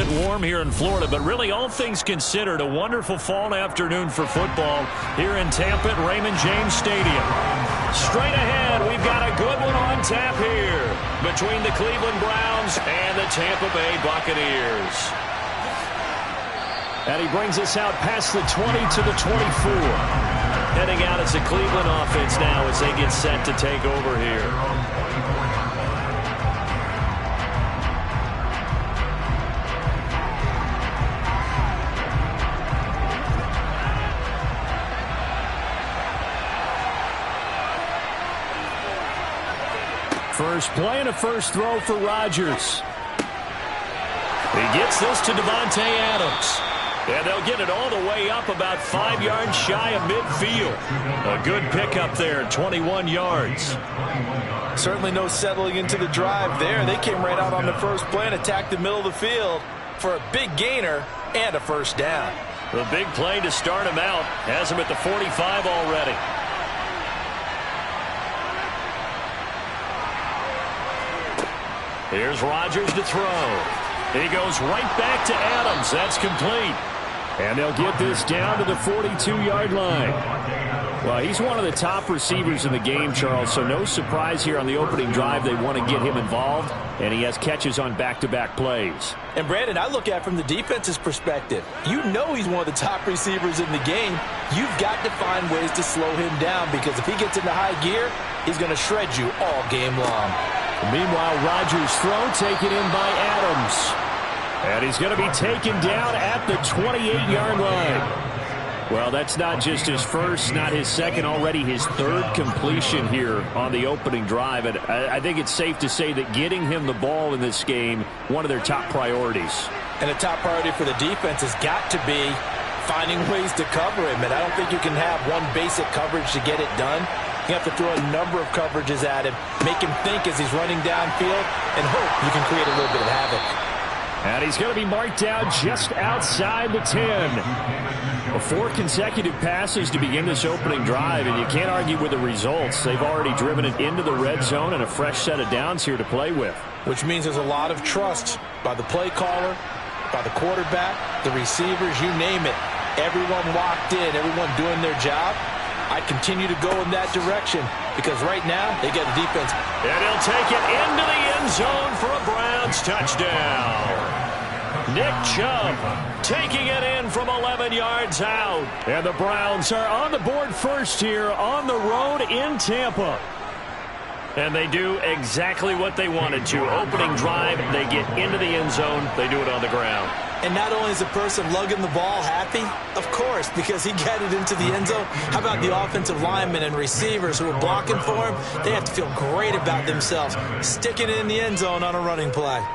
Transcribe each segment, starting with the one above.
bit warm here in Florida, but really all things considered, a wonderful fall afternoon for football here in Tampa at Raymond James Stadium. Straight ahead, we've got a good one on tap here between the Cleveland Browns and the Tampa Bay Buccaneers. And he brings us out past the 20 to the 24. Heading out as the Cleveland offense now as they get set to take over here. First play and a first throw for Rodgers. He gets this to Davante Adams. And they'll get it all the way up about 5 yards shy of midfield. A good pickup there, 21 yards. Certainly no settling into the drive there. They came right out on the first play and attacked the middle of the field for a big gainer and a first down. The big play to start him out has him at the 45 already. Here's Rodgers to throw. He goes right back to Adams. That's complete. And they'll get this down to the 42-yard line. Well, he's one of the top receivers in the game, Charles, so no surprise here on the opening drive. They want to get him involved, and he has catches on back-to-back plays. And, Brandon, I look at it from the defense's perspective. You know he's one of the top receivers in the game. You've got to find ways to slow him down because if he gets into high gear, he's going to shred you all game long. Meanwhile, Rodgers' throw taken in by Adams. And he's going to be taken down at the 28-yard line. Well, that's not just his first, not his second, already his third completion here on the opening drive. And I think it's safe to say that getting him the ball in this game, one of their top priorities. And a top priority for the defense has got to be finding ways to cover him. And I don't think you can have one basic coverage to get it done. You have to throw a number of coverages at him, make him think as he's running downfield, and hope you can create a little bit of havoc. And he's going to be marked down just outside the 10. 4 consecutive passes to begin this opening drive, and you can't argue with the results. They've already driven it into the red zone and a fresh set of downs here to play with. Which means there's a lot of trust by the play caller, by the quarterback, the receivers, you name it. Everyone locked in, everyone doing their job. I continue to go in that direction because right now they get a defense. And he'll take it into the end zone for a Browns touchdown. Nick Chubb taking it in from 11 yards out. And the Browns are on the board first here on the road in Tampa. And they do exactly what they wanted to. Opening drive, they get into the end zone. They do it on the ground. And not only is the person lugging the ball happy, of course, because he got it into the end zone. How about the offensive linemen and receivers who are blocking for him? They have to feel great about themselves, sticking it in the end zone on a running play.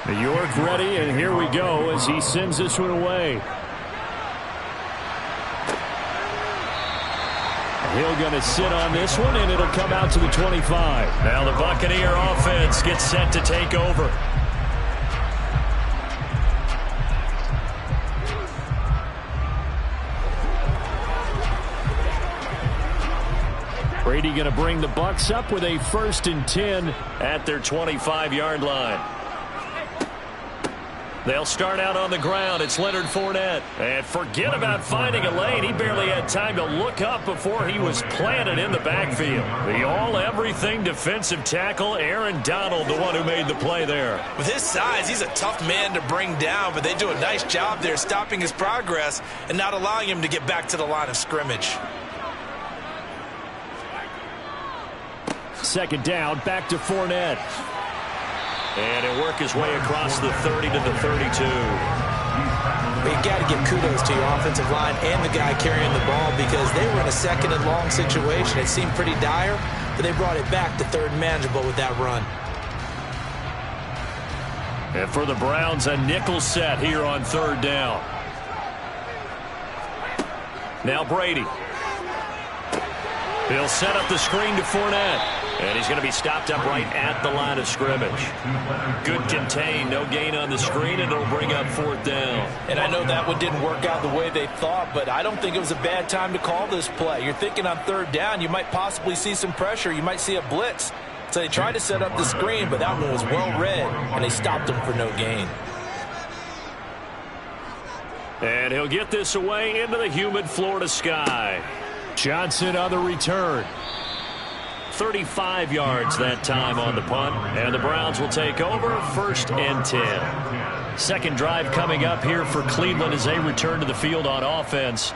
New York ready, and here we go as he sends this one away. Hill going to sit on this one, and it'll come out to the 25. Now the Buccaneer offense gets set to take over. Brady going to bring the Bucs up with a 1st and 10 at their 25-yard line. They'll start out on the ground. It's Leonard Fournette. And forget about finding a lane. He barely had time to look up before he was planted in the backfield. The all-everything defensive tackle, Aaron Donald, the one who made the play there. With his size, he's a tough man to bring down, but they do a nice job there stopping his progress and not allowing him to get back to the line of scrimmage. 2nd down, back to Fournette. And he'll work his way across the 30 to the 32. But you got to give kudos to your offensive line and the guy carrying the ball because they were in a second and long situation. It seemed pretty dire, but they brought it back to third and manageable with that run. And for the Browns, a nickel set here on third down. Now Brady. He'll set up the screen to Fournette. And he's going to be stopped up right at the line of scrimmage. Good contain, no gain on the screen, and it'll bring up fourth down. And I know that one didn't work out the way they thought, but I don't think it was a bad time to call this play. You're thinking on third down, you might possibly see some pressure. You might see a blitz. So they tried to set up the screen, but that one was well read, and they stopped him for no gain. And he'll get this away into the humid Florida sky. Johnson on the return. 35 yards that time on the punt, and the Browns will take over first and 10. Second drive coming up here for Cleveland as they return to the field on offense.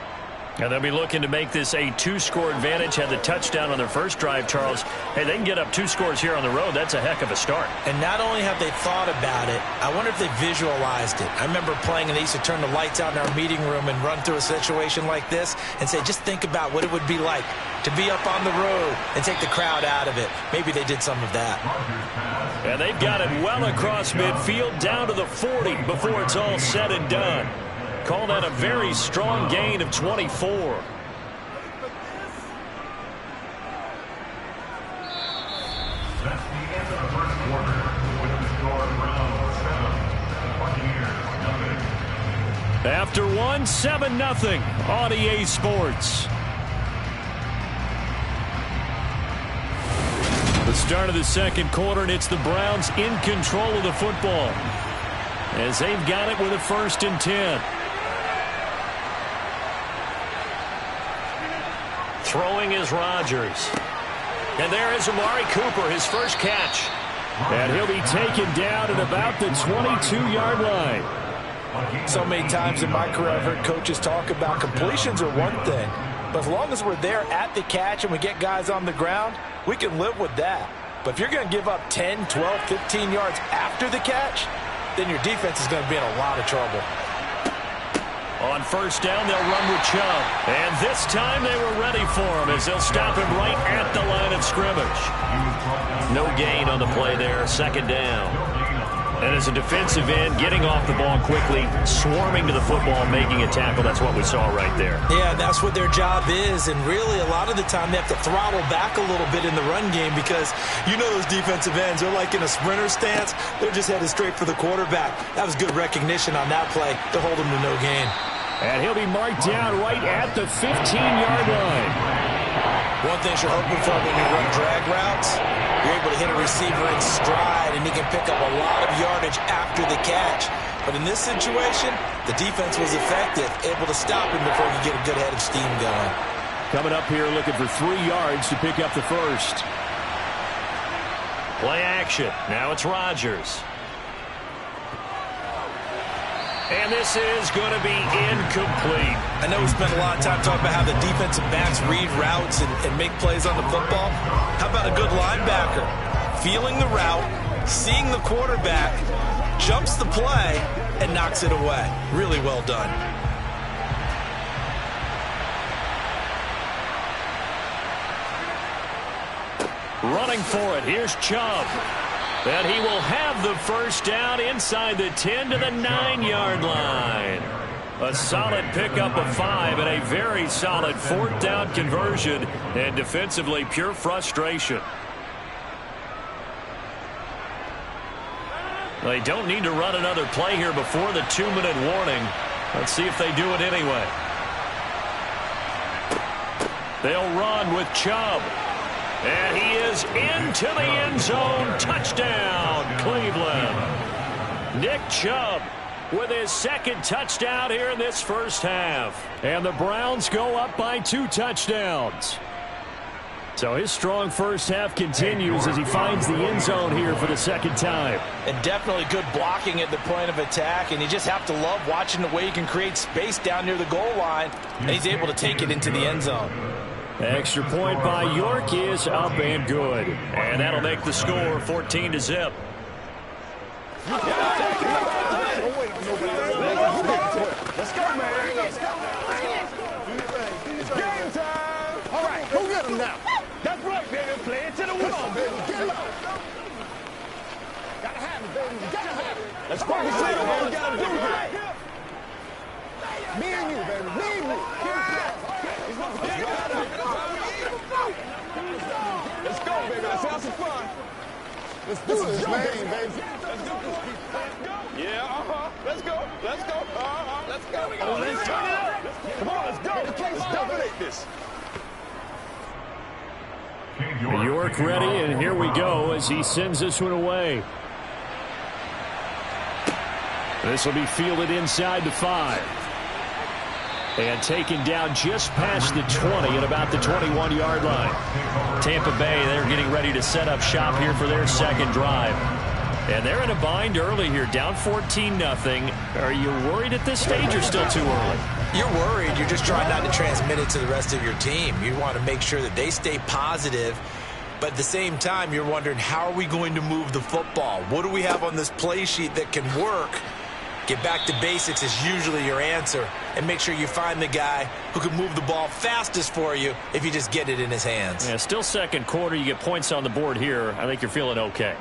And they'll be looking to make this a two-score advantage. Had the touchdown on their first drive, Charles. Hey, they can get up 2 scores here on the road. That's a heck of a start. And not only have they thought about it, I wonder if they visualized it. I remember playing and they used to turn the lights out in our meeting room and run through a situation like this and say, just think about what it would be like to be up on the road and take the crowd out of it. Maybe they did some of that. And they've got it well across midfield down to the 40 before it's all said and done. Call that a very strong gain of 24. After one, 7-0 on EA Sports. The start of the second quarter, and it's the Browns in control of the football as they've got it with a first and 10. Throwing is Rodgers. And there is Amari Cooper, his first catch. And he'll be taken down at about the 22-yard line. So many times in my career I've heard coaches talk about completions are one thing, but as long as we're there at the catch and we get guys on the ground, we can live with that. But if you're going to give up 10, 12, 15 yards after the catch, then your defense is going to be in a lot of trouble. On first down, they'll run with Chubb. And this time they were ready for him as they'll stop him right at the line of scrimmage. No gain on the play there, second down. And as a defensive end, getting off the ball quickly, swarming to the football, making a tackle, that's what we saw right there. Yeah, that's what their job is. And really, a lot of the time, they have to throttle back a little bit in the run game because you know those defensive ends, they're like in a sprinter stance. They're just headed straight for the quarterback. That was good recognition on that play to hold him to no gain. And he'll be marked down right at the 15-yard line. One thing you're hoping for when you run drag routes, you're able to hit a receiver in stride, and he can pick up a lot of yardage after the catch. But in this situation, the defense was effective, able to stop him before he get a good head of steam going. Coming up here looking for 3 yards to pick up the first. Play action. Now it's Rodgers. And this is going to be incomplete. I know we spent a lot of time talking about how the defensive backs read routes and make plays on the football. How about a good linebacker? Feeling the route, seeing the quarterback, jumps the play, and knocks it away. Really well done. Running for it, here's Chubb. And he will have the first down inside the 10 to the 9-yard line. A solid pickup of 5 and a very solid fourth down conversion. And defensively, pure frustration. They don't need to run another play here before the 2-minute warning. Let's see if they do it anyway. They'll run with Chubb. And he is into the end zone. Touchdown, Cleveland. Nick Chubb with his second touchdown here in this first half. And the Browns go up by 2 touchdowns. So his strong first half continues as he finds the end zone here for the second time. And definitely good blocking at the point of attack. And you just have to love watching the way he can create space down near the goal line. And he's able to take it into the end zone. Extra point by York is up and good. And that'll make the score 14-0. now. That's right, baby. Play it to the whistle. Come on, baby. Get low. Gotta have it, baby. Gotta have it. Let's go. We say what we gotta do here. Me and you, baby. Me and you. Let's go, baby. Let's have some fun. Let's do this, man. Let's do this. Yeah, Let's go. Let's go. Let's go. Let's turn it up. Come on, let's go. Let's dominate this. York ready, and here we go as he sends this one away. This will be fielded inside the 5. And taken down just past the 20 at about the 21-yard line. Tampa Bay, they're getting ready to set up shop here for their second drive. And they're in a bind early here, down 14-0. Are you worried at this stage or still too early? You're worried. You're just trying not to transmit it to the rest of your team. You want to make sure that they stay positive. But at the same time, you're wondering, how are we going to move the football? What do we have on this play sheet that can work? Get back to basics is usually your answer. And make sure you find the guy who can move the ball fastest for you if you just get it in his hands. Yeah, still second quarter. You get points on the board here. I think you're feeling okay.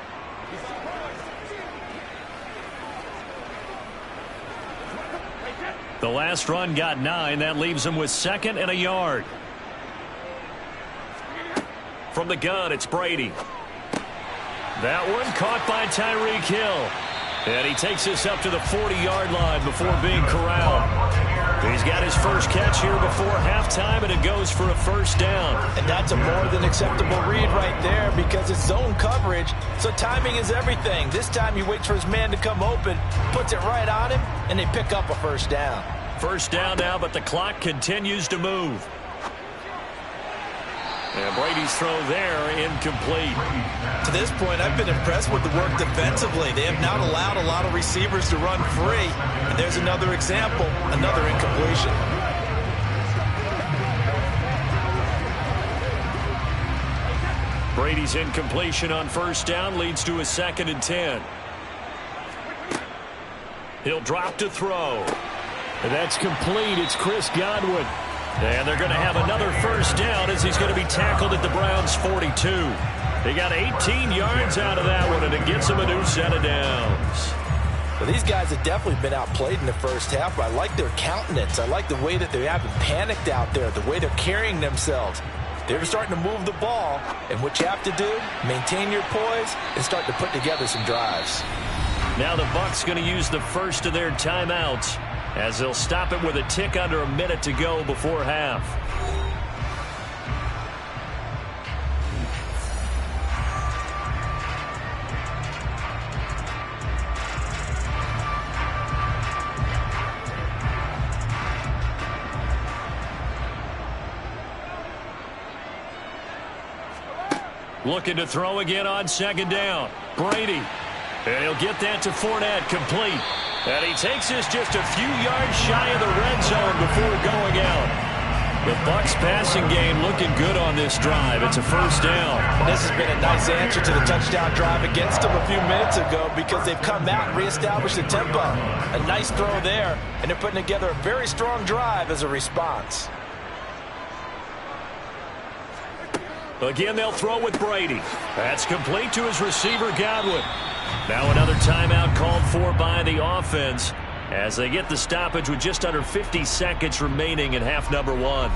The last run got 9. That leaves him with 2nd and a yard. From the gun, it's Brady. That one caught by Tyreek Hill. And he takes this up to the 40-yard line before being corralled. He's got his first catch here before halftime, and it goes for a first down. And that's a more than acceptable read right there because it's zone coverage, so timing is everything. This time he waits for his man to come open, puts it right on him, and they pick up a first down. First down now, but the clock continues to move. And Brady's throw there, incomplete. To this point, I've been impressed with the work defensively. They have not allowed a lot of receivers to run free. And there's another example, another incompletion. Brady's incompletion on first down leads to a 2nd and 10. He'll drop to throw. And that's complete. It's Chris Godwin. And they're going to have another first down as he's going to be tackled at the Browns' 42. They got 18 yards out of that one, and it gets them a new set of downs. Well, these guys have definitely been outplayed in the first half, but I like their countenance. I like the way that they haven't panicked out there, the way they're carrying themselves. They're starting to move the ball, and what you have to do, maintain your poise and start to put together some drives. Now the Bucs going to use the first of their timeouts, as they'll stop it with a tick under a minute to go before half. Looking to throw again on second down. Brady. And he'll get that to Fournette, complete. And he takes this just a few yards shy of the red zone before going out. The Bucs passing game looking good on this drive. It's a first down. This has been a nice answer to the touchdown drive against them a few minutes ago because they've come out and reestablished the tempo. A nice throw there, and they're putting together a very strong drive as a response. Again, they'll throw with Brady. That's complete to his receiver, Godwin. Now another timeout called for by the offense as they get the stoppage with just under 50 seconds remaining in half number 1.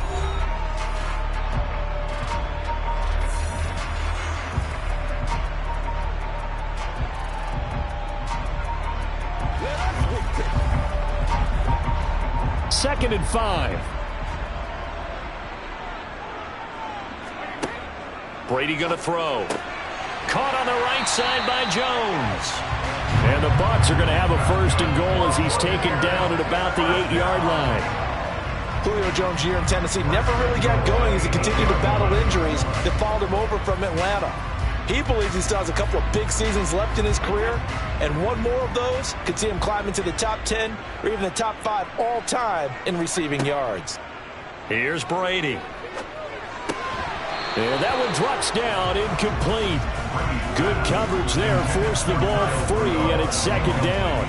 Second and 5. Brady going to throw. Caught on the right side by Jones. And the Bucs are going to have a first and goal as he's taken down at about the 8-yard line. Julio Jones' year in Tennessee never really got going as he continued to battle injuries that followed him over from Atlanta. He believes he still has a couple of big seasons left in his career, and one more of those could see him climb into the top 10 or even the top 5 all-time in receiving yards. Here's Brady. And that one drops down, incomplete. Good coverage there, forced the ball free, and it's second down.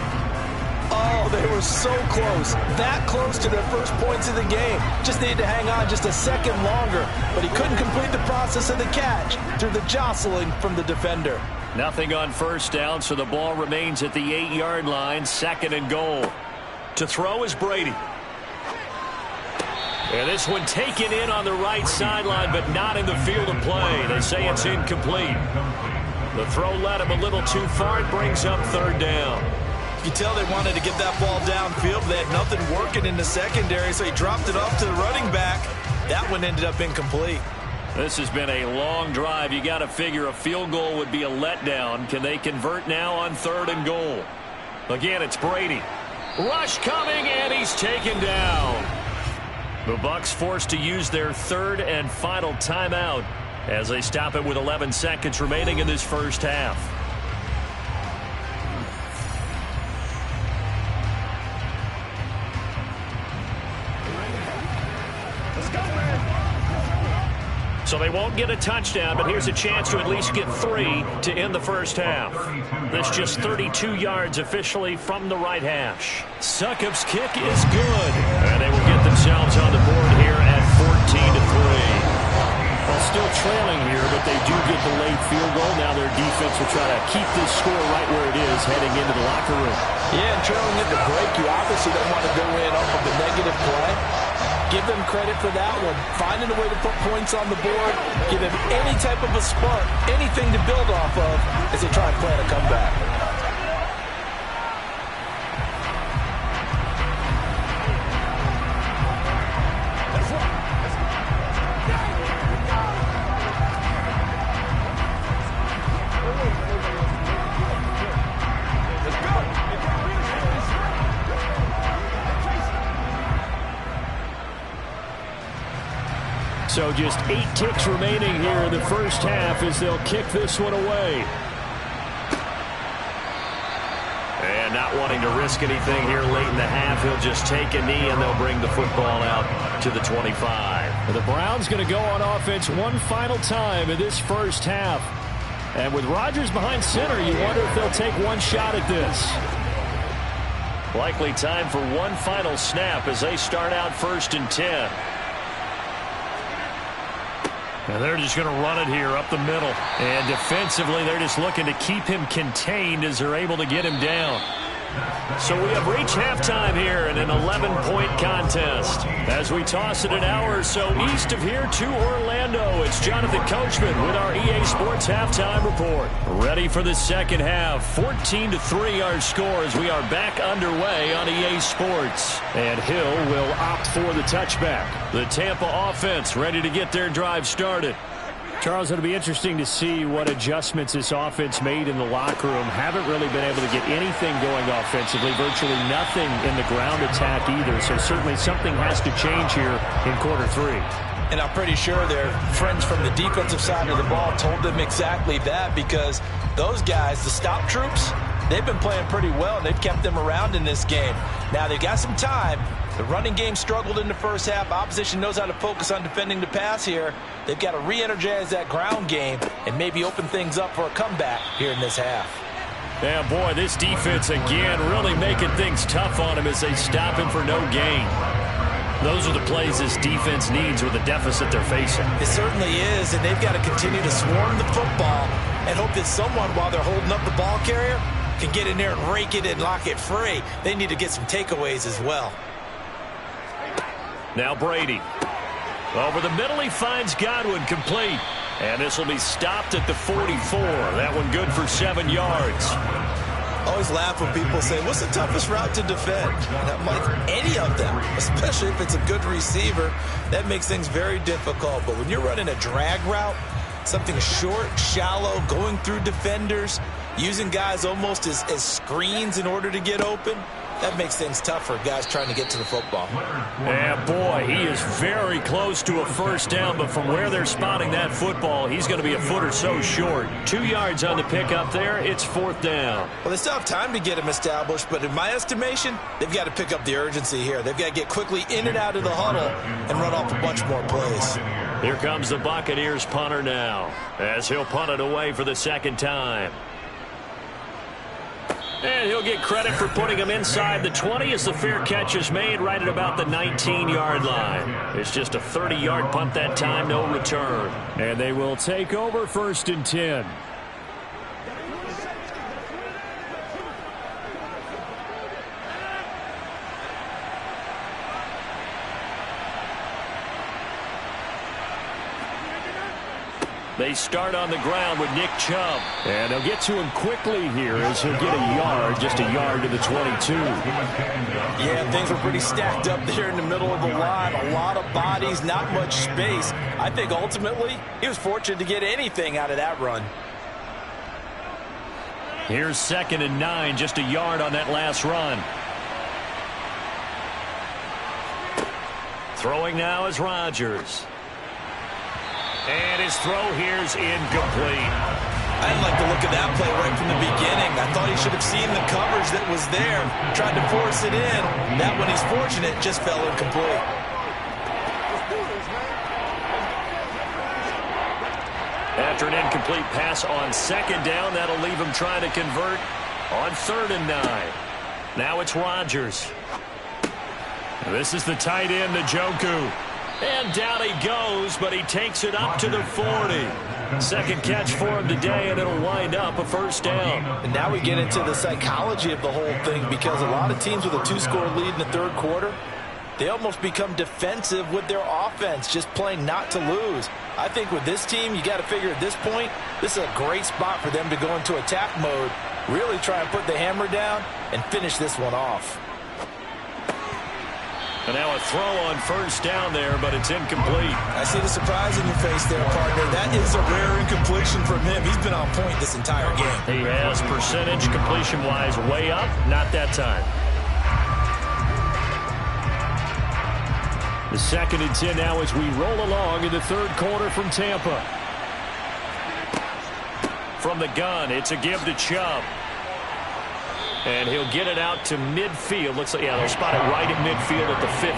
Oh, they were so close. That close to their first points of the game. Just needed to hang on just a second longer. But he couldn't complete the process of the catch through the jostling from the defender. Nothing on first down, so the ball remains at the 8-yard line, 2nd and goal. To throw is Brady. And this one taken in on the right sideline, but not in the field of play. They say it's incomplete. The throw led him a little too far. It brings up 3rd down. You can tell they wanted to get that ball downfield. They had nothing working in the secondary, so he dropped it off to the running back. That one ended up incomplete. This has been a long drive. You got to figure a field goal would be a letdown. Can they convert now on 3rd and goal? Again, it's Brady. Rush coming, and he's taken down. The Bucs forced to use their 3rd and final timeout as they stop it with 11 seconds remaining in this first half. So they won't get a touchdown, but here's a chance to at least get 3 to end the first half. This just 32 yards officially from the right hash. Succop's kick is good. And they will get themselves on the board here at 14-3. Well, still trailing here, but they do get the late field goal. Now their defense will try to keep this score right where it is heading into the locker room. Yeah, and trailing at the break, you obviously don't want to go in off of the negative play. Give them credit for that one. Finding a way to put points on the board. Give them any type of a spark, anything to build off of as they try and plan a comeback. So just 8 ticks remaining here in the first half as they'll kick this one away. And not wanting to risk anything here late in the half, he'll just take a knee and they'll bring the football out to the 25. The Browns going to go on offense one final time in this first half. And with Rodgers behind center, you wonder if they'll take one shot at this. Likely time for one final snap as they start out 1st and 10. And they're just going to run it here up the middle. And defensively, they're just looking to keep him contained as they're able to get him down. So we have reached halftime here in an 11-point contest. As we toss it an hour or so east of here to Orlando, it's Jonathan Coachman with our EA Sports Halftime Report. Ready for the second half. 14-3 our score as we are back underway on EA Sports. And Hill will opt for the touchback. The Tampa offense ready to get their drive started. Charles, it'll be interesting to see what adjustments this offense made in the locker room. Haven't really been able to get anything going offensively. Virtually nothing in the ground attack either. So certainly something has to change here in quarter 3. And I'm pretty sure their friends from the defensive side of the ball told them exactly that, because those guys, the stop troops, they've been playing pretty well. They've kept them around in this game. Now they've got some time. The running game struggled in the first half. Opposition knows how to focus on defending the pass here. They've got to re-energize that ground game and maybe open things up for a comeback here in this half. Yeah, boy, this defense again really making things tough on him as they stop him for no gain. Those are the plays this defense needs with the deficit they're facing. It certainly is, and they've got to continue to swarm the football and hope that someone, while they're holding up the ball carrier, can get in there and rake it and lock it free. They need to get some takeaways as well. Now Brady. Over the middle, he finds Godwin complete. And this will be stopped at the 44. That one good for 7 yards. Always laugh when people say, what's the toughest route to defend? And I'm like, any of them, especially if it's a good receiver. That makes things very difficult. But when you're running a drag route, something short, shallow, going through defenders, using guys almost as screens in order to get open, that makes things tough for guys trying to get to the football. Yeah, boy, he is very close to a first down, but from where they're spotting that football, he's going to be a foot or so short. 2 yards on the pickup there. It's 4th down. Well, they still have time to get him established, but in my estimation, they've got to pick up the urgency here. They've got to get quickly in and out of the huddle and run off a bunch more plays. Here comes the Buccaneers punter now, as he'll punt it away for the second time. And he'll get credit for putting him inside the 20 as the fair catch is made right at about the 19-yard line. It's just a 30-yard punt that time, no return. And they will take over 1st and 10. They start on the ground with Nick Chubb. And they'll get to him quickly here as he'll get a yard, just a yard to the 22. Yeah, things were pretty stacked up there in the middle of the line. A lot of bodies, not much space. I think ultimately he was fortunate to get anything out of that run. Here's 2nd and 9, just a yard on that last run. Throwing now is Rodgers. And his throw here's incomplete. I didn't like the look of that play right from the beginning. I thought he should have seen the coverage that was there, tried to force it in. That one, he's fortunate, just fell incomplete. After an incomplete pass on 2nd down, that'll leave him trying to convert on 3rd and 9. Now it's Rodgers. This is the tight end, Njoku. And down he goes, but he takes it up to the 40. Second catch for him today, and it'll wind up a 1st down. And now we get into the psychology of the whole thing, because a lot of teams with a 2-score lead in the 3rd quarter, they almost become defensive with their offense, just playing not to lose. I think with this team, you got to figure at this point, this is a great spot for them to go into attack mode, really try and put the hammer down and finish this one off. And now a throw on 1st down there, but it's incomplete. I see the surprise in your face there, partner. That is a rare incompletion from him. He's been on point this entire game. He has percentage completion-wise way up. Not that time. The 2nd and 10 now as we roll along in the 3rd quarter from Tampa. From the gun, it's a give to Chubb. And he'll get it out to midfield. Looks like, yeah, they'll spot it right at midfield at the 50.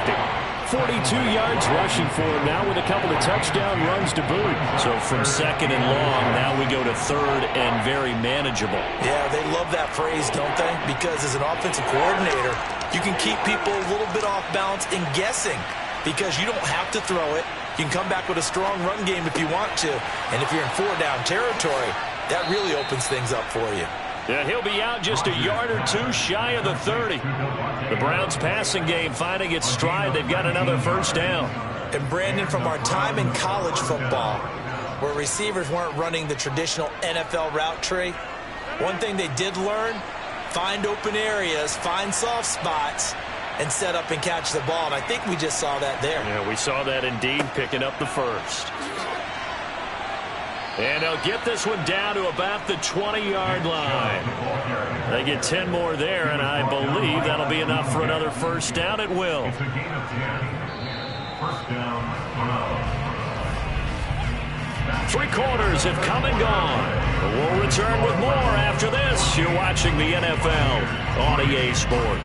42 yards rushing for him now with a couple of touchdown runs to boot. So from 2nd and long, now we go to 3rd and very manageable. Yeah, they love that phrase, don't they? Because as an offensive coordinator, you can keep people a little bit off balance and guessing, because you don't have to throw it. You can come back with a strong run game if you want to. And if you're in 4-down territory, that really opens things up for you. Yeah, he'll be out just a yard or 2 shy of the 30. The Browns passing game finding its stride. They've got another 1st down. And Brandon, from our time in college football, where receivers weren't running the traditional NFL route tree, one thing they did learn, find open areas, find soft spots, and set up and catch the ball. And I think we just saw that there. Yeah, we saw that indeed, picking up the 1st. And they'll get this one down to about the 20-yard line. They get 10 more there, and I believe that'll be enough for another 1st down at will. Three quarters have come and gone. We'll return with more after this. You're watching the NFL on EA Sports.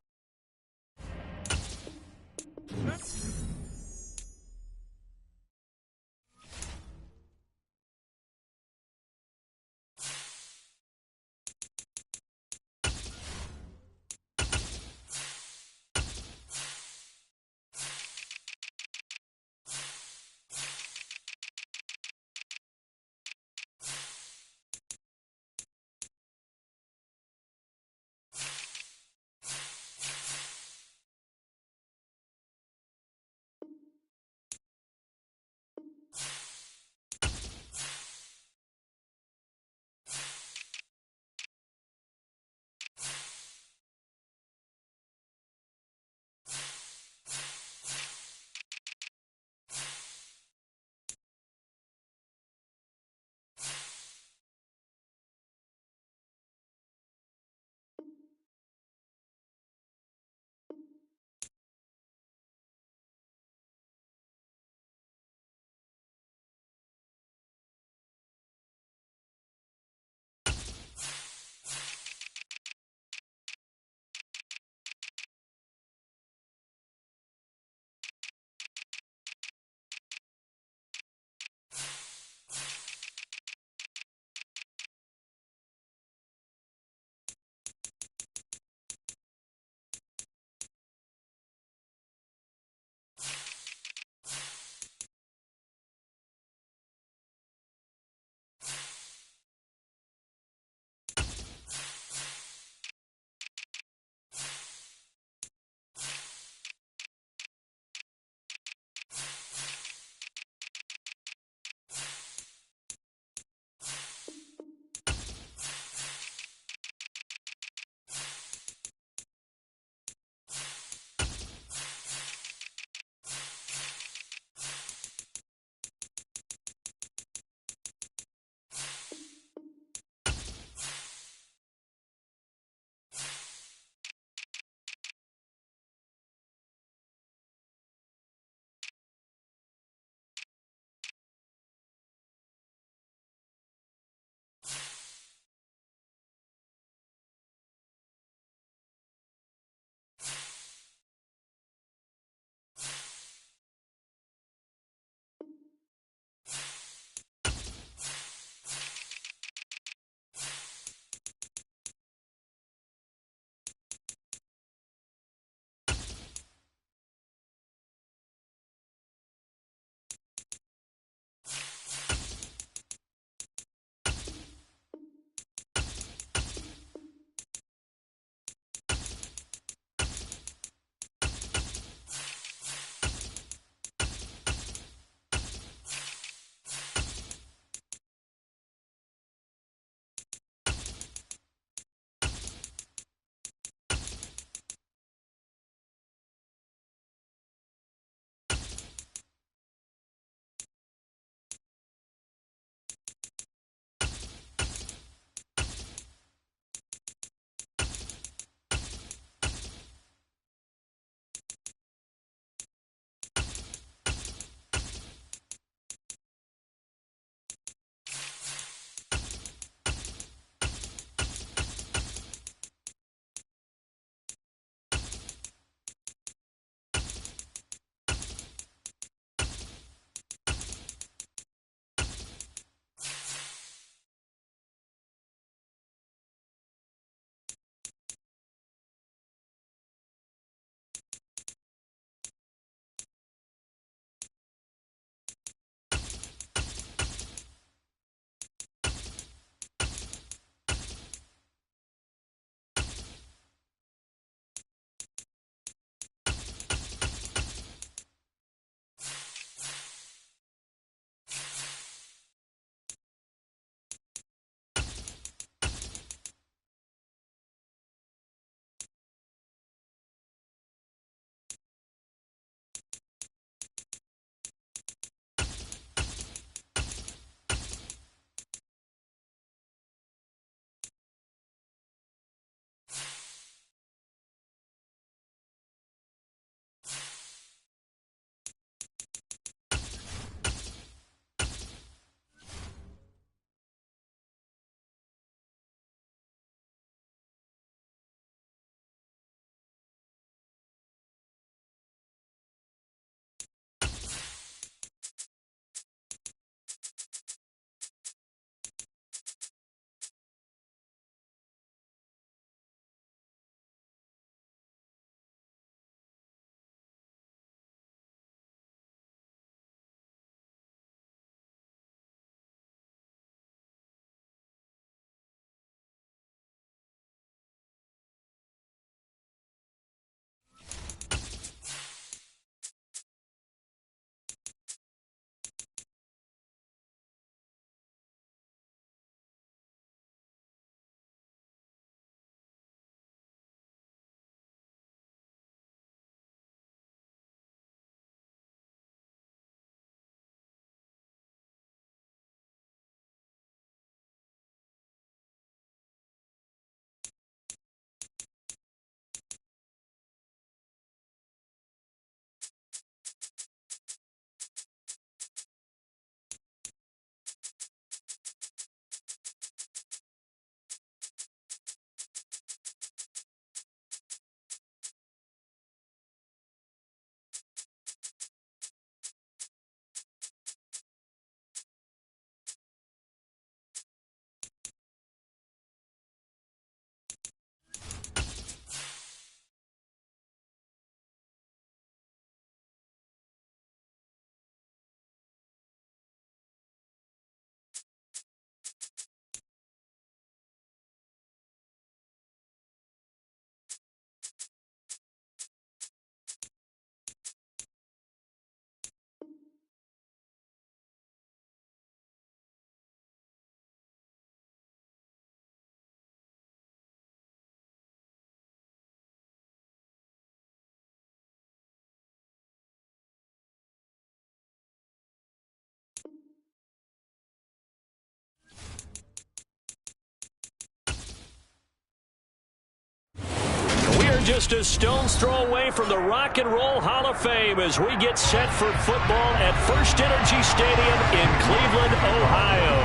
We're just a stone's throw away from the Rock and Roll Hall of Fame as we get set for football at First Energy Stadium in Cleveland, Ohio.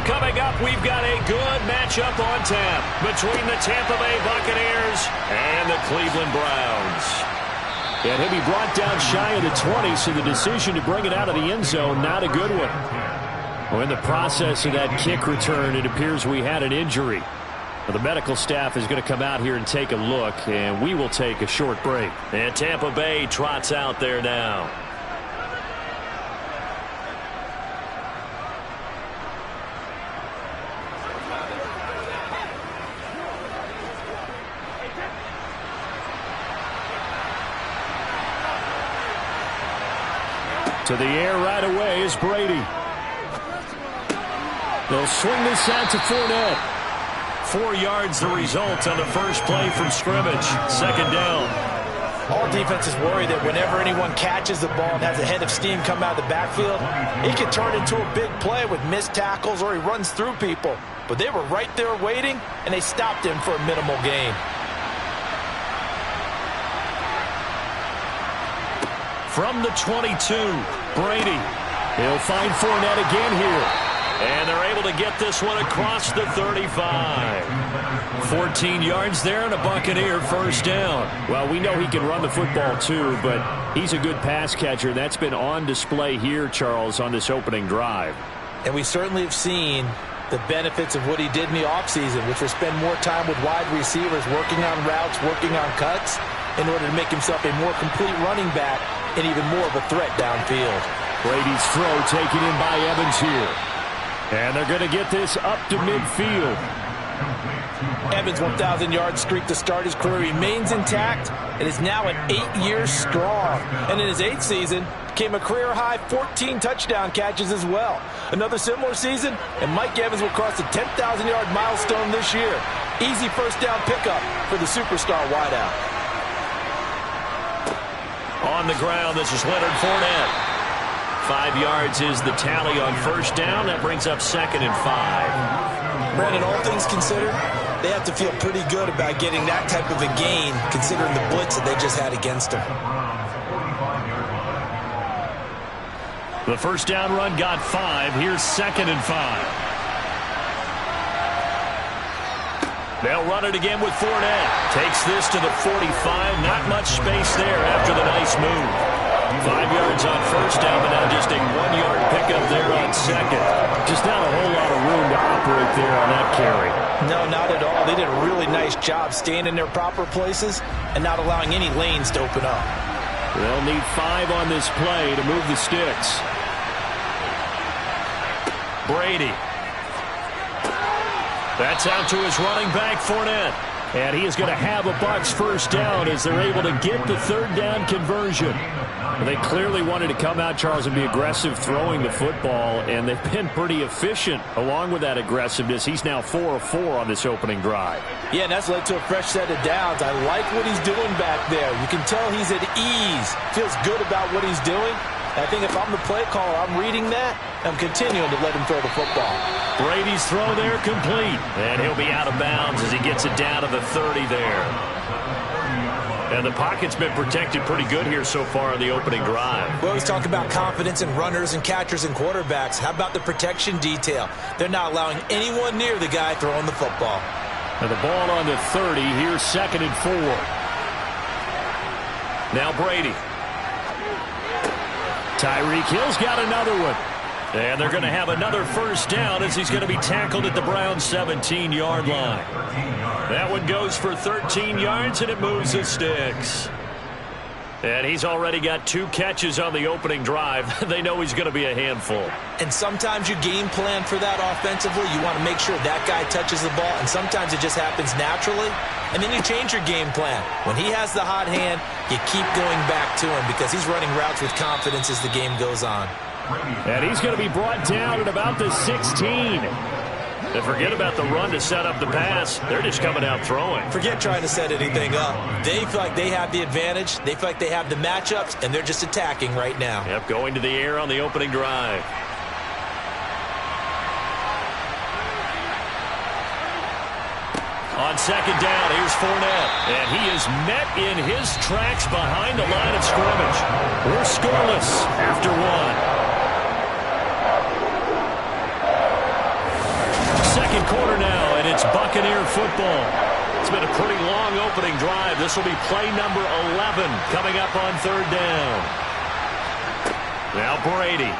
Coming up, we've got a good matchup on tap between the Tampa Bay Buccaneers and the Cleveland Browns. And he'll be brought down shy of the 20, so the decision to bring it out of the end zone, not a good one. Well, in the process of that kick return, it appears we had an injury. Well, the medical staff is going to come out here and take a look, and we will take a short break. And Tampa Bay trots out there now. To the air right away is Brady. They'll swing this out to Fournette. 4 yards the result on the first play from scrimmage. Second down. All defenses worry that whenever anyone catches the ball and has a head of steam come out of the backfield, it can turn into a big play with missed tackles or he runs through people. But they were right there waiting, and they stopped him for a minimal gain. From the 22, Brady. He'll find Fournette again here. And they're able to get this one across the 35. 14 yards there and a Buccaneer first down. Well, we know he can run the football too, but he's a good pass catcher. That's been on display here, Charles, on this opening drive. And we certainly have seen the benefits of what he did in the offseason, which was spend more time with wide receivers, working on routes, working on cuts, in order to make himself a more complete running back and even more of a threat downfield. Brady's throw taken in by Evans here. And they're going to get this up to midfield. Evans' 1,000-yard streak to start his career remains intact and is now at 8 years strong. And in his 8th season, came a career-high 14 touchdown catches as well. Another similar season, and Mike Evans will cross the 10,000-yard milestone this year. Easy first down pickup for the superstar wideout. On the ground, this is Leonard Fournette. 5 yards is the tally on first down. That brings up 2nd and 5. Brandon, all things considered, they have to feel pretty good about getting that type of a gain, considering the blitz that they just had against them. The first down run got 5. Here's 2nd and 5. They'll run it again with Fournette. Takes this to the 45. Not much space there after the nice move. 5 yards on first down, but now just a 1-yard pickup there on second. Just not a whole lot of room to operate there on that carry. No, not at all. They did a really nice job staying in their proper places and not allowing any lanes to open up. They'll need 5 on this play to move the sticks. Brady. That's out to his running back, Fournette. And he is going to have a Bucs first down as they're able to get the third down conversion. They clearly wanted to come out, Charles, and be aggressive throwing the football, and they've been pretty efficient along with that aggressiveness. He's now 4 of 4 on this opening drive. Yeah, and that's led to a fresh set of downs. I like what he's doing back there. You can tell he's at ease, feels good about what he's doing. I think if I'm the play caller, I'm reading that, I'm continuing to let him throw the football. Brady's throw there complete, and he'll be out of bounds as he gets it down to the 30 there. And the pocket's been protected pretty good here so far in the opening drive. We always talk about confidence in runners and catchers and quarterbacks. How about the protection detail? They're not allowing anyone near the guy throwing the football. And the ball on the 30. Here's 2nd and 4. Now Brady. Tyreek Hill's got another one. And they're going to have another first down as he's going to be tackled at the Browns' 17-yard line. That one goes for 13 yards, and it moves the sticks. And he's already got 2 catches on the opening drive. They know he's going to be a handful. And sometimes you game plan for that offensively. You want to make sure that guy touches the ball, and sometimes it just happens naturally. And then you change your game plan. When he has the hot hand, you keep going back to him because he's running routes with confidence as the game goes on. And he's going to be brought down at about the 16. And forget about the run to set up the pass. They're just coming out throwing. Forget trying to set anything up. They feel like they have the advantage. They feel like they have the matchups, and they're just attacking right now. Yep, going to the air on the opening drive. On second down, here's Fournette. And he is met in his tracks behind the line of scrimmage. We're scoreless after one. Second quarter now, and it's Buccaneer football. It's been a pretty long opening drive. This will be play number 11 coming up on third down. Now Brady.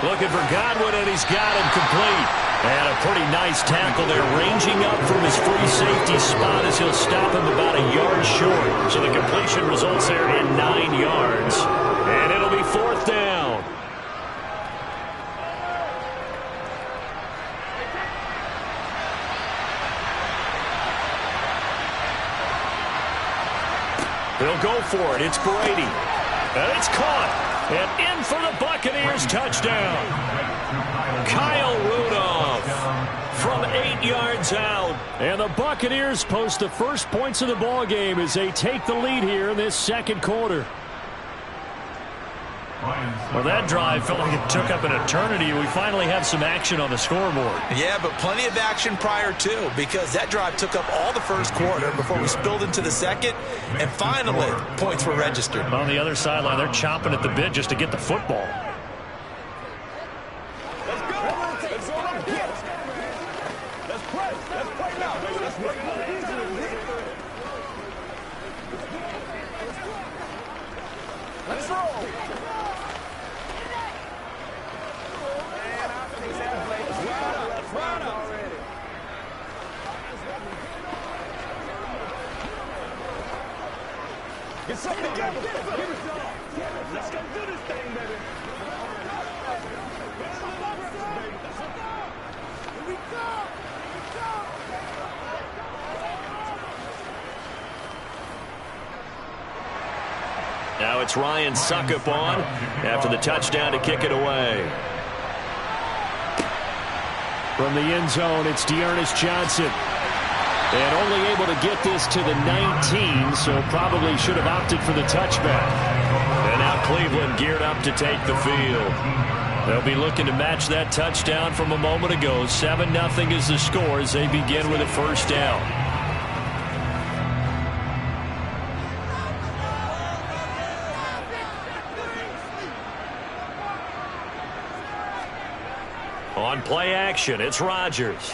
Looking for Godwin, and he's got him complete. And a pretty nice tackle there, ranging up from his free safety spot as he'll stop him about a yard short. So the completion results there in 9 yards. And it'll be fourth down. They'll go for it. It's Brady. And it's caught. And in for the Buccaneers touchdown. Kyle Rudolph from 8 yards out. And the Buccaneers post the first points of the ball game as they take the lead here in this second quarter. Well, that drive felt like it took up an eternity. We finally have some action on the scoreboard. Yeah, but plenty of action prior to, because that drive took up all the first quarter before we spilled into the second, and finally, points were registered. On the other sideline, they're chomping at the bit just to get the football. Let's go. Let's go. Let's play. Let's play now, baby. Let's play. Let's roll. Get something together. Let's go do this thing, baby. Here we go. Now it's Ryan Suckup on after the touchdown to kick it away. From the end zone, it's Dearness Johnson. And only able to get this to the 19, so probably should have opted for the touchback. And now Cleveland geared up to take the field. They'll be looking to match that touchdown from a moment ago. 7-0 is the score as they begin with a first down. On play action, it's Rodgers.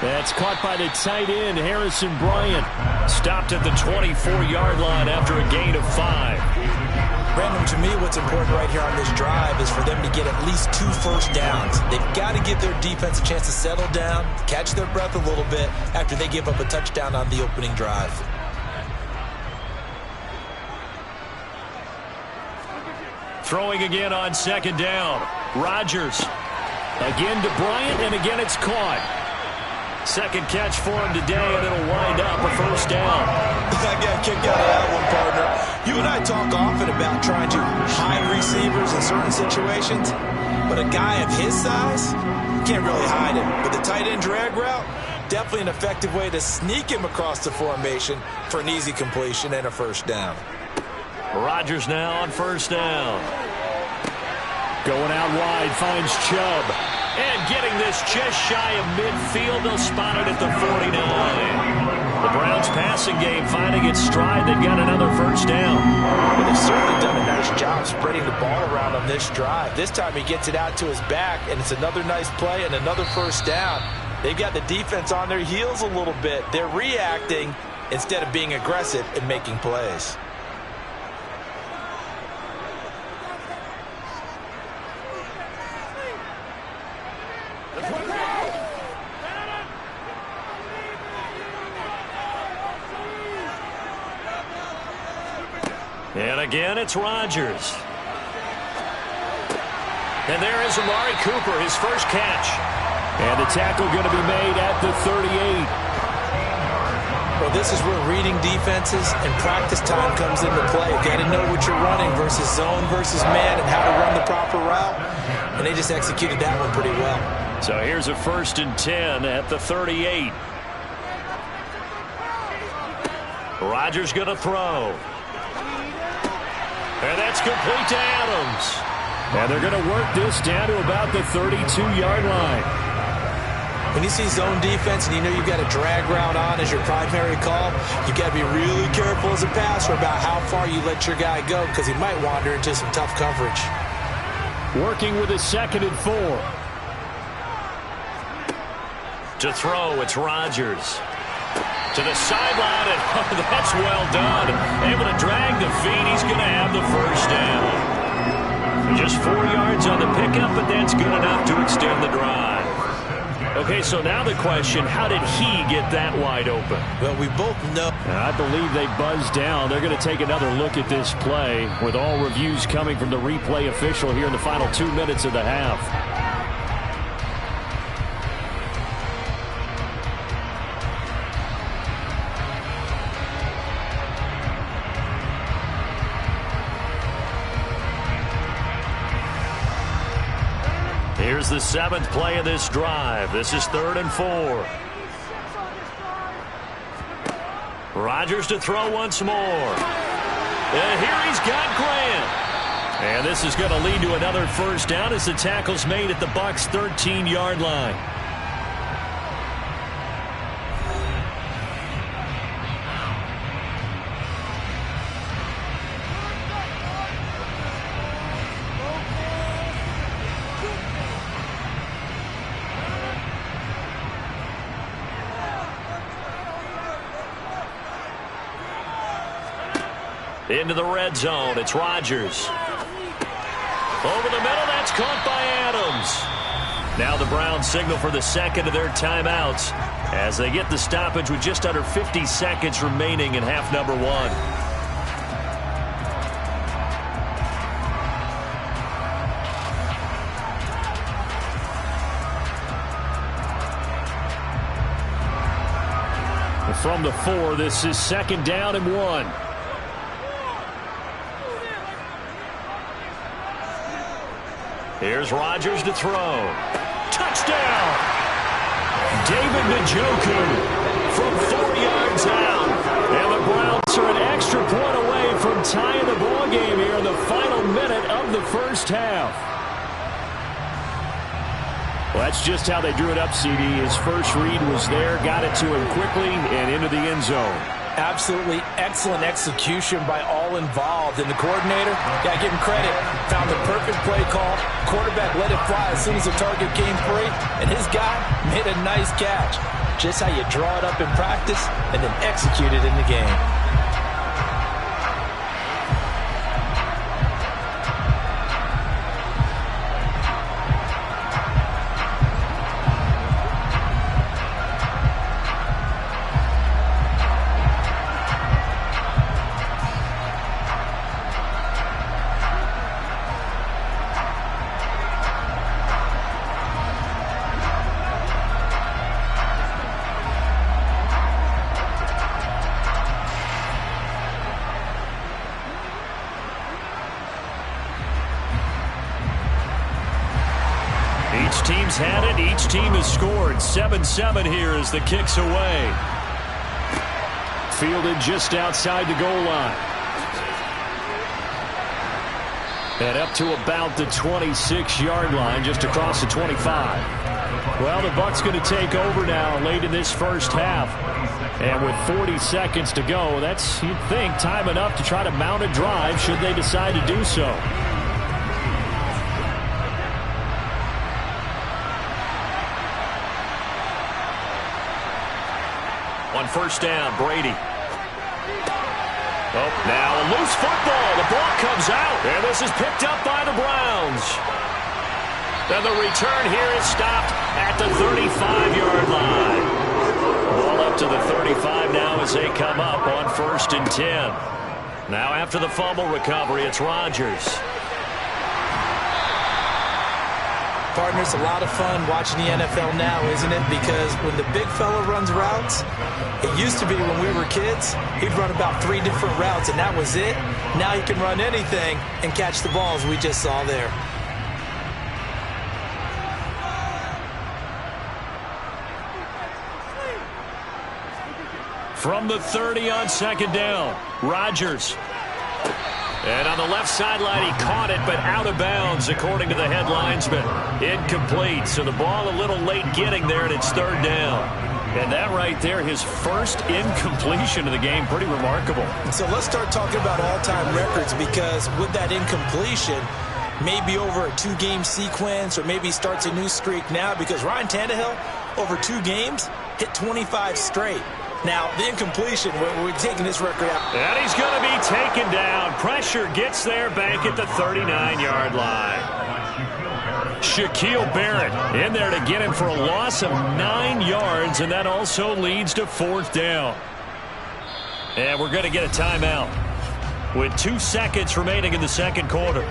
That's caught by the tight end, Harrison Bryant. Stopped at the 24-yard line after a gain of 5. Brandon, to me, what's important right here on this drive is for them to get at least 2 first downs. They've got to give their defense a chance to settle down, catch their breath a little bit after they give up a touchdown on the opening drive. Throwing again on second down. Rodgers. Again to Bryant, and again it's caught. Second catch for him today, and it'll wind up a first down. I got kicked out of that one, partner. You and I talk often about trying to hide receivers in certain situations, but a guy of his size can't really hide him. But the tight end drag route, definitely an effective way to sneak him across the formation for an easy completion and a first down. Rodgers now on first down. Going out wide, finds Chubb. And getting this just shy of midfield, they'll spot it at the 49. The Browns passing game finding its stride. They've got another first down. Well, they've certainly done a nice job spreading the ball around on this drive. This time he gets it out to his back, and it's another nice play and another first down. They've got the defense on their heels a little bit. They're reacting instead of being aggressive and making plays. And again, it's Rodgers. And there is Amari Cooper, his first catch. And the tackle going to be made at the 38. Well, this is where reading defenses and practice time comes into play. You got to know what you're running versus zone versus man and how to run the proper route. And they just executed that one pretty well. So here's a 1st and 10 at the 38. Rodgers going to throw. And that's complete to Adams. And they're going to work this down to about the 32-yard line. When you see zone defense and you know you've got a drag route on as your primary call, you've got to be really careful as a passer about how far you let your guy go because he might wander into some tough coverage. Working with a 2nd and 4. To throw, it's Rodgers. To the sideline, and oh, that's well done. Able to drag the feet. He's going to have the first down. Just 4 yards on the pickup, but that's good enough to extend the drive. Okay, so now the question, how did he get that wide open? Well, we both know. I believe they buzzed down. They're going to take another look at this play with all reviews coming from the replay official here in the final 2 minutes of the half. Here's the 7th play of this drive. This is 3rd and 4. Rodgers to throw once more. And here he's got Grant. And this is going to lead to another first down as the tackle's made at the Bucs' 13-yard line. Into the red zone, it's Rodgers. Over the middle, that's caught by Adams. Now the Browns signal for the 2nd of their timeouts as they get the stoppage with just under 50 seconds remaining in half number 1. From the 4, this is 2nd down and 1. Here's Rodgers to throw. Touchdown! David Njoku from 4 yards out. And the Browns are an extra point away from tying the ball game here in the final minute of the first half. Well, that's just how they drew it up, CD. His first read was there, got it to him quickly, and into the end zone. Absolutely excellent execution by all involved. And the coordinator, got to give him credit, found the perfect play call. Quarterback let it fly as soon as the target came free. And his guy made a nice catch. Just how you draw it up in practice and then execute it in the game. Each team's had it. Each team has scored. 7-7 here as the kick's away. Fielded just outside the goal line. And up to about the 26-yard line, just across the 25. Well, the Bucs going to take over now late in this first half. And with 40 seconds to go, that's, you'd think, time enough to try to mount a drive should they decide to do so. On first down, Brady. Oh, now a loose football. The ball comes out, and this is picked up by the Browns. Then the return here is stopped at the 35-yard line. Ball up to the 35 now as they come up on 1st and 10. Now after the fumble recovery, it's Rodgers. Partner, it's a lot of fun watching the NFL now, isn't it? Because when the big fella runs routes, it used to be when we were kids, he'd run about 3 different routes, and that was it. Now he can run anything and catch the balls we just saw there. From the 30 on 2nd down, Rodgers. And on the left sideline, he caught it, but out of bounds, according to the head linesman. Incomplete, so the ball a little late getting there, and it's third down. And that right there, his first incompletion of the game, pretty remarkable. So let's start talking about all-time records, because with that incompletion, maybe over a 2-game sequence, or maybe starts a new streak now, because Ryan Tannehill, over 2 games, hit 25 straight. Now, the incompletion, we're taking this record out. And he's going to be taken down. Pressure gets there, back at the 39-yard line. Shaquille Barrett in there to get him for a loss of 9 yards, and that also leads to fourth down. And we're going to get a timeout with 2 seconds remaining in the second quarter.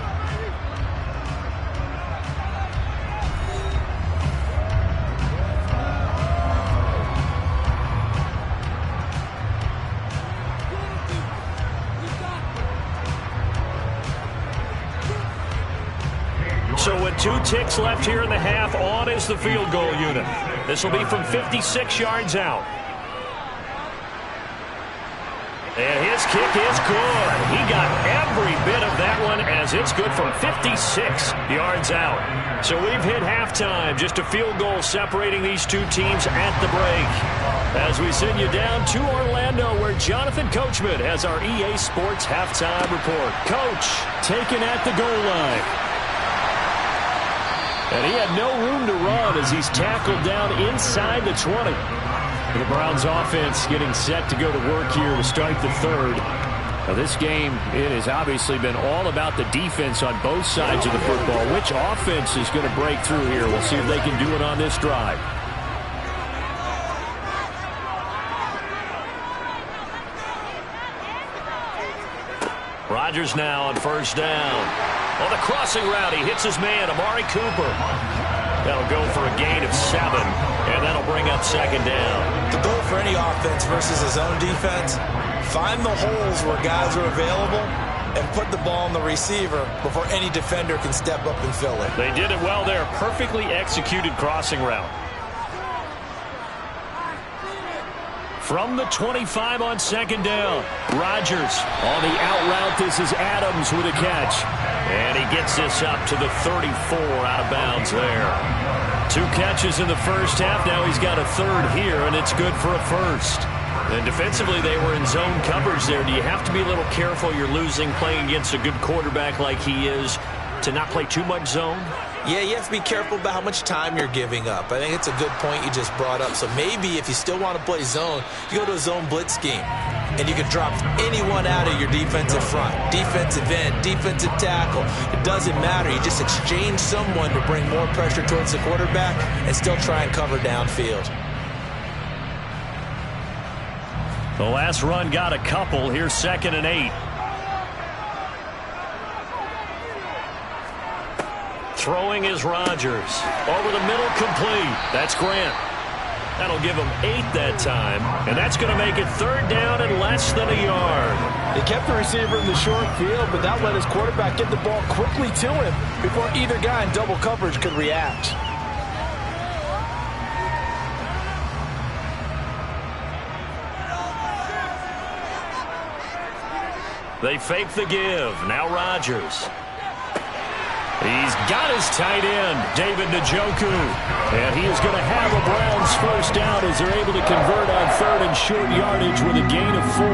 So with 2 ticks left here in the half, on is the field goal unit. This will be from 56 yards out. And his kick is good. He got every bit of that one, as it's good from 56 yards out. So we've hit halftime. Just a field goal separating these 2 teams at the break. As we send you down to Orlando, where Jonathan Coachman has our EA Sports halftime report. Coach, taken at the goal line. And he had no room to run as he's tackled down inside the 20. The Browns offense getting set to go to work here to start the third. Now this game, it has obviously been all about the defense on both sides of the football. Which offense is going to break through here? We'll see if they can do it on this drive. Rodgers now on first down. On the crossing route, he hits his man, Amari Cooper. That'll go for a gain of 7, and that'll bring up second down. The goal for any offense versus his own defense, find the holes where guys are available and put the ball on the receiver before any defender can step up and fill it. They did it well there. Perfectly executed crossing route. From the 25 on second down, Rodgers on the out route. This is Adams with a catch. And he gets this up to the 34, out of bounds there. 2 catches in the first half. Now he's got a third here, and it's good for a first. And defensively, they were in zone coverage there. Do you have to be a little careful? You're losing playing against a good quarterback like he is to not play too much zone? Yeah, you have to be careful about how much time you're giving up. I think it's a good point you just brought up. So maybe if you still want to play zone, you go to a zone blitz scheme. And you can drop anyone out of your defensive front. Defensive end, defensive tackle. It doesn't matter. You just exchange someone to bring more pressure towards the quarterback and still try and cover downfield. The last run got a couple. Here's 2nd and 8. Throwing is Rodgers. Over the middle, complete. That's Grant. That'll give him 8 that time, and that's going to make it third down and less than a yard. They kept the receiver in the short field, but that let his quarterback get the ball quickly to him before either guy in double coverage could react. They fake the give. Now Rodgers. He's got his tight end, David Njoku. And he is going to have a Browns first down as they're able to convert on third and short yardage with a gain of 4.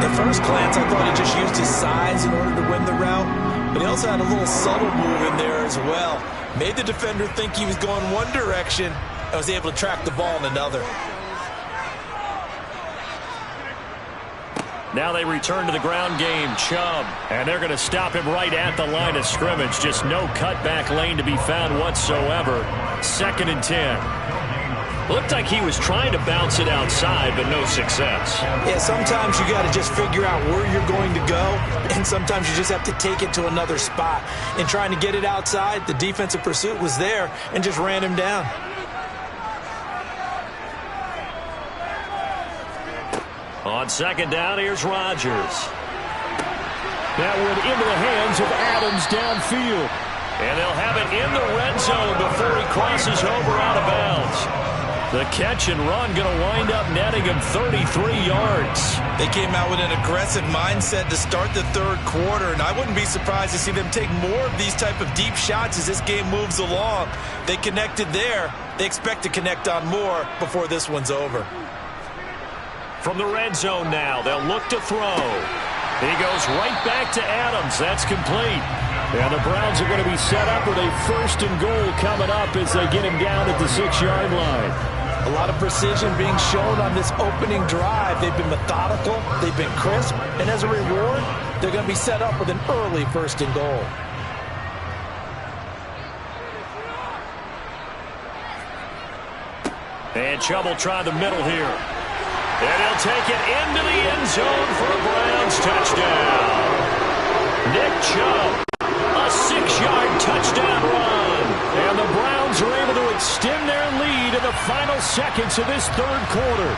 At first glance, I thought he just used his size in order to win the route. But he also had a little subtle move in there as well. Made the defender think he was going one direction and was able to track the ball in another. Now they return to the ground game. Chubb. And they're going to stop him right at the line of scrimmage. Just no cutback lane to be found whatsoever. 2nd and 10. Looked like he was trying to bounce it outside, but no success. Yeah, sometimes you got to just figure out where you're going to go, and sometimes you just have to take it to another spot. In trying to get it outside, the defensive pursuit was there and just ran him down. On second down, here's Rodgers. That went into the hands of Adams downfield. And they'll have it in the red zone before he crosses over out of bounds. The catch and run going to wind up netting him 33 yards. They came out with an aggressive mindset to start the third quarter, and I wouldn't be surprised to see them take more of these type of deep shots as this game moves along. They connected there. They expect to connect on more before this one's over. From the red zone now, they'll look to throw. He goes right back to Adams. That's complete. And the Browns are going to be set up with a 1st and goal coming up as they get him down at the 6-yard line. A lot of precision being shown on this opening drive. They've been methodical. They've been crisp. And as a reward, they're going to be set up with an early 1st and goal. And Chubb will try the middle here. And he'll take it into the end zone for a Browns touchdown. Nick Chubb, a 6-yard touchdown run. And the Browns are able to extend their lead in the final seconds of this third quarter.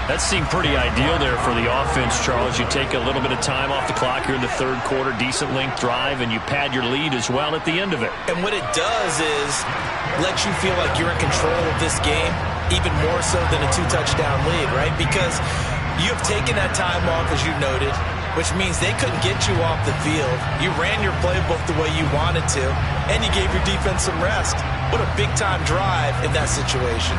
That seemed pretty ideal there for the offense, Charles. You take a little bit of time off the clock here in the third quarter, decent length drive, and you pad your lead as well at the end of it. And what it does is let you feel like you're in control of this game, even more so than a 2-touchdown lead, right? Because you have taken that time off, as you noted, which means they couldn't get you off the field. You ran your playbook the way you wanted to, and you gave your defense some rest. What a big-time drive in that situation.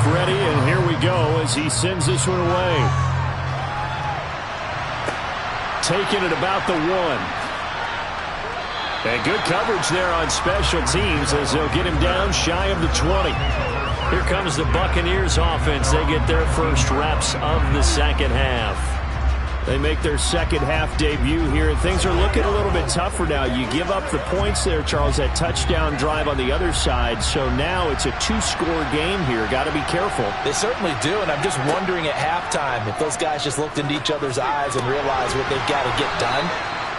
Ready, and here we go as he sends this one away. Taking it about the 1. And good coverage there on special teams as they'll get him down shy of the 20. Here comes the Buccaneers offense. They get their first reps of the second half. They make their second half debut here. Things are looking a little bit tougher now. You give up the points there, Charles, that touchdown drive on the other side. So now it's a 2-score game here. Got to be careful. They certainly do, and I'm just wondering at halftime if those guys just looked into each other's eyes and realized what they've got to get done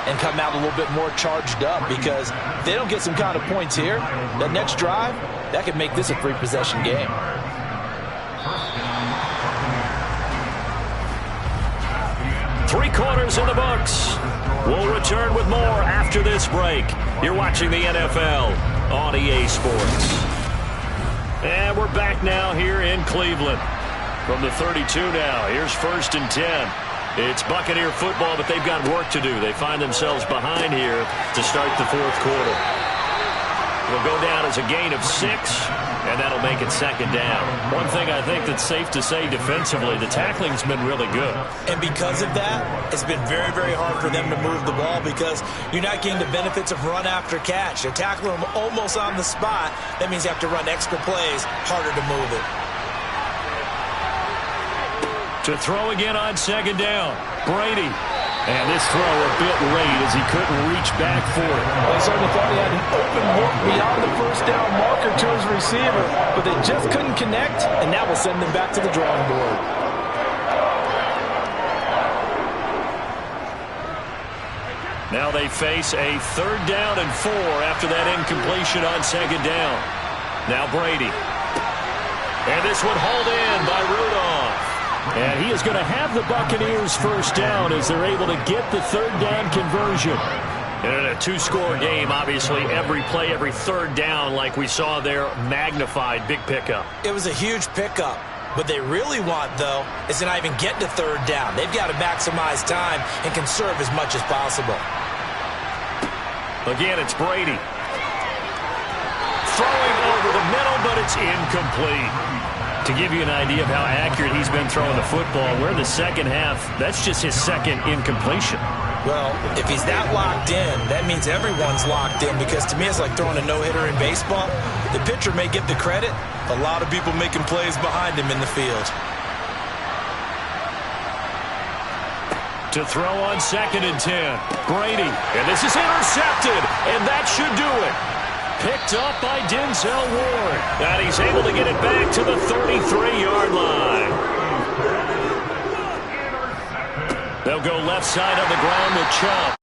and come out a little bit more charged up, because if they don't get some kind of points here, that next drive, that could make this a 3-possession game. Three quarters in the books. We'll return with more after this break. You're watching the NFL on EA Sports. And we're back now here in Cleveland. From the 32 now, here's 1st and 10. It's Buccaneer football, but they've got work to do. They find themselves behind here to start the fourth quarter. It'll go down as a gain of 6, and that'll make it 2nd down. One thing I think that's safe to say defensively, the tackling's been really good. And because of that, it's been very, very hard for them to move the ball, because you're not getting the benefits of run after catch. They're tackling them almost on the spot. That means you have to run extra plays, harder to move it. To throw again on 2nd down, Brady. And this throw a bit late as he couldn't reach back for it. Well, he certainly thought he had an open look beyond the 1st down marker to his receiver, but they just couldn't connect, and that will send them back to the drawing board. Now they face a 3rd down and 4 after that incompletion on 2nd down. Now Brady. And this one hauled in by Rudolph. And he is going to have the Buccaneers 1st down as they're able to get the 3rd down conversion. And in a 2-score game, obviously, every play, every 3rd down, like we saw there, magnified, big pickup. It was a huge pickup. What they really want, though, is to not even get to 3rd down. They've got to maximize time and conserve as much as possible. Again, it's Brady. Throwing over the middle, but it's incomplete. To give you an idea of how accurate he's been throwing the football, we're in the second half. That's just his 2nd incompletion. Well, if he's that locked in, that means everyone's locked in, because to me it's like throwing a no-hitter in baseball. The pitcher may get the credit. A lot of people making plays behind him in the field. To throw on 2nd and 10. Brady. And this is intercepted. And that should do it. Picked up by Denzel Ward. And he's able to get it back to the 33-yard line. They'll go left side on the ground with Chubb.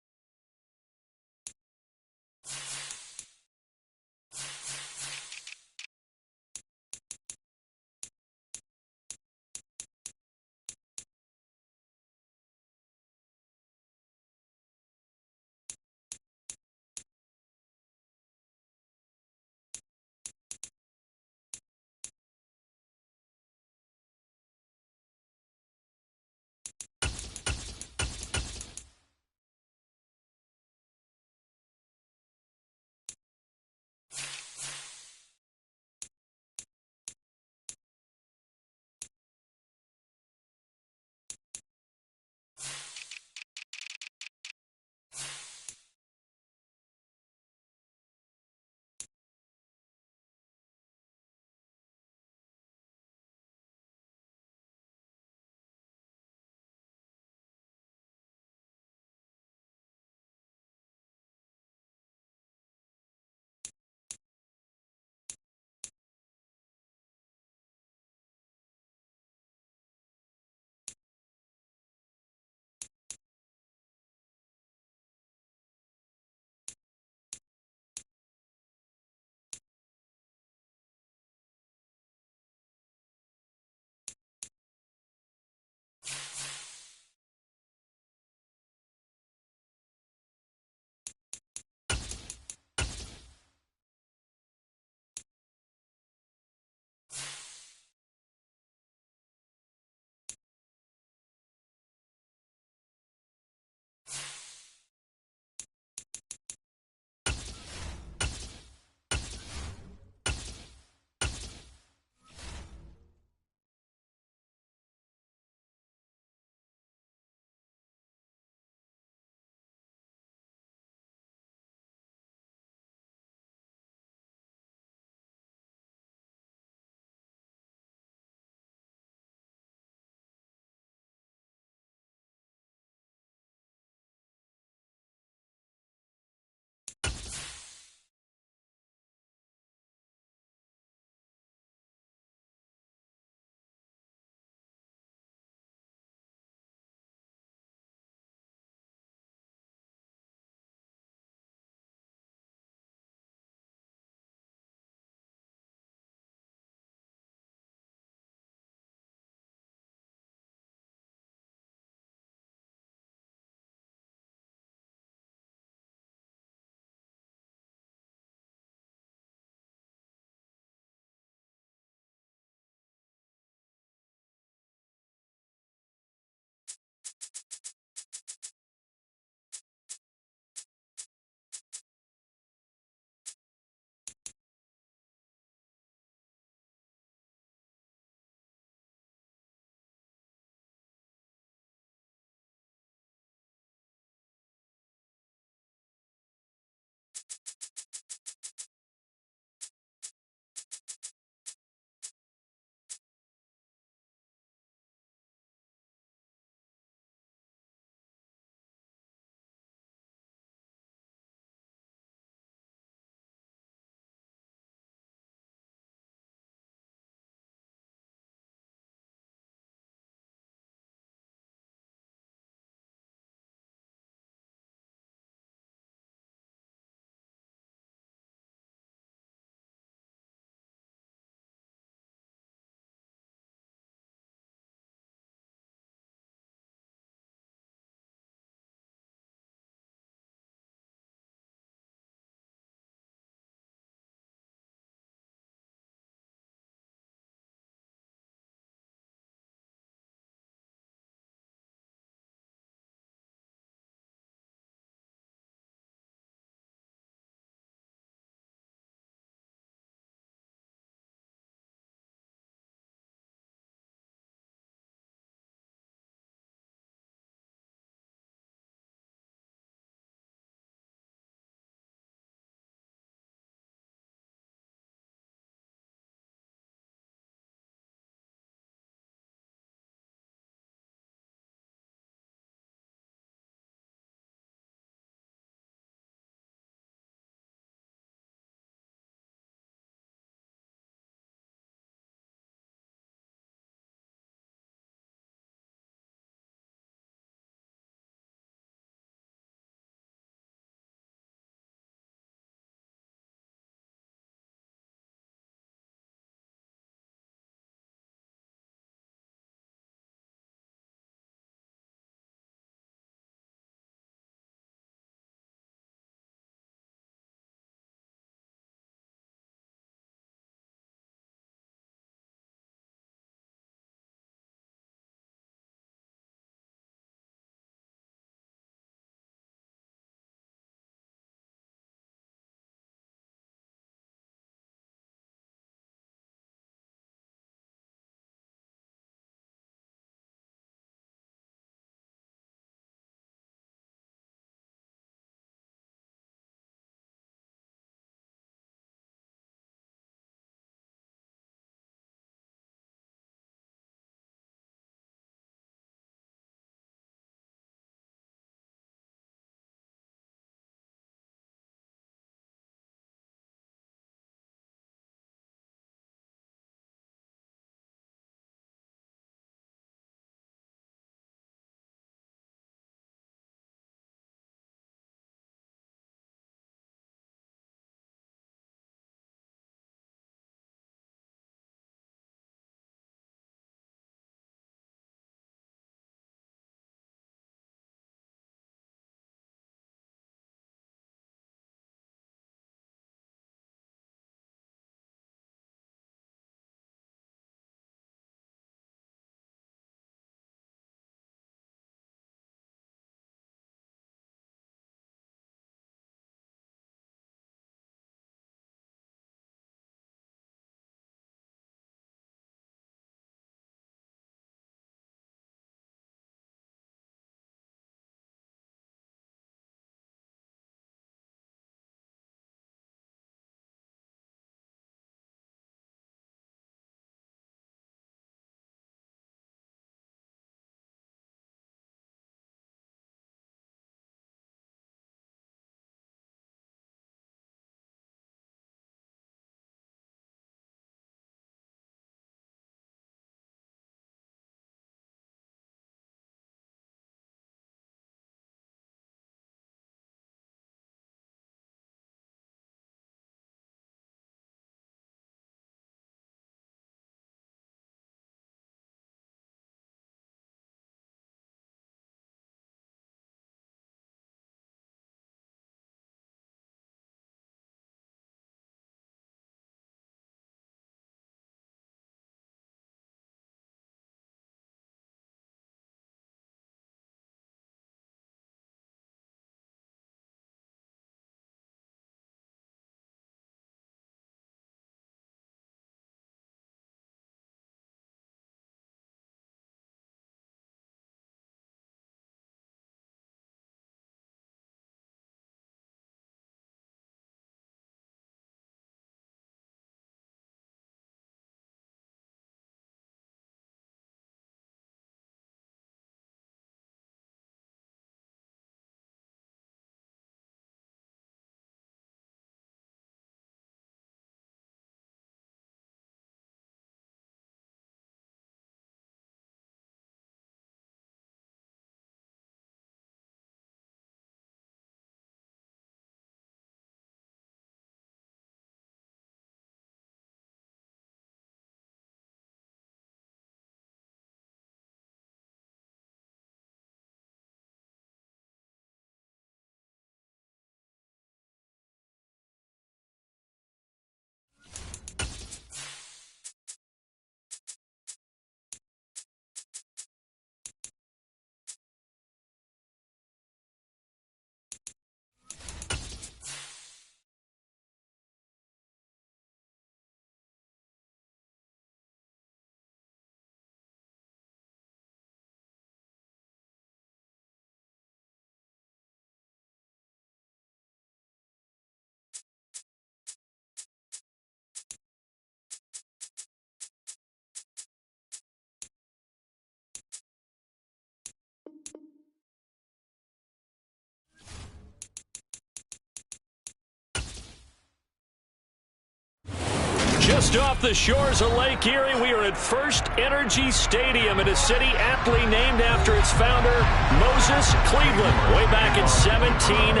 Just off the shores of Lake Erie, we are at First Energy Stadium in a city aptly named after its founder, Moses Cleveland, way back in 1796.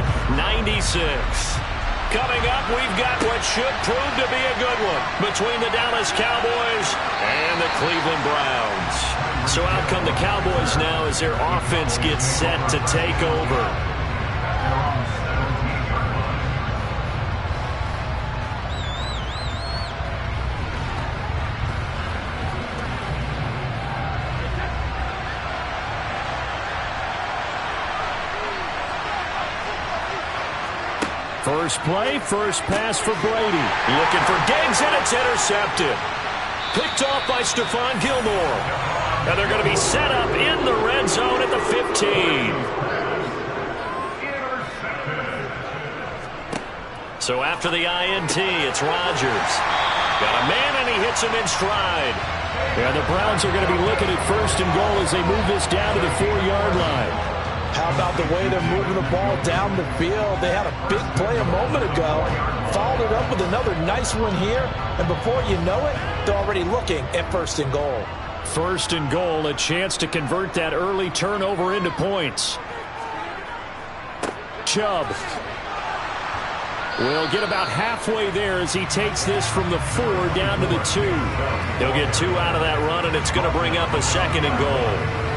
Coming up, we've got what should prove to be a good one between the Dallas Cowboys and the Cleveland Browns. So out come the Cowboys now as their offense gets set to take over. First play, first pass for Brady. Looking for Diggs, and it's intercepted. Picked off by Stephon Gilmore. And they're going to be set up in the red zone at the 15. So after the INT, it's Rodgers. Got a man, and he hits him in stride. And the Browns are going to be looking at first and goal as they move this down to the 4-yard line. How about the way they're moving the ball down the field? They had a big play a moment ago, followed it up with another nice one here, and before you know it, they're already looking at first and goal. First and goal, a chance to convert that early turnover into points. Chubb will get about halfway there as he takes this from the 4 down to the 2. He'll get 2 out of that run, and it's going to bring up a second and goal.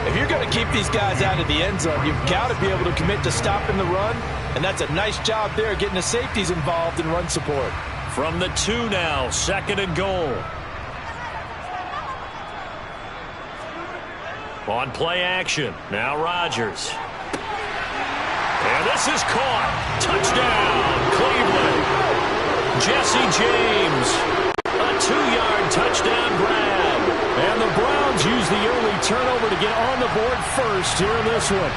If you're going to keep these guys out of the end zone, you've got to be able to commit to stopping the run, and that's a nice job there getting the safeties involved in run support. From the 2 now, second and goal. On play action, now Rodgers. And this is caught. Touchdown, Cleveland. Jesse James. A 2-yard touchdown grab. And the Browns use the early turnover to get on the board first here in this one.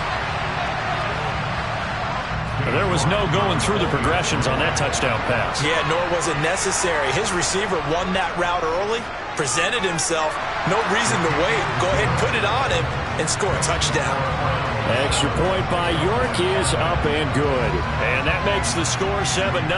There was no going through the progressions on that touchdown pass. Yeah, nor was it necessary. His receiver won that route early, presented himself. No reason to wait. Go ahead and put it on him and score a touchdown. Extra point by York is up and good. And that makes the score 7-0.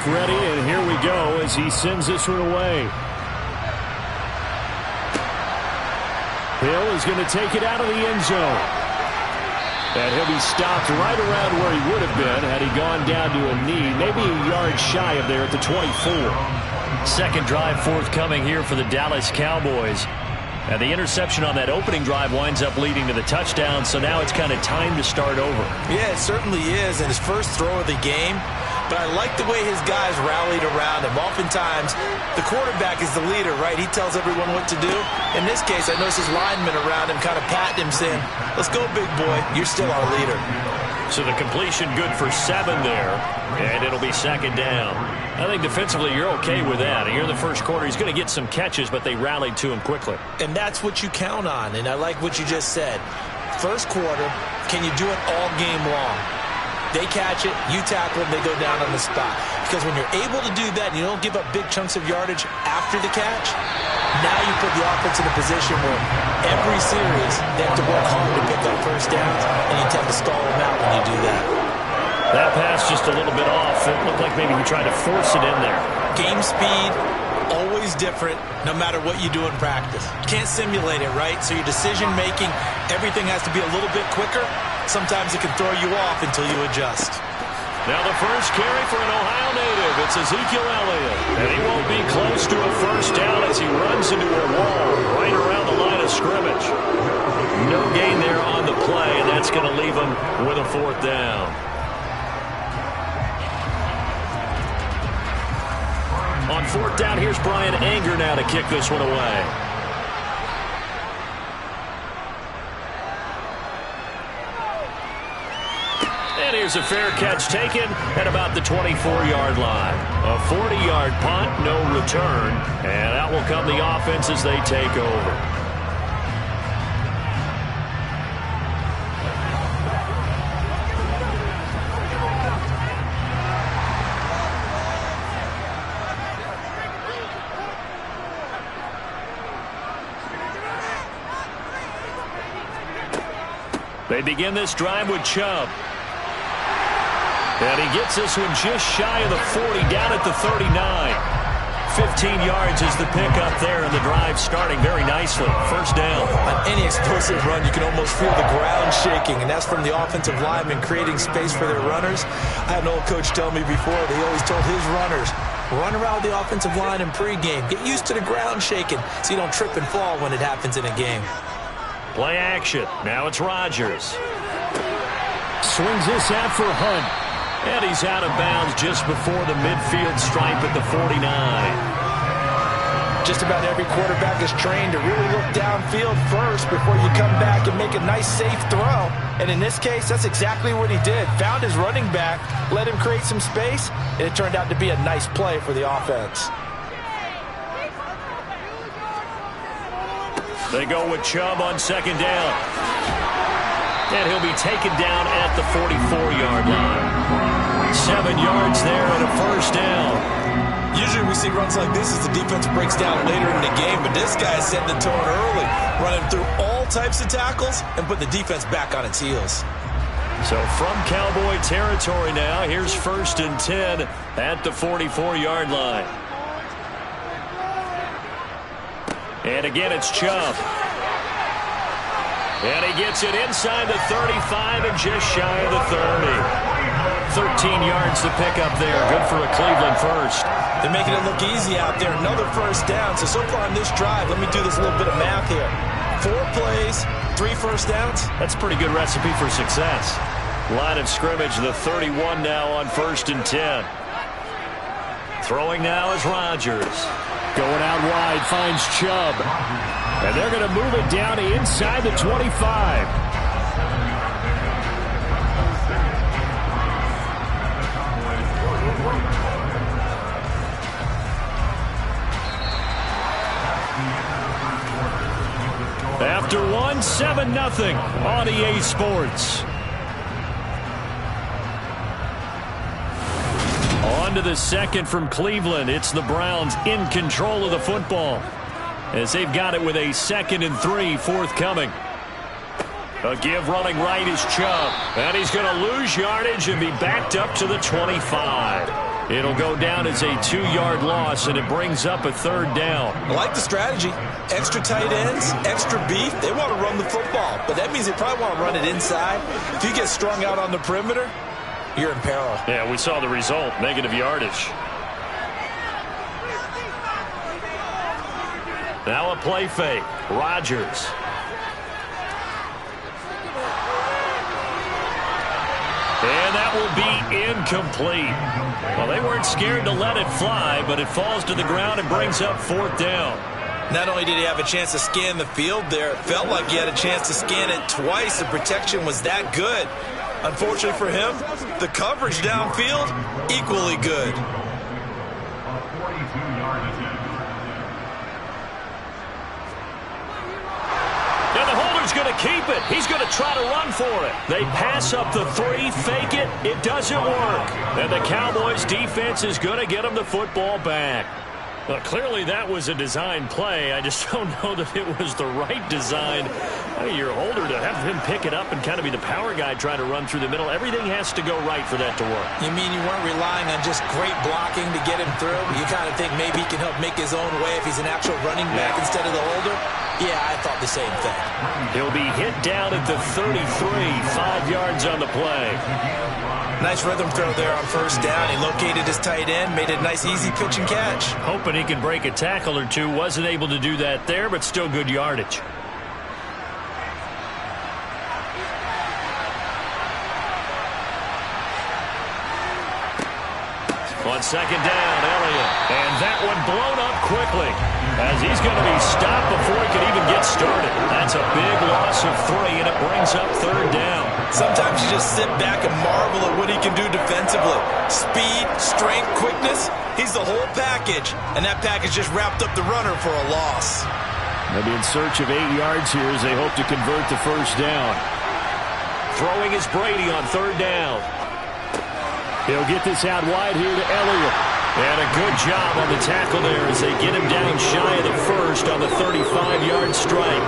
Ready, and here we go as he sends this one away. Hill is going to take it out of the end zone. And he'll be stopped right around where he would have been had he gone down to a knee, maybe a yard shy of there at the 24. Second drive forthcoming here for the Dallas Cowboys. And the interception on that opening drive winds up leading to the touchdown, so now it's kind of time to start over. Yeah, it certainly is, and his first throw of the game. But I like the way his guys rallied around him. Oftentimes, the quarterback is the leader, right? He tells everyone what to do. In this case, I noticed his linemen around him kind of patting him, saying, let's go, big boy. You're still our leader. So the completion good for 7 there, and it'll be second down. I think defensively you're okay with that. Here in the first quarter, he's going to get some catches, but they rallied to him quickly. And that's what you count on, and I like what you just said. First quarter, can you do it all game long? They catch it, you tackle them, they go down on the spot. Because when you're able to do that and you don't give up big chunks of yardage after the catch, now you put the offense in a position where every series they have to work hard to pick up first downs, and you tend to stall them out when you do that. That pass just a little bit off. It looked like maybe he tried to force it in there. Game speed, always different, no matter what you do in practice. You can't simulate it, right? So your decision-making, everything has to be a little bit quicker. Sometimes it can throw you off until you adjust. Now the first carry for an Ohio native. It's Ezekiel Elliott. And he won't be close to a first down as he runs into a wall right around the line of scrimmage. No gain there on the play, and that's going to leave him with a 4th down. On 4th down, here's Brian Anger now to kick this one away. There's a fair catch taken at about the 24-yard line. A 40-yard punt, no return. And out will come the offense as they take over. They begin this drive with Chubb. And he gets this one just shy of the 40, down at the 39. 15 yards is the pickup there, and the drive starting very nicely. First down. On any explosive run, you can almost feel the ground shaking, and that's from the offensive linemen creating space for their runners. I had an old coach tell me before, they always told his runners, run around the offensive line in pregame. Get used to the ground shaking so you don't trip and fall when it happens in a game. Play action. Now it's Rodgers. Swings this out for Hunt. And he's out of bounds just before the midfield stripe at the 49. Just about every quarterback is trained to really look downfield first before you come back and make a nice, safe throw. And in this case, that's exactly what he did. Found his running back, let him create some space, and it turned out to be a nice play for the offense. They go with Chubb on second down. And he'll be taken down at the 44-yard line. 7 yards there and a first down. Usually we see runs like this as the defense breaks down later in the game, but this guy is setting the tone early, running through all types of tackles and put the defense back on its heels. So from Cowboy territory now, here's 1st and 10 at the 44-yard line. And again, it's Chubb. And he gets it inside the 35 and just shy of the 30. 13 yards to pick up there. Good for a Cleveland first. They're making it look easy out there. Another first down. So far in this drive, let me do this little bit of math here. 4 plays, 3 first downs. That's a pretty good recipe for success. Line of scrimmage, the 31 now on 1st and 10. Throwing now is Rodgers. Going out wide, finds Chubb. And they're going to move it down inside the 25. After 1, 7-0 on EA Sports. On to the second from Cleveland. It's the Browns in control of the football, as they've got it with a 2nd and 3 forthcoming. A give running right is Chubb. And he's going to lose yardage and be backed up to the 25. It'll go down as a 2-yard loss, and it brings up a 3rd down. I like the strategy. Extra tight ends, extra beef. They want to run the football, but that means they probably want to run it inside. If you get strung out on the perimeter, you're in peril. Yeah, we saw the result, negative yardage. Now a play fake. Rodgers. And that will be incomplete. Well, they weren't scared to let it fly, but it falls to the ground and brings up 4th down. Not only did he have a chance to scan the field there, it felt like he had a chance to scan it twice. The protection was that good. Unfortunately for him, the coverage downfield, equally good. And the holder's going to keep it. He's going to try to run for it. They pass up the 3, fake it. It doesn't work. And the Cowboys defense is going to get him the football back. Well, clearly that was a design play. I just don't know that it was the right design. I mean, you're older to have him pick it up and kind of be the power guy trying to run through the middle. Everything has to go right for that to work. You mean you weren't relying on just great blocking to get him through? You kind of think maybe he can help make his own way if he's an actual running back instead of the holder? Yeah, I thought the same thing. He'll be hit down at the 33, 5 yards on the play. Nice rhythm throw there on 1st down. He located his tight end, made a nice easy pitch and catch. Hoping he can break a tackle or two. Wasn't able to do that there, but still good yardage. On 2nd down, Elliott. And that one blown up quickly. as he's going to be stopped before he can even get started. That's a big loss of 3, and it brings up 3rd down. Sometimes you just sit back and marvel at what he can do defensively. Speed, strength, quickness, he's the whole package, and that package just wrapped up the runner for a loss. They'll be in search of 8 yards here as they hope to convert the 1st down. Throwing is Brady on 3rd down. He'll get this out wide here to Elliott. And a good job on the tackle there as they get him down shy of the 1st on the 35-yard strike.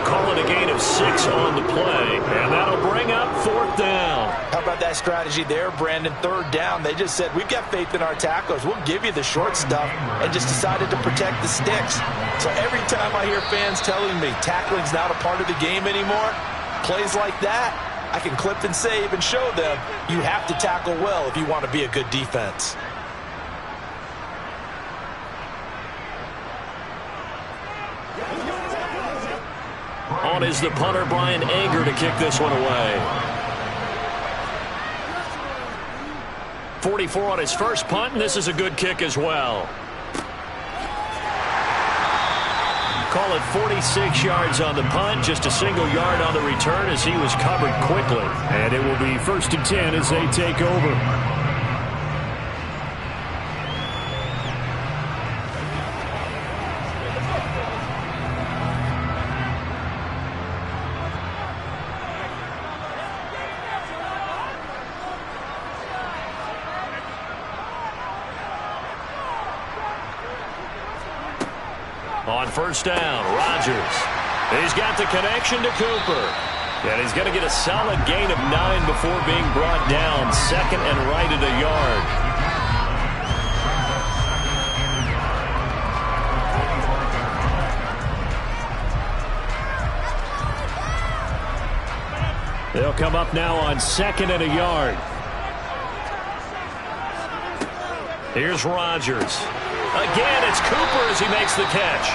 Call it a gain of 6 on the play, and that'll bring up 4th down. How about that strategy there, Brandon? 3rd down, they just said, we've got faith in our tacklers. We'll give you the short stuff, and just decided to protect the sticks. So every time I hear fans telling me tackling's not a part of the game anymore, plays like that, I can clip and save and show them you have to tackle well if you want to be a good defense. On is the punter, Brian Anger, to kick this one away. 44 on his first punt, and this is a good kick as well. Call it 46 yards on the punt, just a single yard on the return as he was covered quickly. And it will be 1st and 10 as they take over. On 1st down, Rodgers. He's got the connection to Cooper. And he's going to get a solid gain of 9 before being brought down. 2nd and right at a yard. They'll come up now on 2nd and a yard. Here's Rodgers. Again, it's Cooper as he makes the catch.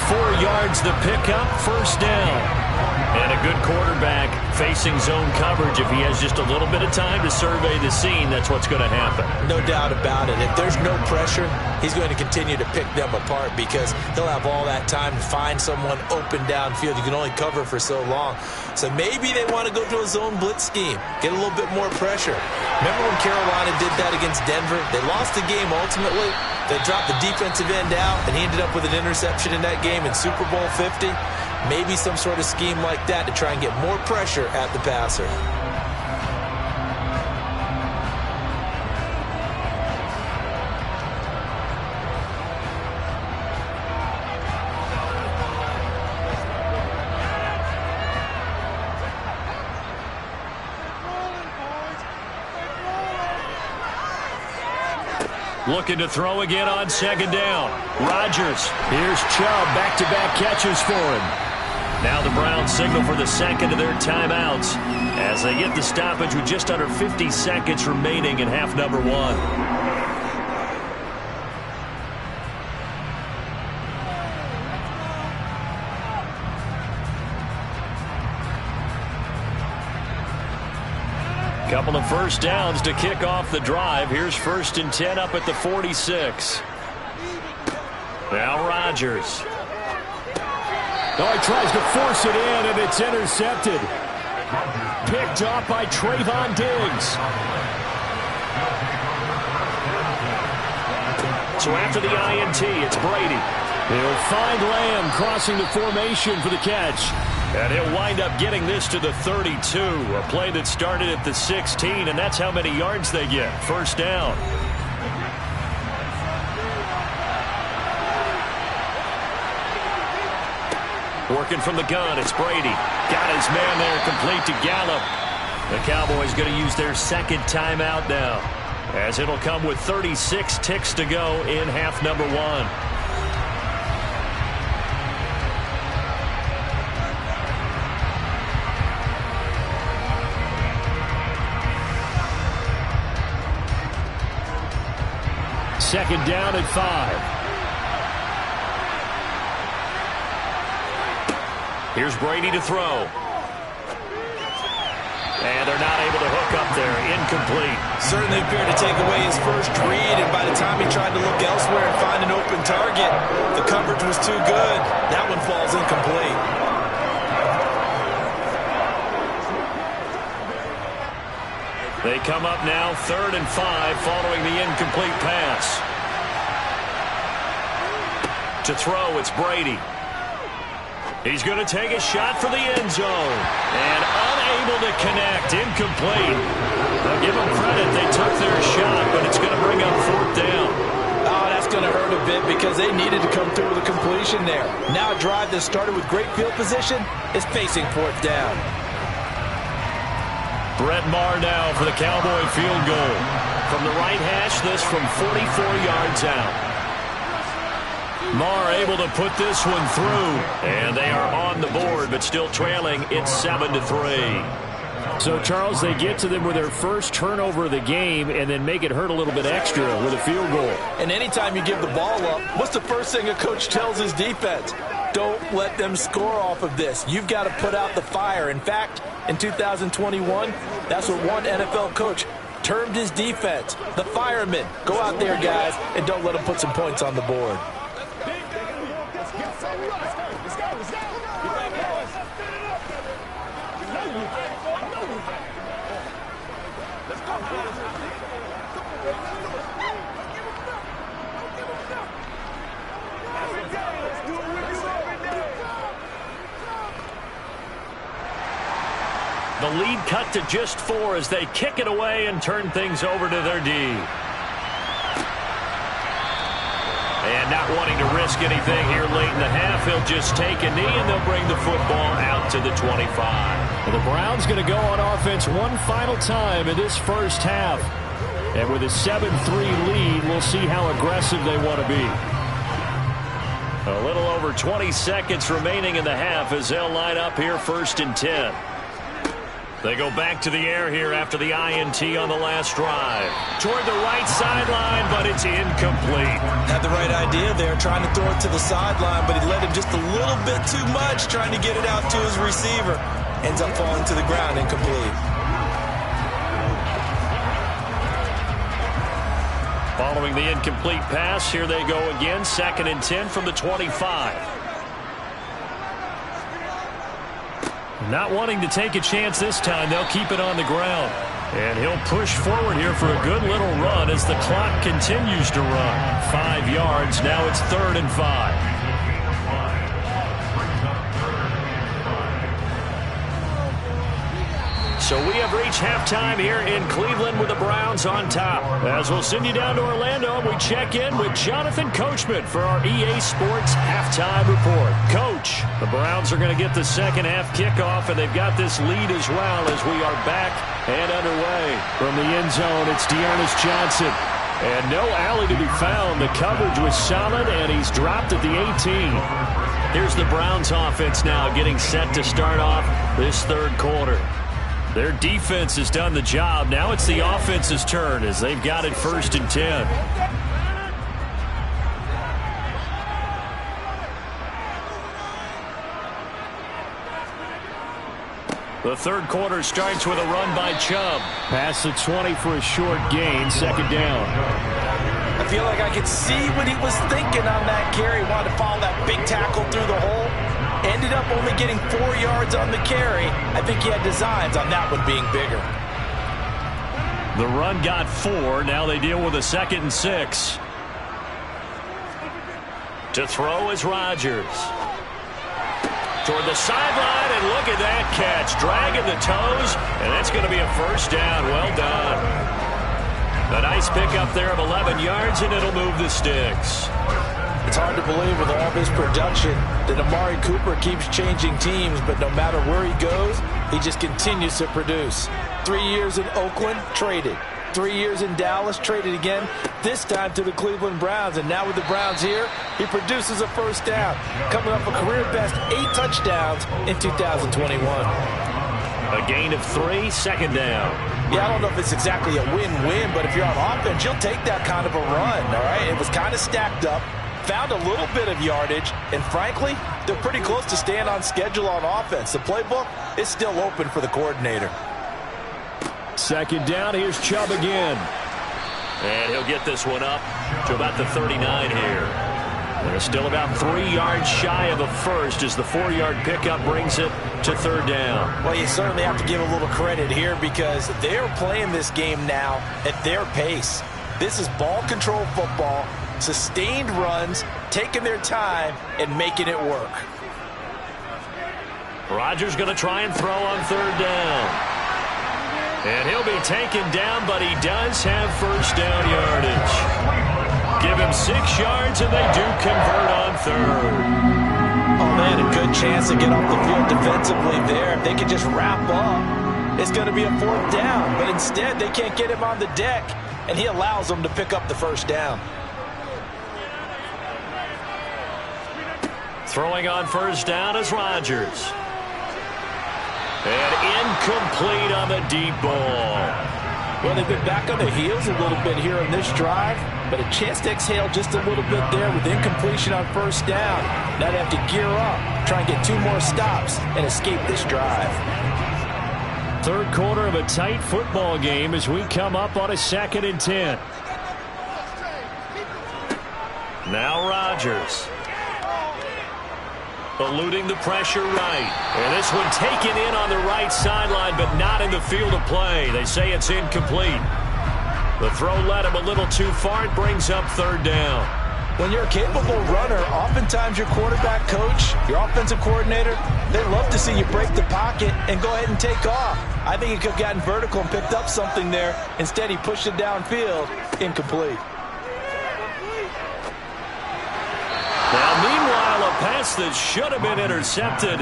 4 yards the pickup, 1st down. And a good quarterback facing zone coverage. If he has just a little bit of time to survey the scene, that's what's going to happen. No doubt about it. If there's no pressure, he's going to continue to pick them apart because he'll have all that time to find someone open downfield. You can only cover for so long. So maybe they want to go to a zone blitz scheme, get a little bit more pressure. Remember when Carolina did that against Denver? They lost the game ultimately. They dropped the defensive end out, and he ended up with an interception in that game in Super Bowl 50. Maybe some sort of scheme like that to try and get more pressure at the passer. Looking to throw again on 2nd down. Rodgers. Here's Chubb. Back-to-back catches for him. Now the Browns signal for the 2nd of their timeouts as they get the stoppage with just under 50 seconds remaining in half number 1. Couple of 1st downs to kick off the drive. Here's 1st and 10 up at the 46. Now Rodgers. Oh, he tries to force it in, and it's intercepted. Picked off by Trayvon Diggs. So after the INT, it's Brady. He'll find Lamb crossing the formation for the catch. And he'll wind up getting this to the 32. A play that started at the 16, and that's how many yards they get. 1st down. Working from the gun, it's Brady. Got his man there, complete to Gallup. The Cowboys going to use their 2nd timeout now, as it'll come with 36 ticks to go in half number 1. Second down at 5. Here's Brady to throw. And they're not able to hook up there. Incomplete. Certainly appeared to take away his first read, and by the time he tried to look elsewhere and find an open target, the coverage was too good. That one falls incomplete. They come up now 3rd and 5 following the incomplete pass. To throw, it's Brady. He's going to take a shot for the end zone. And unable to connect. Incomplete. I'll give them credit. They took their shot, but it's going to bring up 4th down. Oh, that's going to hurt a bit because they needed to come through with a completion there. Now a drive that started with great field position is facing 4th down. Brett Maher now for the Cowboy field goal. From the right hash, this from 44 yards out. Maher able to put this one through. And they are on the board, but still trailing. It's 7-3. So, Charles, they get to them with their first turnover of the game and then make it hurt a little bit extra with a field goal. And anytime you give the ball up, what's the first thing a coach tells his defense? Don't let them score off of this. You've got to put out the fire. In fact, in 2021, that's what one NFL coach termed his defense. The firemen. Go out there, guys, and don't let them put some points on the board. The lead cut to just 4 as they kick it away and turn things over to their D. And not wanting to risk anything here late in the half, he'll just take a knee and they'll bring the football out to the 25. Well, the Browns going to go on offense one final time in this first half. And with a 7-3 lead, we'll see how aggressive they want to be. A little over 20 seconds remaining in the half as they'll line up here 1st and 10. They go back to the air here after the INT on the last drive. Toward the right sideline, but it's incomplete. Had the right idea there, trying to throw it to the sideline, but he led him just a little bit too much, trying to get it out to his receiver. Ends up falling to the ground, incomplete. Following the incomplete pass, here they go again, 2nd and 10 from the 25. Not wanting to take a chance this time, they'll keep it on the ground. And he'll push forward here for a good little run as the clock continues to run. 5 yards, now it's 3rd and 5. So we have reached halftime here in Cleveland with the Browns on top. As we'll send you down to Orlando, we check in with Jonathan Coachman for our EA Sports Halftime Report. Coach, the Browns are going to get the second half kickoff, and they've got this lead as well as we are back and underway. From the end zone, it's Dearness Johnson. And no alley to be found. The coverage was solid, and he's dropped at the 18. Here's the Browns offense now getting set to start off this third quarter. Their defense has done the job. Now it's the offense's turn as they've got it 1st and 10. The third quarter starts with a run by Chubb. Past the 20 for a short gain, 2nd down. I feel like I could see what he was thinking on that carry. Wanted to follow that big tackle through the hole. Ended up only getting 4 yards on the carry. I think he had designs on that one being bigger. The run got 4. Now they deal with a 2nd and 6. To throw is Rodgers. Toward the sideline, and look at that catch. Dragging the toes, and that's going to be a 1st down. Well done. A nice pickup there of 11 yards, and it'll move the sticks. It's hard to believe with all this production that Amari Cooper keeps changing teams, but no matter where he goes, he just continues to produce. 3 years in Oakland, traded. 3 years in Dallas, traded again, this time to the Cleveland Browns. And now with the Browns here, he produces a 1st down, coming up a career-best 8 touchdowns in 2021. A gain of 3, 2nd down. Yeah, I don't know if it's exactly a win-win, but if you're on offense, you'll take that kind of a run, all right? It was kind of stacked up. Found a little bit of yardage, and frankly, they're pretty close to staying on schedule on offense. The playbook is still open for the coordinator. Second down, here's Chubb again. And he'll get this one up to about the 39 here. They're still about 3 yards shy of a first as the 4-yard pickup brings it to third down. Well, you certainly have to give a little credit here because they're playing this game now at their pace. This is ball control football, sustained runs, taking their time, and making it work. Rodgers going to try and throw on third down. And he'll be taken down, but he does have first down yardage. Give him 6 yards, and they do convert on third. Oh, they had a good chance to get off the field defensively there. If they could just wrap up, it's going to be a 4th down. But instead, they can't get him on the deck, and he allows them to pick up the first down. Throwing on first down is Rodgers. And incomplete on the deep ball. Well, they've been back on their heels a little bit here on this drive, but a chance to exhale just a little bit there with incompletion on first down. Now they have to gear up, try and get 2 more stops, and escape this drive. Third quarter of a tight football game as we come up on a 2nd and 10. Now Rodgers. Eluding the pressure right. And this one taken in on the right sideline, but not in the field of play. They say it's incomplete. The throw led him a little too far. It brings up third down. When you're a capable runner, oftentimes your quarterback coach, your offensive coordinator, they love to see you break the pocket and go ahead and take off. I think he could have gotten vertical and picked up something there. Instead, he pushed it downfield. Incomplete. Now, meanwhile, a pass that should have been intercepted,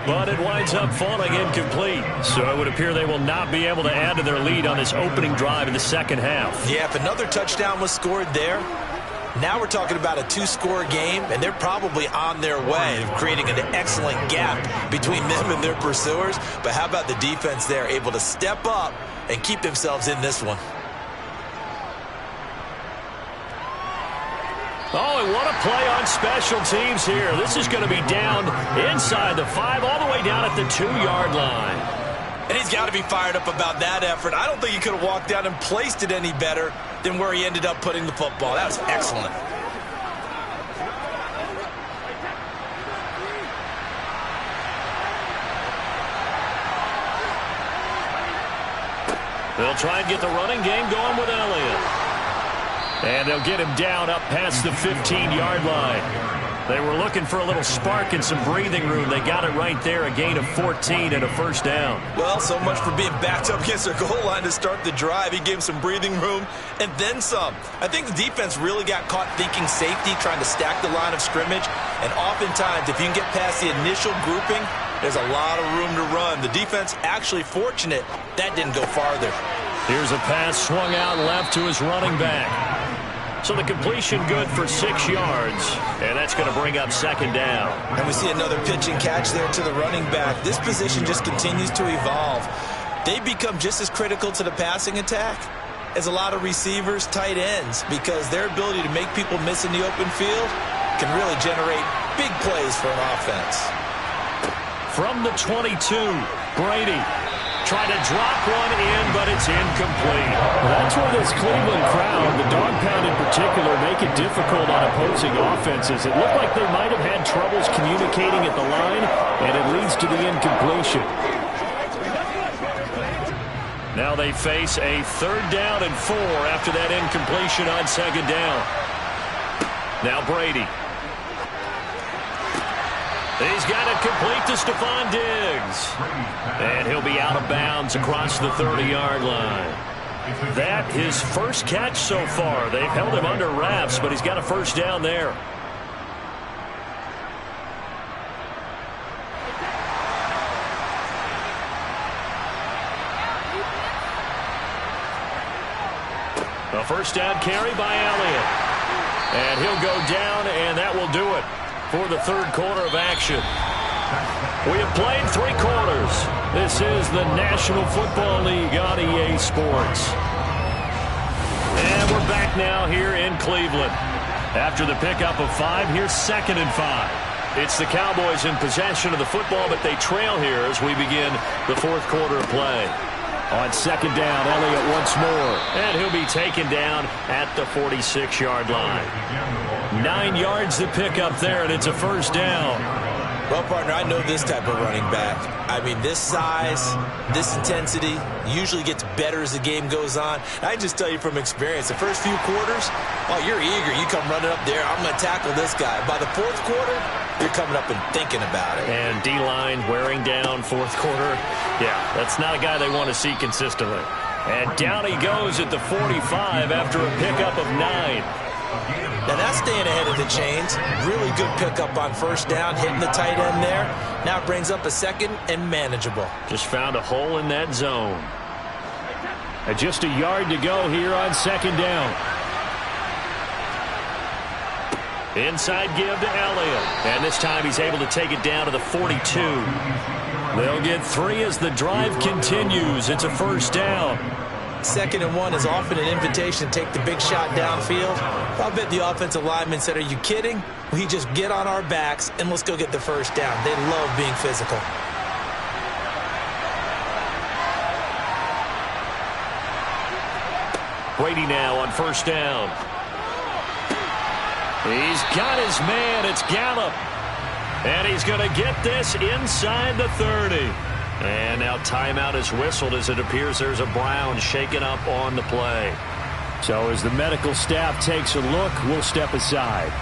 but it winds up falling incomplete. So it would appear they will not be able to add to their lead on this opening drive in the second half. Yeah, if another touchdown was scored there, now we're talking about a 2-score game, and they're probably on their way of creating an excellent gap between them and their pursuers. But how about the defense there, able to step up and keep themselves in this one? Oh, and what a play on special teams here. This is going to be down inside the 5, all the way down at the 2-yard line. And he's got to be fired up about that effort. I don't think he could have walked down and placed it any better than where he ended up putting the football. That was excellent. They'll try and get the running game going with Elliott. And they'll get him down up past the 15-yard line. They were looking for a little spark and some breathing room. They got it right there, a gain of 14 and a first down. Well, so much for being backed up against their goal line to start the drive. He gave some breathing room and then some. I think the defense really got caught thinking safety, trying to stack the line of scrimmage. And oftentimes, if you can get past the initial grouping, there's a lot of room to run. The defense actually fortunate that didn't go farther. Here's a pass swung out left to his running back. So the completion good for 6 yards, and that's going to bring up second down. And we see another pitch and catch there to the running back. This position just continues to evolve. They become just as critical to the passing attack as a lot of receivers, tight ends, because their ability to make people miss in the open field can really generate big plays for an offense. From the 22, Brady. Trying to drop one in, but it's incomplete. That's where this Cleveland crowd, the dog pound in particular, make it difficult on opposing offenses. It looked like they might have had troubles communicating at the line, and it leads to the incompletion. Now they face a 3rd down and 4 after that incompletion on 2nd down. Now Brady. He's got it complete to Stephon Diggs. And he'll be out of bounds across the 30-yard line. That his first catch so far. They've held him under wraps, but he's got a first down there. A first down carry by Elliott. And he'll go down, and that will do it for the third quarter of action. We have played 3 quarters. This is the National Football League on EA Sports. And we're back now here in Cleveland. After the pickup of 5, here's 2nd and 5. It's the Cowboys in possession of the football, but they trail here as we begin the 4th quarter of play. On second down, Elliott once more. And he'll be taken down at the 46-yard line. 9 yards to pick up there, and it's a first down. Well, partner, I know this type of running back. I mean, this size, this intensity usually gets better as the game goes on. I just tell you from experience, the first few quarters, oh, you're eager. You come running up there, I'm going to tackle this guy. By the fourth quarter, you're coming up and thinking about it. And D-line wearing down fourth quarter. Yeah, that's not a guy they want to see consistently. And down he goes at the 45 after a pickup of 9. Now that's staying ahead of the chains. Really good pickup on first down, hitting the tight end there. Now it brings up a second and manageable. Just found a hole in that zone. And just a yard to go here on second down. Inside give to Elliott. And this time he's able to take it down to the 42. They'll get 3 as the drive continues. It's a first down. 2nd and 1 is often an invitation to take the big shot downfield. I'll bet the offensive lineman said, are you kidding? We just get on our backs and let's go get the first down. They love being physical. Brady now on first down. He's got his man. It's Gallup. And he's going to get this inside the 30. And now timeout is whistled as it appears there's a Brown shaken up on the play. So as the medical staff takes a look, we'll step aside.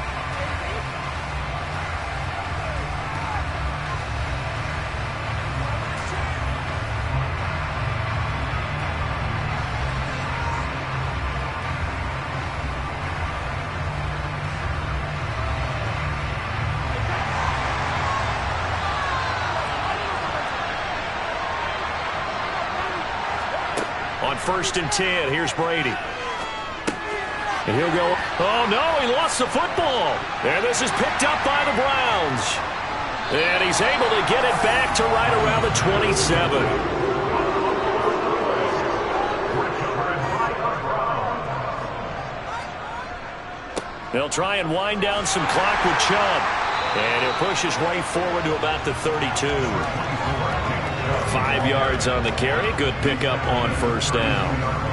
On 1st and 10, here's Brady. And he'll go. Oh, no, he lost the football. And this is picked up by the Browns. And he's able to get it back to right around the 27. They'll try and wind down some clock with Chubb. And he'll push his way forward to about the 32. 5 yards on the carry. Good pickup on first down.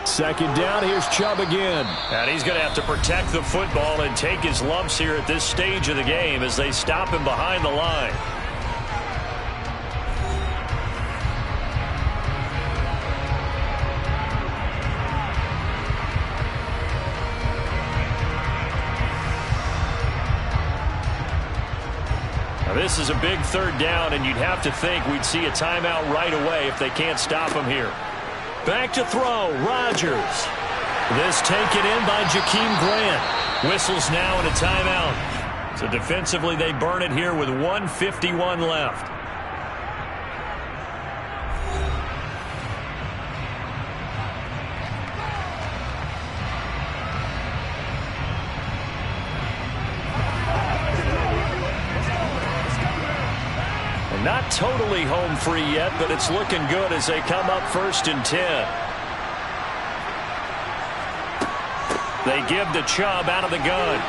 Second down, here's Chubb again. And he's going to have to protect the football and take his lumps here at this stage of the game as they stop him behind the line. Now this is a big third down, and you'd have to think we'd see a timeout right away if they can't stop him here. Back to throw, Rodgers. This taken in by Jakeem Grant. Whistles now in a timeout. So defensively they burn it here with 1:51 left. Not totally home free yet, but it's looking good as they come up 1st and 10. They give to Chubb out of the gun.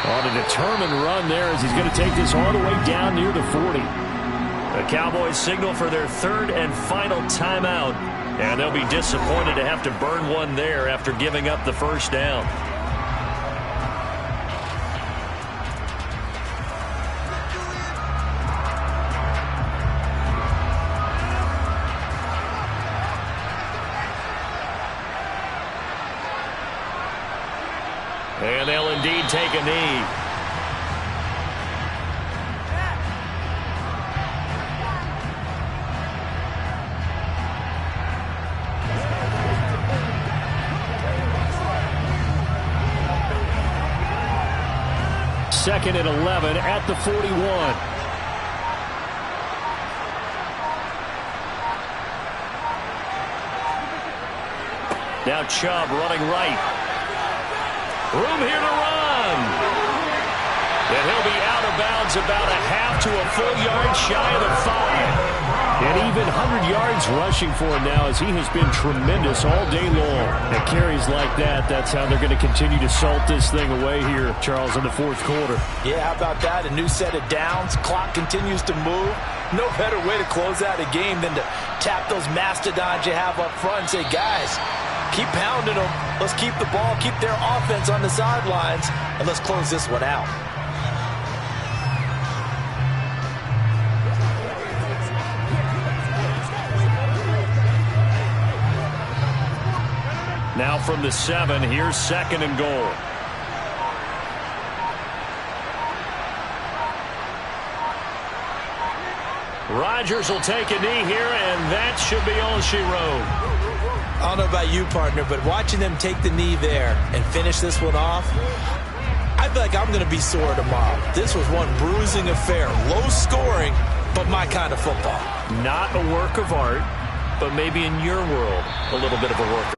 On a determined run there as he's going to take this all the way down near the 40. The Cowboys signal for their 3rd and final timeout, and they'll be disappointed to have to burn one there after giving up the first down. And they'll indeed take a knee. Second and 11 at the 41. Now Chubb running right. Room here to run. And he'll be out of bounds about a half to a full yard shy of the 5. And even 100 yards rushing for him now, as he has been tremendous all day long. And carries like that, that's how they're going to continue to salt this thing away here, Charles, in the fourth quarter. Yeah, how about that? A new set of downs. Clock continues to move. No better way to close out a game than to tap those mastodons you have up front and say, guys, keep pounding them. Let's keep the ball, keep their offense on the sidelines, and let's close this one out. Now from the 7, here's 2nd and goal. Rodgers will take a knee here, and that should be all she wrote. I don't know about you, partner, but watching them take the knee there and finish this one off, I feel like I'm going to be sore tomorrow. This was one bruising affair. Low scoring, but my kind of football. Not a work of art, but maybe in your world, a little bit of a work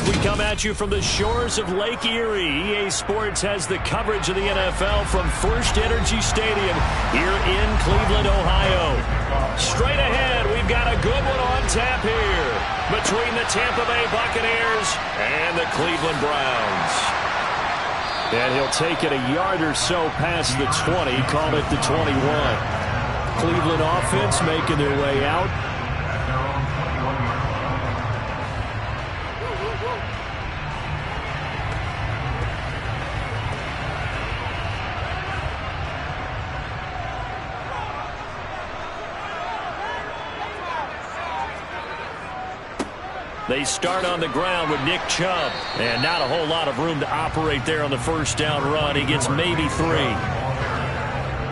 We come at you from the shores of Lake Erie. EA Sports has the coverage of the NFL from First Energy Stadium here in Cleveland, Ohio. Straight ahead, we've got a good one on tap here between the Tampa Bay Buccaneers and the Cleveland Browns. And he'll take it a yard or so past the 20, call it the 21. Cleveland offense making their way out. They start on the ground with Nick Chubb. And not a whole lot of room to operate there on the first down run. He gets maybe 3.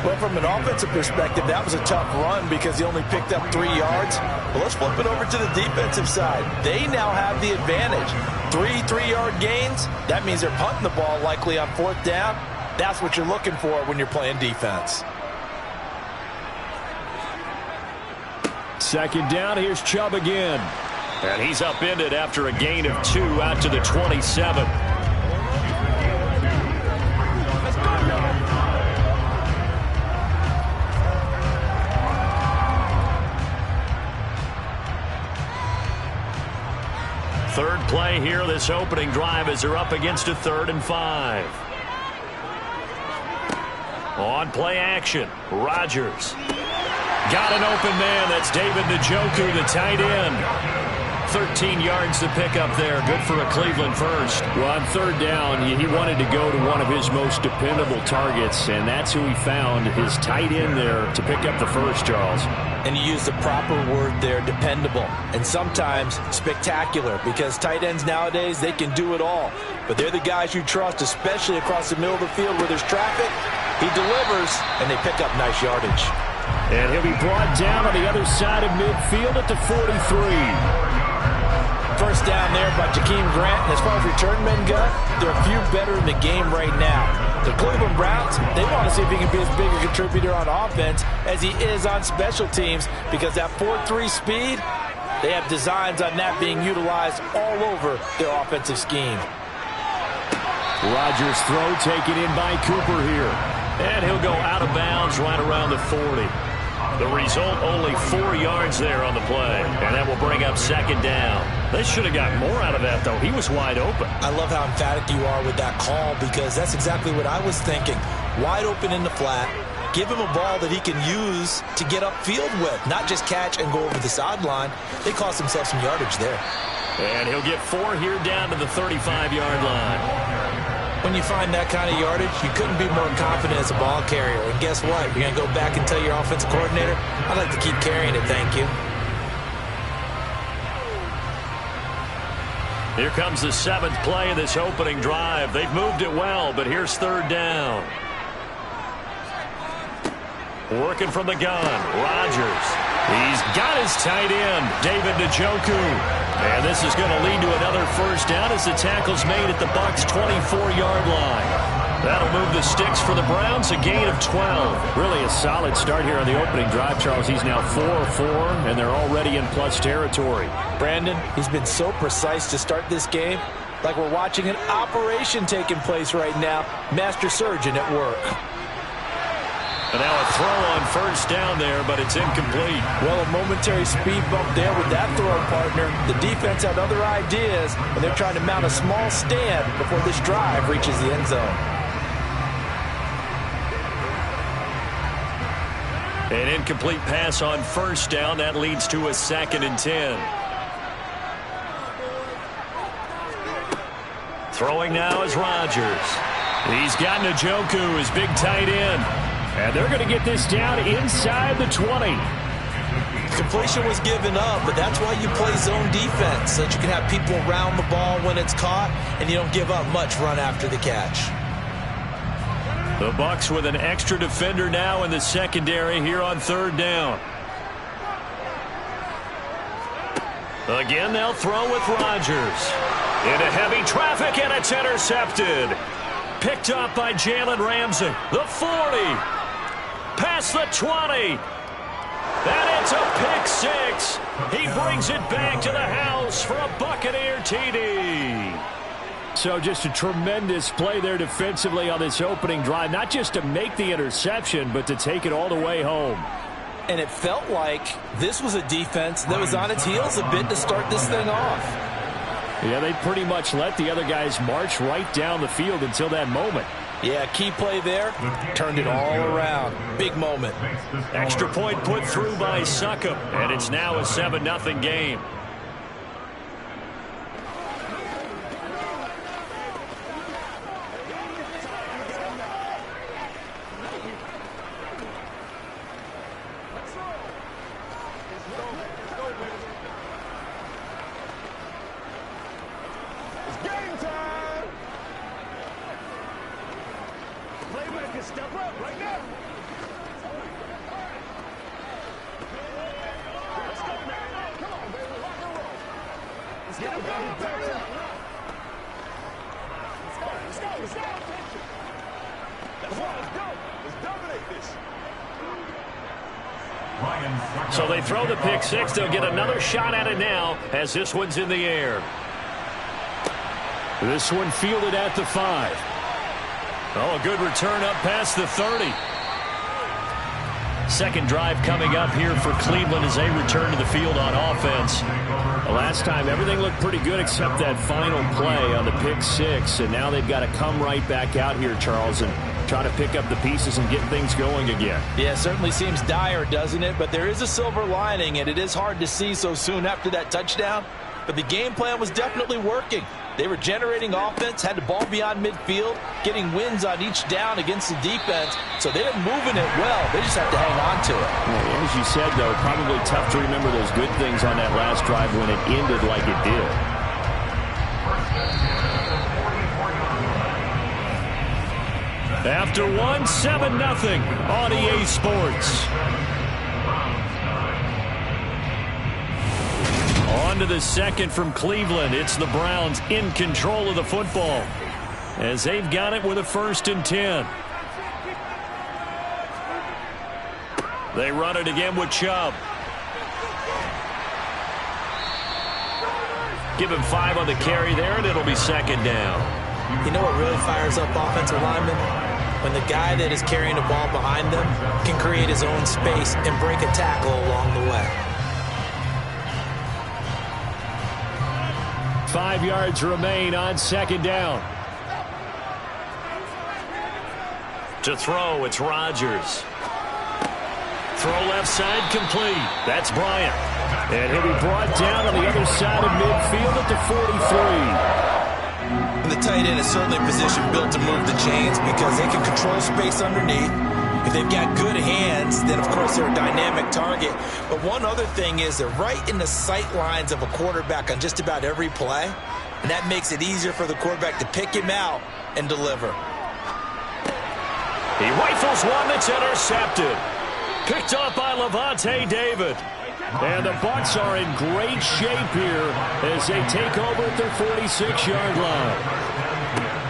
Well, from an offensive perspective, that was a tough run because he only picked up 3 yards. But let's flip it over to the defensive side. They now have the advantage. 3 3-yard gains. That means they're punting the ball likely on 4th down. That's what you're looking for when you're playing defense. Second down, here's Chubb again. And he's upended after a gain of 2 out to the 27. Third play here, this opening drive, as they're up against a 3rd and 5. On play action, Rodgers. Got an open man. That's David Njoku, the tight end. 13 yards to pick up there. Good for a Cleveland first. Well, on 3rd down, he wanted to go to one of his most dependable targets, and that's who he found, his tight end there, to pick up the first, Charles. And you use the proper word there, dependable, and sometimes spectacular, because tight ends nowadays, they can do it all. But they're the guys you trust, especially across the middle of the field where there's traffic. He delivers, and they pick up nice yardage. And he'll be brought down on the other side of midfield at the 43. First down there by Jakeem Grant. And as far as return men go, there are a few better in the game right now. The Cleveland Browns, they want to see if he can be as big a contributor on offense as he is on special teams, because that 4-3 speed, they have designs on that being utilized all over their offensive scheme. Rodgers' throw taken in by Cooper here. And he'll go out of bounds right around the 40. The result, only 4 yards there on the play. And that will bring up 2nd down. They should have got more out of that, though. He was wide open. I love how emphatic you are with that call, because that's exactly what I was thinking. Wide open in the flat. Give him a ball that he can use to get upfield with, not just catch and go over the sideline. They cost themselves some yardage there. And he'll get 4 here down to the 35-yard line. When you find that kind of yardage, you couldn't be more confident as a ball carrier. And guess what? You're going to go back and tell your offensive coordinator, I'd like to keep carrying it, thank you. Here comes the 7th play of this opening drive. They've moved it well, but here's 3rd down. Working from the gun, Rodgers. He's got his tight end, David Njoku. And this is going to lead to another first down as the tackle's made at the Bucs' 24-yard line. That'll move the sticks for the Browns, a gain of 12. Really a solid start here on the opening drive, Charles. He's now 4-4, and they're already in plus territory. Brandon, he's been so precise to start this game, like we're watching an operation taking place right now. Master surgeon at work. And now a throw on first down there, but it's incomplete. Well, a momentary speed bump there with that throw, partner. The defense had other ideas, and they're trying to mount a small stand before this drive reaches the end zone. An incomplete pass on first down. That leads to a 2nd and 10. Throwing now is Rodgers. He's got Njoku, his big tight end. And they're going to get this down inside the 20. Completion was given up, but that's why you play zone defense, so that you can have people around the ball when it's caught, and you don't give up much run after the catch. The Bucs with an extra defender now in the secondary here on 3rd down. Again, they'll throw with Rodgers. Into heavy traffic, and it's intercepted. Picked up by Jalen Ramsey. The 40. Past the 20. And it's a pick six. He brings it back to the house for a Buccaneer TD. So just a tremendous play there defensively on this opening drive. Not just to make the interception, but to take it all the way home. And it felt like this was a defense that was on its heels a bit to start this thing off. Yeah, they pretty much let the other guys march right down the field until that moment. Yeah, key play there. Turned it all around. Big moment. Extra point put through by Succop. And it's now a 7-0 game. Step up right now. Let's go, man. Come on, baby. Rock and roll. Let's get it done. Let's go. Let's go. Let's go. Let's go. Let's dominate this. So they throw the pick six. They'll get another shot at it now as this one's in the air. This one fielded at the 5. Oh, a good return up past the 30. Second drive coming up here for Cleveland as they return to the field on offense. The last time, everything looked pretty good except that final play on the pick six. And now they've got to come right back out here, Charles, and try to pick up the pieces and get things going again. Yeah, it certainly seems dire, doesn't it? But there is a silver lining, and it is hard to see so soon after that touchdown. But the game plan was definitely working. They were generating offense, had the ball beyond midfield, getting wins on each down against the defense. So they're moving it well. They just have to hang on to it. Yeah, as you said, though, probably tough to remember those good things on that last drive when it ended like it did. After one, 7-0 on EA Sports. On to the second from Cleveland. It's the Browns in control of the football as they've got it with a 1st and 10. They run it again with Chubb. Give him 5 on the carry there, and it'll be second down. You know what really fires up offensive linemen? When the guy that is carrying the ball behind them can create his own space and break a tackle along the way. 5 yards remain on second down. To throw, it's Rodgers. Throw left side complete. That's Bryant. And he'll be brought down on the other side of midfield at the 43. And the tight end is certainly a position built to move the chains because they can control space underneath. If they've got good hands, then of course they're a dynamic target. But one other thing is they're right in the sight lines of a quarterback on just about every play. And that makes it easier for the quarterback to pick him out and deliver. He rifles one that's intercepted. Picked up by Levante David. And the Bucs are in great shape here as they take over at their 46-yard line.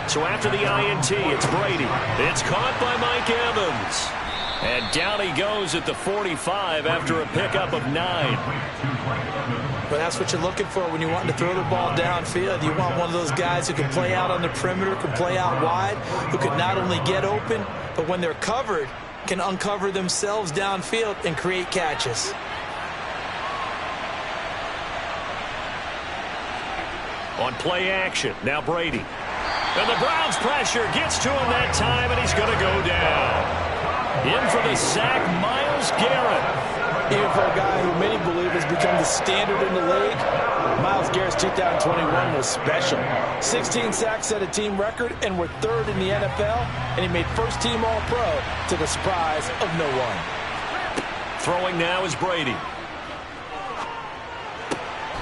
So after the INT, it's Brady. It's caught by Mike Evans. And down he goes at the 45 after a pickup of 9. But that's what you're looking for when you want to throw the ball downfield. You want one of those guys who can play out on the perimeter, can play out wide, who can not only get open, but when they're covered, can uncover themselves downfield and create catches. On play action, now Brady. And the Browns pressure gets to him that time, and he's going to go down. In for the sack, Myles Garrett. Even for a guy who many believe has become the standard in the league, Myles Garrett's 2021 was special. 16 sacks set a team record and were 3rd in the NFL, and he made first-team All-Pro to the surprise of no one. Throwing now is Brady.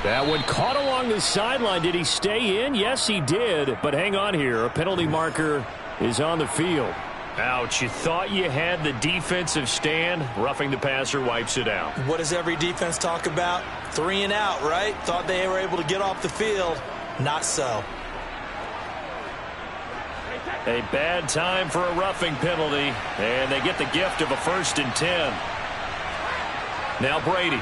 That one caught along the sideline. Did he stay in? Yes, he did. But hang on here. A penalty marker is on the field. Ouch. You thought you had the defensive stand. Roughing the passer wipes it out. What does every defense talk about? 3 and out, right? Thought they were able to get off the field. Not so. A bad time for a roughing penalty. And they get the gift of a 1st and 10. Now Brady.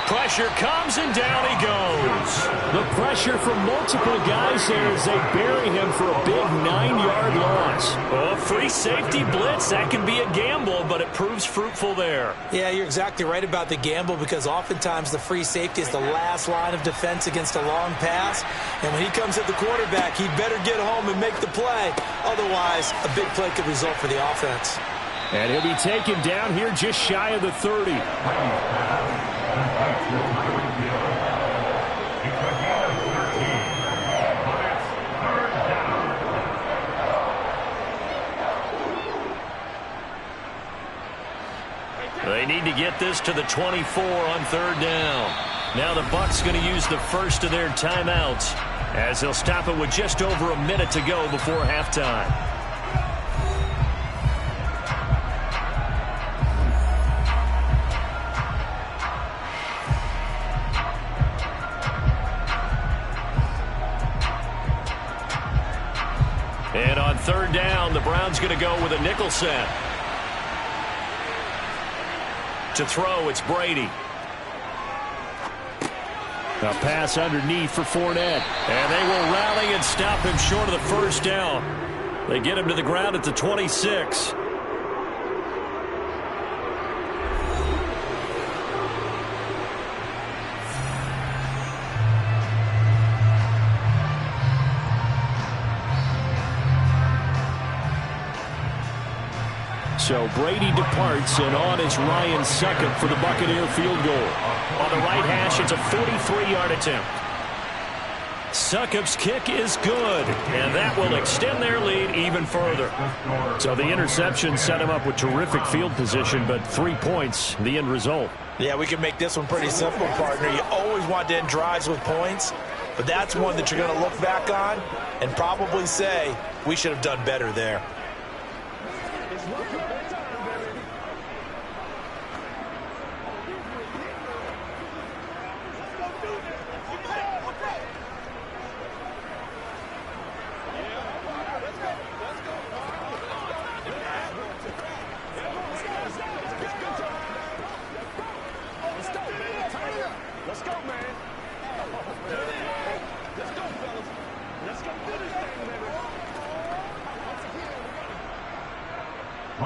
Pressure comes, and down he goes. The pressure from multiple guys there as they bury him for a big 9-yard loss. Oh, free safety blitz, that can be a gamble, but it proves fruitful there. Yeah, you're exactly right about the gamble because oftentimes the free safety is the last line of defense against a long pass. And when he comes at the quarterback, he'd better get home and make the play. Otherwise, a big play could result for the offense. And he'll be taken down here just shy of the 30. They need to get this to the 24 on third down. Now the Bucs going to use the first of their timeouts as they'll stop it with just over a minute to go before halftime. And on third down, the Browns going to go with a nickel set. To throw, it's Brady. A pass underneath for Fournette. And they will rally and stop him short of the first down. They get him to the ground at the 26. So Brady departs, and on is Ryan Succop for the Buccaneer field goal. On the right hash, it's a 43-yard attempt. Succop's kick is good, and that will extend their lead even further. So the interception set him up with terrific field position, but 3 points, the end result. Yeah, we can make this one pretty simple, partner. You always want to end drives with points, but that's one that you're going to look back on and probably say, we should have done better there.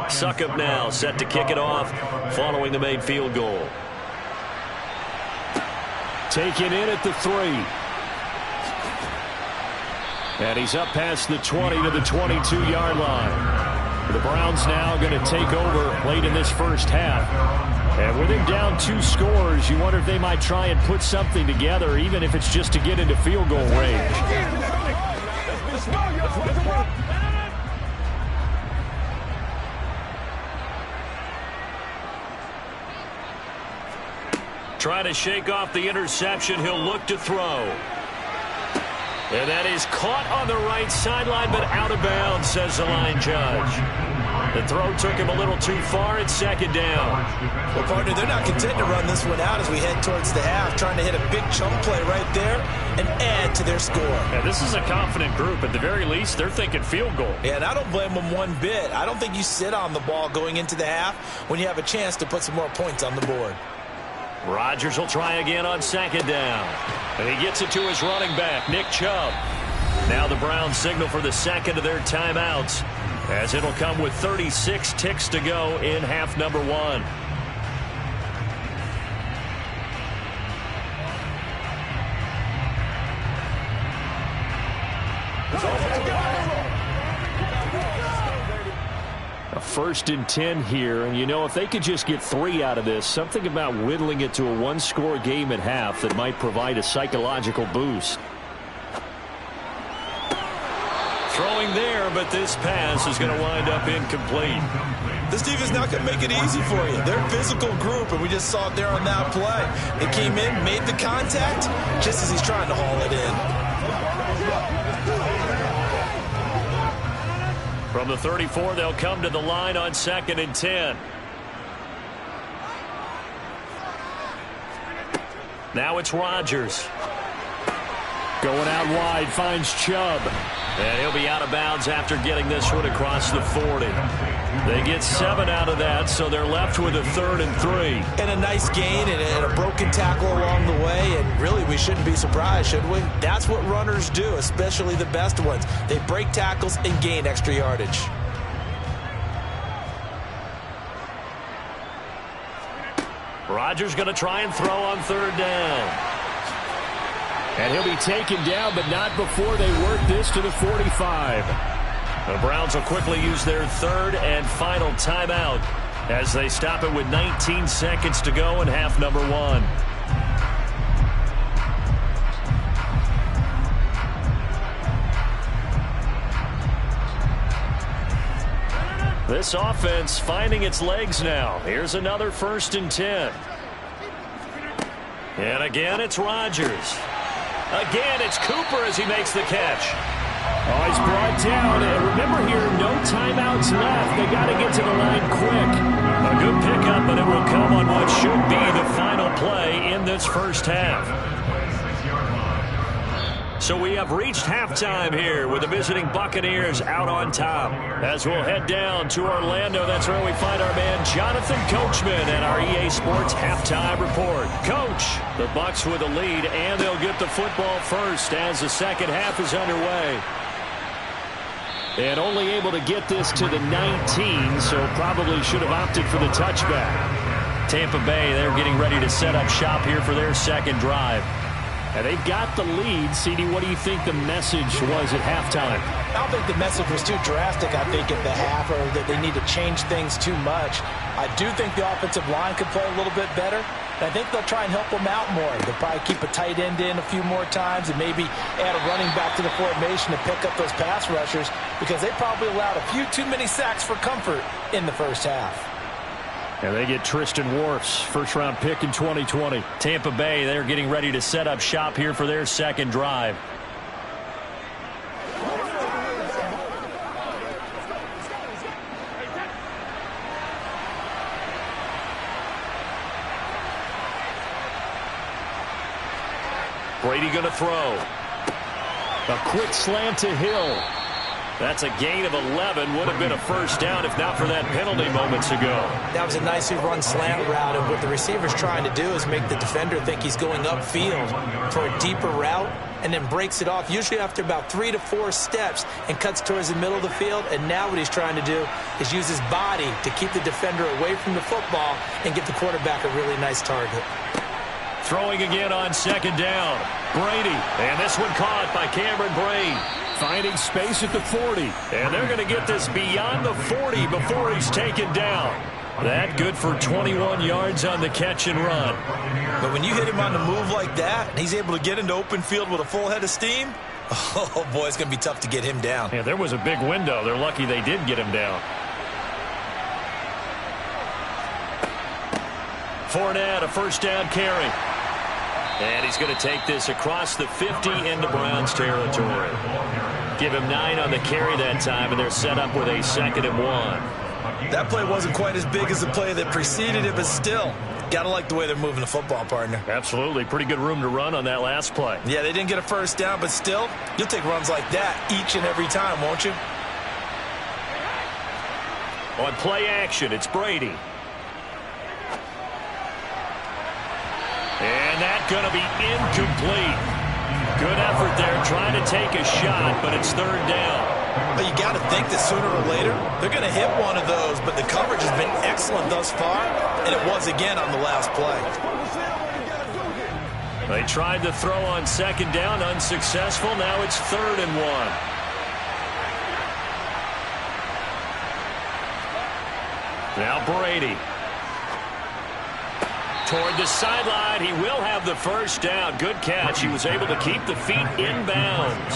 Succop now set to kick it off following the made field goal. Taken in at the 3. And he's up past the 20 to the 22-yard line. The Browns now going to take over late in this first half. And with him down 2 scores, you wonder if they might try and put something together, even if it's just to get into field goal range. Trying to shake off the interception. He'll look to throw. And that is caught on the right sideline, but out of bounds, says the line judge. The throw took him a little too far. It's second down. Well, partner, they're not content to run this one out as we head towards the half, trying to hit a big chunk play right there and add to their score. Yeah, this is a confident group. At the very least, they're thinking field goal. Yeah, and I don't blame them one bit. I don't think you sit on the ball going into the half when you have a chance to put some more points on the board. Rodgers will try again on second down. And he gets it to his running back, Nick Chubb. Now the Browns signal for the second of their timeouts, as it'll come with 36 ticks to go in half number 1. A 1st and 10 here, and you know, if they could just get 3 out of this, something about whittling it to a 1-score game at half that might provide a psychological boost. Throwing there, but this pass is going to wind up incomplete. This defense is not going to make it easy for you. They're a physical group, and we just saw it there on that play. They came in, made the contact, just as he's trying to haul it in. From the 34, they'll come to the line on 2nd and 10. Now it's Rodgers. Going out wide, finds Chubb. And he'll be out of bounds after getting this one across the 40. They get 7 out of that, so they're left with a 3rd and 3. And a nice gain and a broken tackle along the way, and really we shouldn't be surprised, should we? That's what runners do, especially the best ones. They break tackles and gain extra yardage. Rodgers going to try and throw on 3rd down. And he'll be taken down, but not before they work this to the 45. The Browns will quickly use their 3rd and final timeout as they stop it with 19 seconds to go in half number 1. This offense finding its legs now. Here's another 1st and 10. And again, it's Rodgers. Again, it's Cooper as he makes the catch. Oh, he's brought down. And remember here, no timeouts left. They got to get to the line quick. A good pickup, but it will come on what should be the final play in this first half. So we have reached halftime here with the visiting Buccaneers out on top. As we'll head down to Orlando, that's where we find our man Jonathan Coachman and our EA Sports halftime report. Coach, the Bucs with a lead, and they'll get the football first as the second half is underway. And only able to get this to the 19, so probably should have opted for the touchback. Tampa Bay, they're getting ready to set up shop here for their second drive. And they've got the lead. CD, what do you think the message was at halftime? I don't think the message was too drastic, I think, at the half, or that they need to change things too much. I do think the offensive line could play a little bit better. And I think they'll try and help them out more. They'll probably keep a tight end in a few more times and maybe add a running back to the formation to pick up those pass rushers, because they probably allowed a few too many sacks for comfort in the first half. And they get Tristan Wirfs, first-round pick in 2020. Tampa Bay, they're getting ready to set up shop here for their second drive. Brady going to throw. A quick slant to Hill. That's a gain of 11. Would have been a first down if not for that penalty moments ago. That was a nicely run slant route, and what the receiver's trying to do is make the defender think he's going upfield for a deeper route, and then breaks it off, usually after about 3 to 4 steps, and cuts towards the middle of the field. And now what he's trying to do is use his body to keep the defender away from the football and get the quarterback a really nice target. Throwing again on second down. Brady, and this one caught by Cameron Brate. Finding space at the 40. And they're going to get this beyond the 40 before he's taken down. That good for 21 yards on the catch and run. But when you hit him on the move like that, and he's able to get into open field with a full head of steam, oh boy, it's going to be tough to get him down. Yeah, there was a big window. They're lucky they did get him down. Fournette, a first down carry. And he's going to take this across the 50 into Browns territory. Give him 9 on the carry that time, and they're set up with a 2nd and 1. That play wasn't quite as big as the play that preceded it, but still, got to like the way they're moving the football, partner. Absolutely. Pretty good room to run on that last play. Yeah, they didn't get a first down, but still, you'll take runs like that each and every time, won't you? On play action, it's Brady. And that's going to be incomplete. Good effort there trying to take a shot, but it's 3rd down. But you got to think that sooner or later, they're going to hit one of those, but the coverage has been excellent thus far, and it was again on the last play. They tried to throw on second down, unsuccessful. Now it's 3rd and 1. Now Brady. Toward the sideline, he will have the first down. Good catch. He was able to keep the feet in bounds.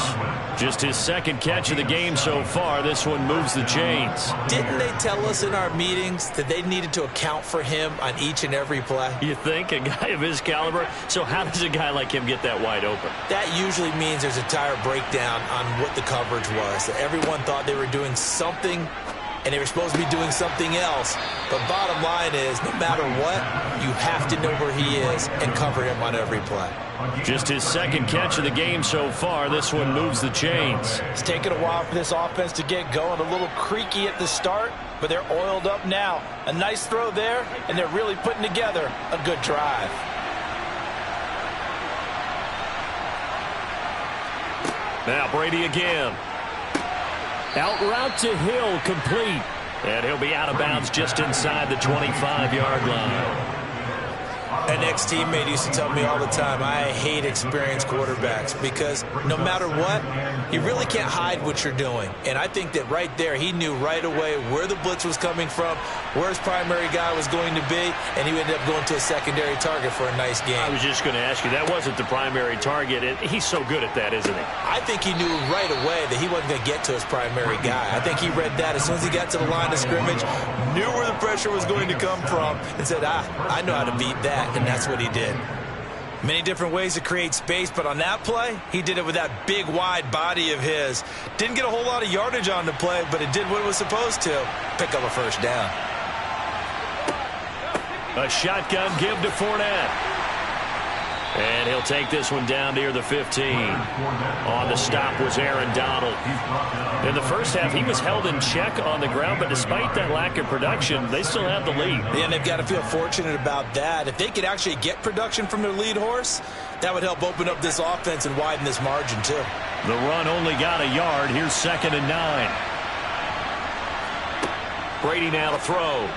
Just his 2nd catch of the game so far. This one moves the chains. Didn't they tell us in our meetings that they needed to account for him on each and every play? You think? A guy of his caliber? So how does a guy like him get that wide open? That usually means there's a tire breakdown on what the coverage was. Everyone thought they were doing something, and they were supposed to be doing something else. But bottom line is, no matter what, you have to know where he is and cover him on every play. Just his 2nd catch of the game so far. This one moves the chains. It's taken a while for this offense to get going. A little creaky at the start, but they're oiled up now. A nice throw there, and they're really putting together a good drive. Now Brady again. Out route to Hill, complete. And he'll be out of bounds just inside the 25-yard line. An ex-teammate used to tell me all the time, I hate experienced quarterbacks because no matter what, you really can't hide what you're doing. And I think that right there, he knew right away where the blitz was coming from, where his primary guy was going to be, and he ended up going to a secondary target for a nice game. I was just going to ask you, that wasn't the primary target. He's so good at that, isn't he? I think he knew right away that he wasn't going to get to his primary guy. I think he read that as soon as he got to the line of scrimmage, knew where the pressure was going to come from, and said, I know how to beat that. And that's what he did. Many different ways to create space, but on that play, he did it with that big, wide body of his. Didn't get a whole lot of yardage on the play, but it did what it was supposed to. Pick up a first down. A shotgun give to Fournette. And he'll take this one down near the 15. On the stop was Aaron Donald. In the first half, he was held in check on the ground, but despite that lack of production, they still have the lead. Yeah, and they've got to feel fortunate about that. If they could actually get production from their lead horse, that would help open up this offense and widen this margin, too. The run only got a yard. Here's 2nd and 9. Brady now to throw.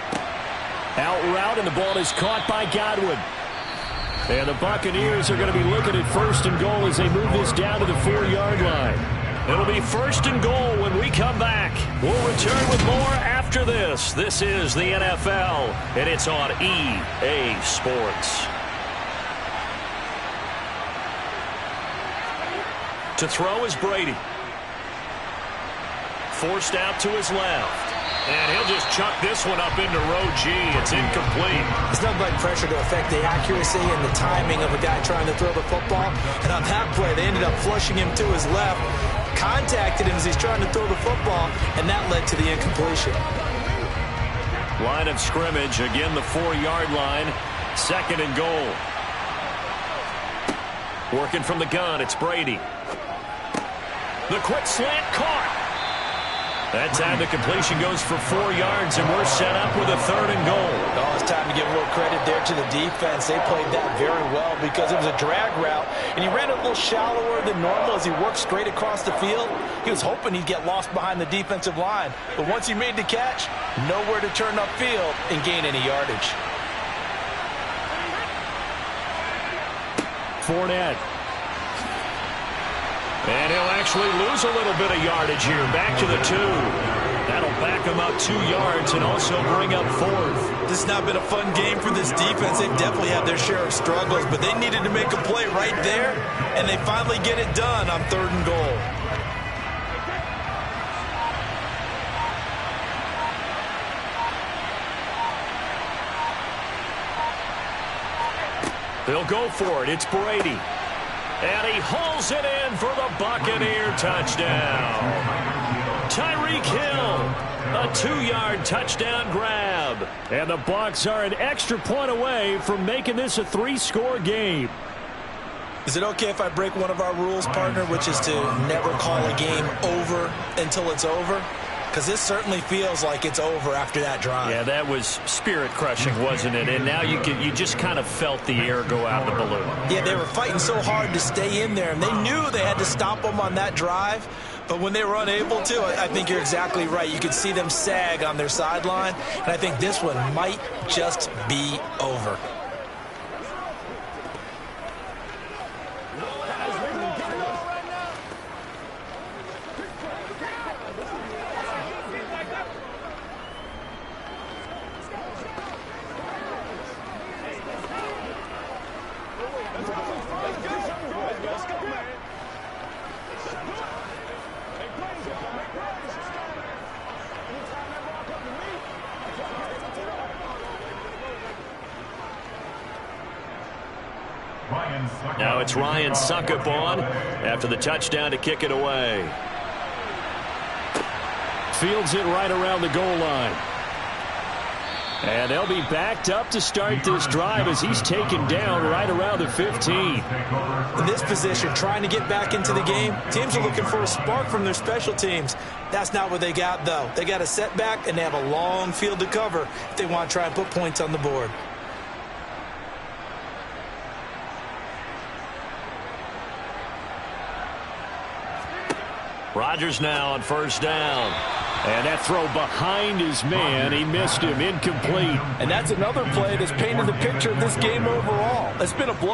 Out route, and the ball is caught by Godwin. And the Buccaneers are going to be looking at 1st and goal as they move this down to the 4-yard line. It'll be 1st and goal when we come back. We'll return with more after this. This is the NFL, and it's on EA Sports. To throw is Brady. Forced out to his left. And he'll just chuck this one up into row G. It's incomplete. It's nothing like pressure to affect the accuracy and the timing of a guy trying to throw the football. And on that play, they ended up flushing him to his left, contacted him as he's trying to throw the football, and that led to the incompletion. Line of scrimmage, again the 4-yard line, 2nd and goal. Working from the gun, it's Brady. The quick slant caught. That time the completion goes for 4 yards, and we're set up with a 3rd and goal. Oh, it's time to give a little credit there to the defense. They played that very well because it was a drag route, and he ran it a little shallower than normal as he worked straight across the field. He was hoping he'd get lost behind the defensive line, but once he made the catch, nowhere to turn upfield and gain any yardage. Fournette. And he'll actually lose a little bit of yardage here. Back to the 2. That'll back him up 2 yards and also bring up 4th. This has not been a fun game for this defense. They've definitely had their share of struggles, but they needed to make a play right there, and they finally get it done on 3rd and goal. They'll go for it. It's Brady. And he hauls it in for the Buccaneer touchdown. Tyreek Hill, a 2-yard touchdown grab. And the Bucs are an extra point away from making this a 3-score game. Is it okay if I break one of our rules, partner, which is to never call a game over until it's over? Because this certainly feels like it's over after that drive. Yeah, that was spirit-crushing, wasn't it? And now you just kind of felt the air go out of the balloon. Yeah, they were fighting so hard to stay in there, and they knew they had to stop them on that drive. But when they were unable to, I think you're exactly right. You could see them sag on their sideline, and I think this one might just be over. Now it's Ryan Suckup on after the touchdown to kick it away. Fields it right around the goal line. And they'll be backed up to start this drive as he's taken down right around the 15. In this position, trying to get back into the game, teams are looking for a spark from their special teams. That's not what they got, though. They got a setback, and they have a long field to cover if they want to try and put points on the board. Rodgers now on first down. And that throw behind his man, he missed him, incomplete. And that's another play that's painted the picture of this game overall. It's been a blow.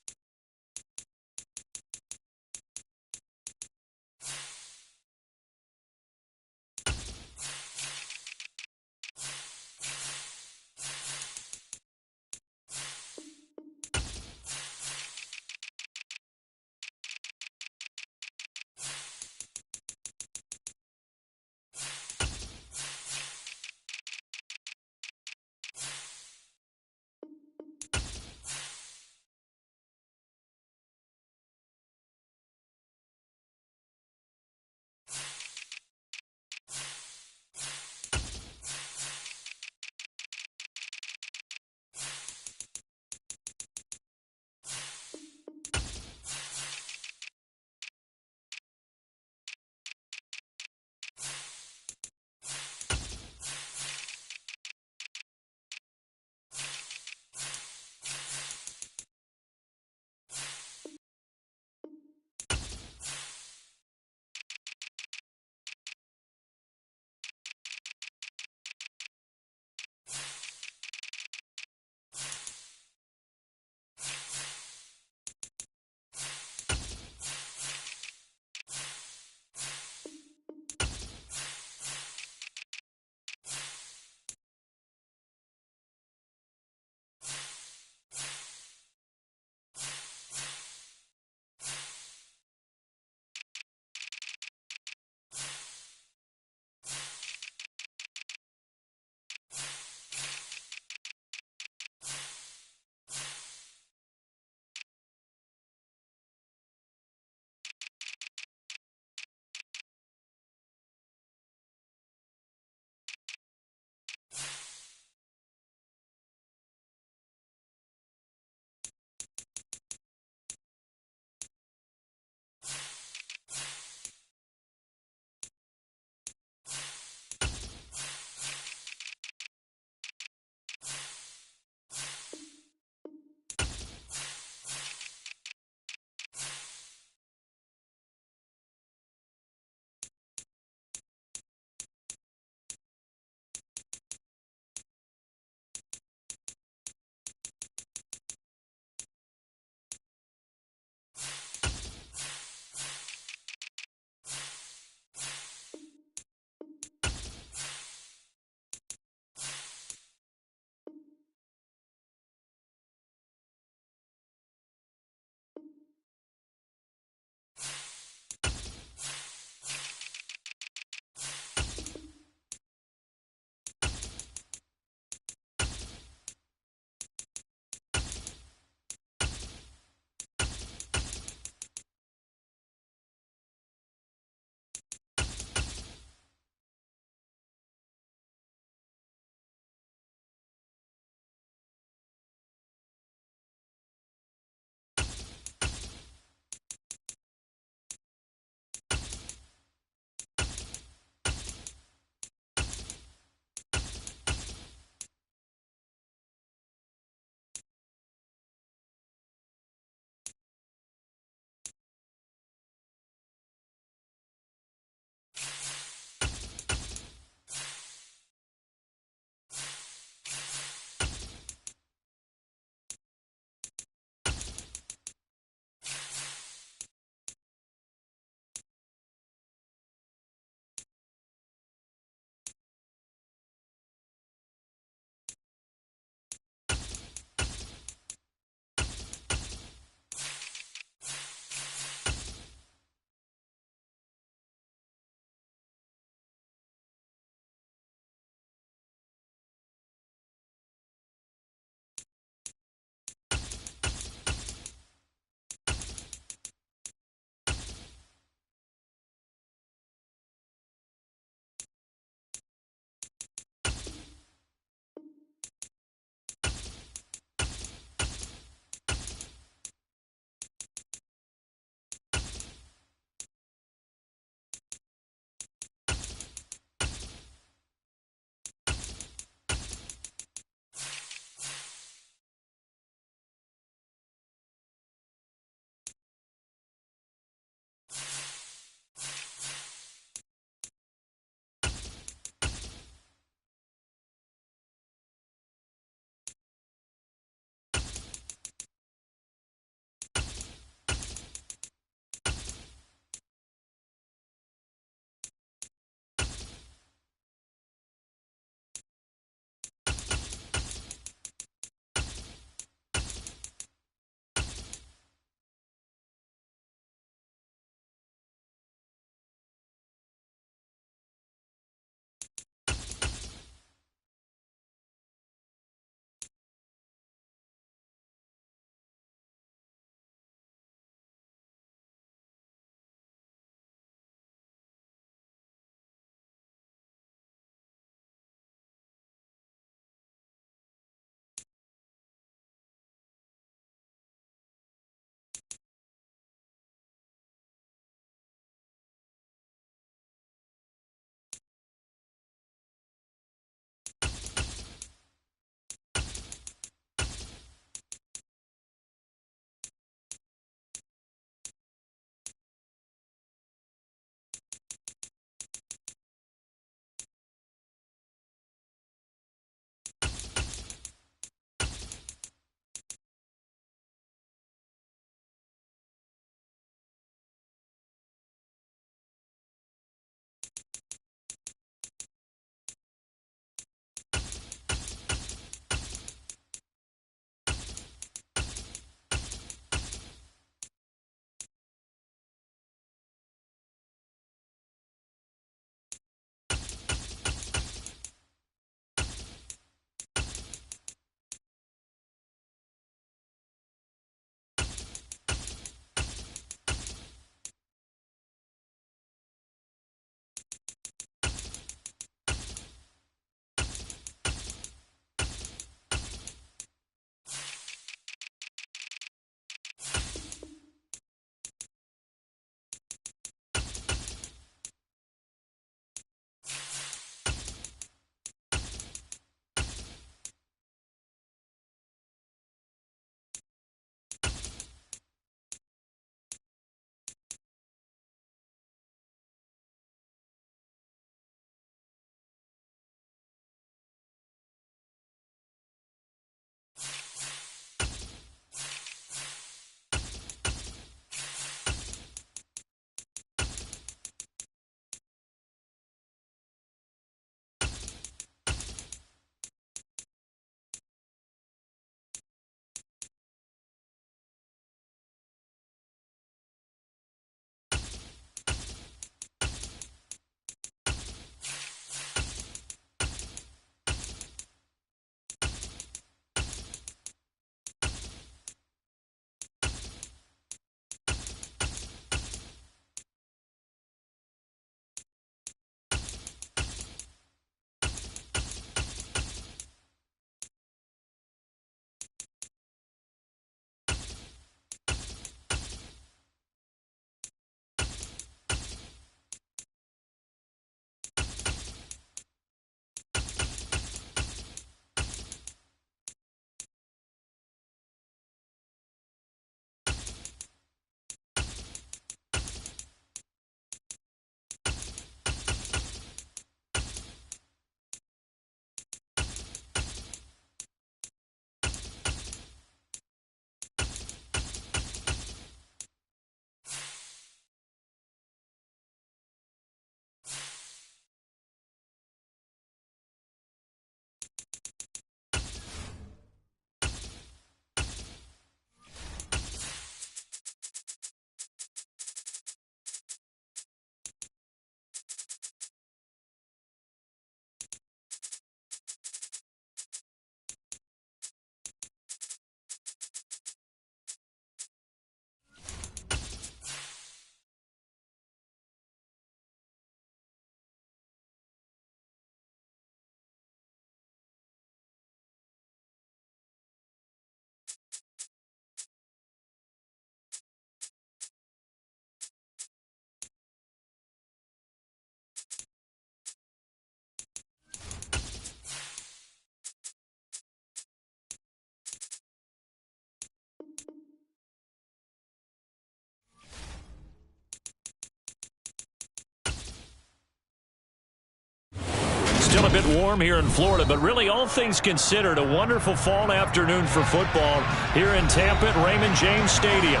Still a bit warm here in Florida, but really all things considered, a wonderful fall afternoon for football here in Tampa at Raymond James Stadium.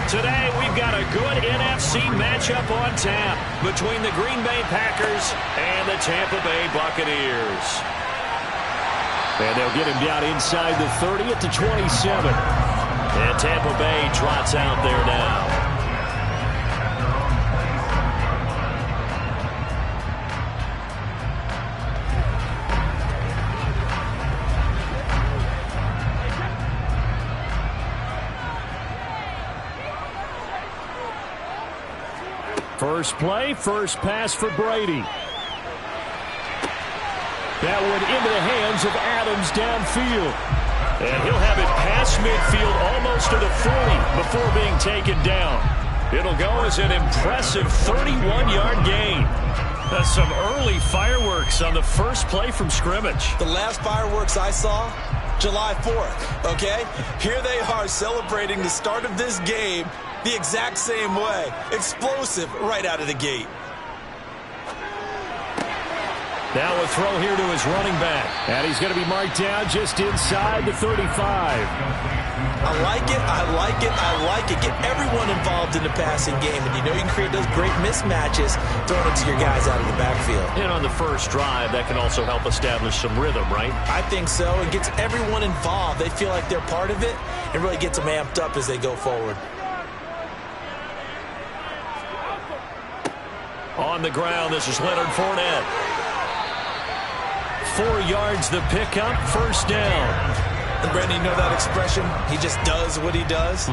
Today we've got a good NFC matchup on tap between the Green Bay Packers and the Tampa Bay Buccaneers. And they'll get him down inside the 30 at the 27. And Tampa Bay trots out there now. First play, first pass for Brady. That one into the hands of Adams downfield. And he'll have it past midfield almost to the 40 before being taken down. It'll go as an impressive 31-yard gain. That's some early fireworks on the first play from scrimmage. The last fireworks I saw, July 4th, okay? Here they are celebrating the start of this game the exact same way. Explosive right out of the gate. Now a throw here to his running back. And he's going to be marked down just inside the 35. I like it, I like it, I like it. Get everyone involved in the passing game. And you know you can create those great mismatches throwing it to your guys out of the backfield. And on the first drive, that can also help establish some rhythm, right? I think so. It gets everyone involved. They feel like they're part of it. It really gets them amped up as they go forward. On the ground, this is Leonard Fournette. 4 yards the pickup, first down. And Brandon, you know that expression? He just does what he does.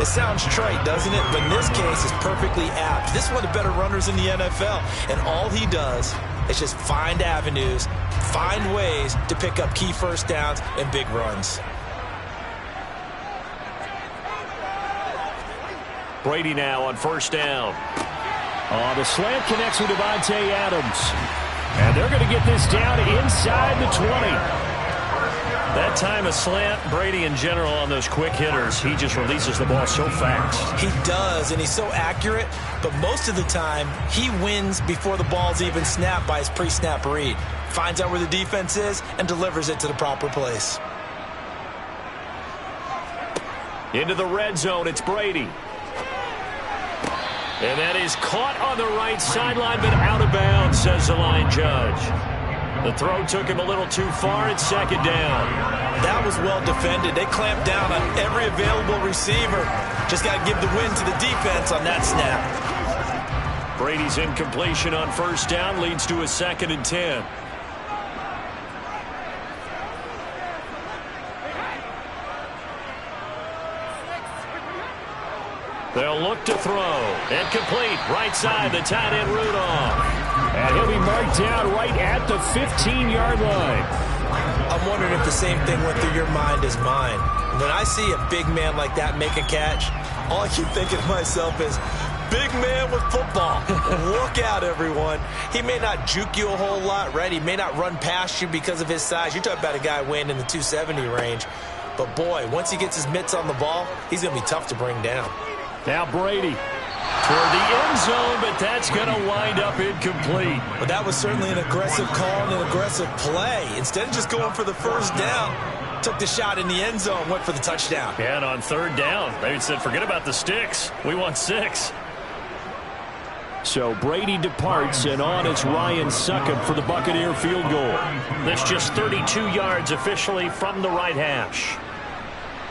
It sounds trite, doesn't it? But in this case, it's perfectly apt. This is one of the better runners in the NFL. And all he does is just find avenues, find ways to pick up key first downs and big runs. Brady now on first down. The slant connects with Devontae Adams. And they're going to get this down inside the 20. That time a slant, Brady in general on those quick hitters, he just releases the ball so fast. He does, and he's so accurate, but most of the time he wins before the ball's even snapped by his pre-snap read. Finds out where the defense is and delivers it to the proper place. Into the red zone, it's Brady. And that is caught on the right sideline, but out of bounds, says the line judge. The throw took him a little too far. It's second down. That was well defended. They clamped down on every available receiver. Just got to give the win to the defense on that snap. Brady's incompletion on first down leads to a 2nd and 10. They'll look to throw. And complete. Right side, the tight end Rudolph. And he'll be marked down right at the 15-yard line. I'm wondering if the same thing went through your mind as mine. When I see a big man like that make a catch, all I keep thinking to myself is, big man with football. Look out, everyone. He may not juke you a whole lot, right? He may not run past you because of his size. You're talking about a guy weighing in the 270 range. But, boy, once he gets his mitts on the ball, he's going to be tough to bring down. Now Brady toward the end zone, but that's going to wind up incomplete. But that was certainly an aggressive call and an aggressive play. Instead of just going for the first down, took the shot in the end zone, went for the touchdown. Yeah, and on third down, they said, forget about the sticks. We want 6. So Brady departs, and on it's Ryan Succop for the Buccaneer field goal. That's just 32 yards officially from the right hash.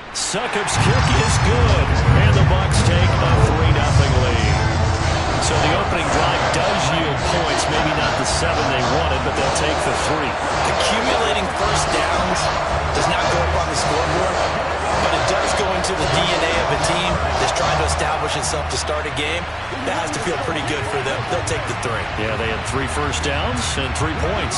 Succop's kick is good, and the Bucs take a 3-0 lead. So the opening drive does yield points, maybe not the 7 they wanted, but they'll take the 3. Accumulating first downs does not go up on the scoreboard, but it does go into the DNA of a team that's trying to establish itself to start a game. That has to feel pretty good for them. They'll take the 3. Yeah, they had 3 first downs and 3 points.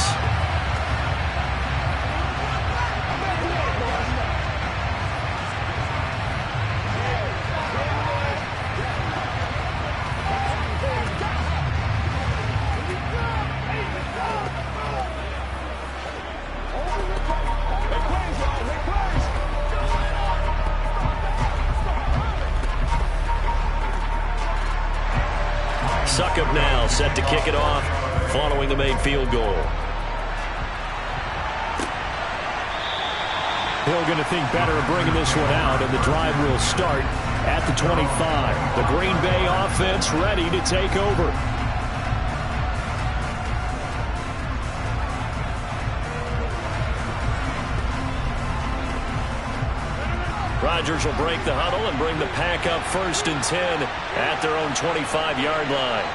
Succop now set to kick it off following the made field goal. Hill going to think better of bringing this one out, and the drive will start at the 25. The Green Bay offense ready to take over. Rodgers will break the huddle and bring the pack up 1st and 10 at their own 25-yard line.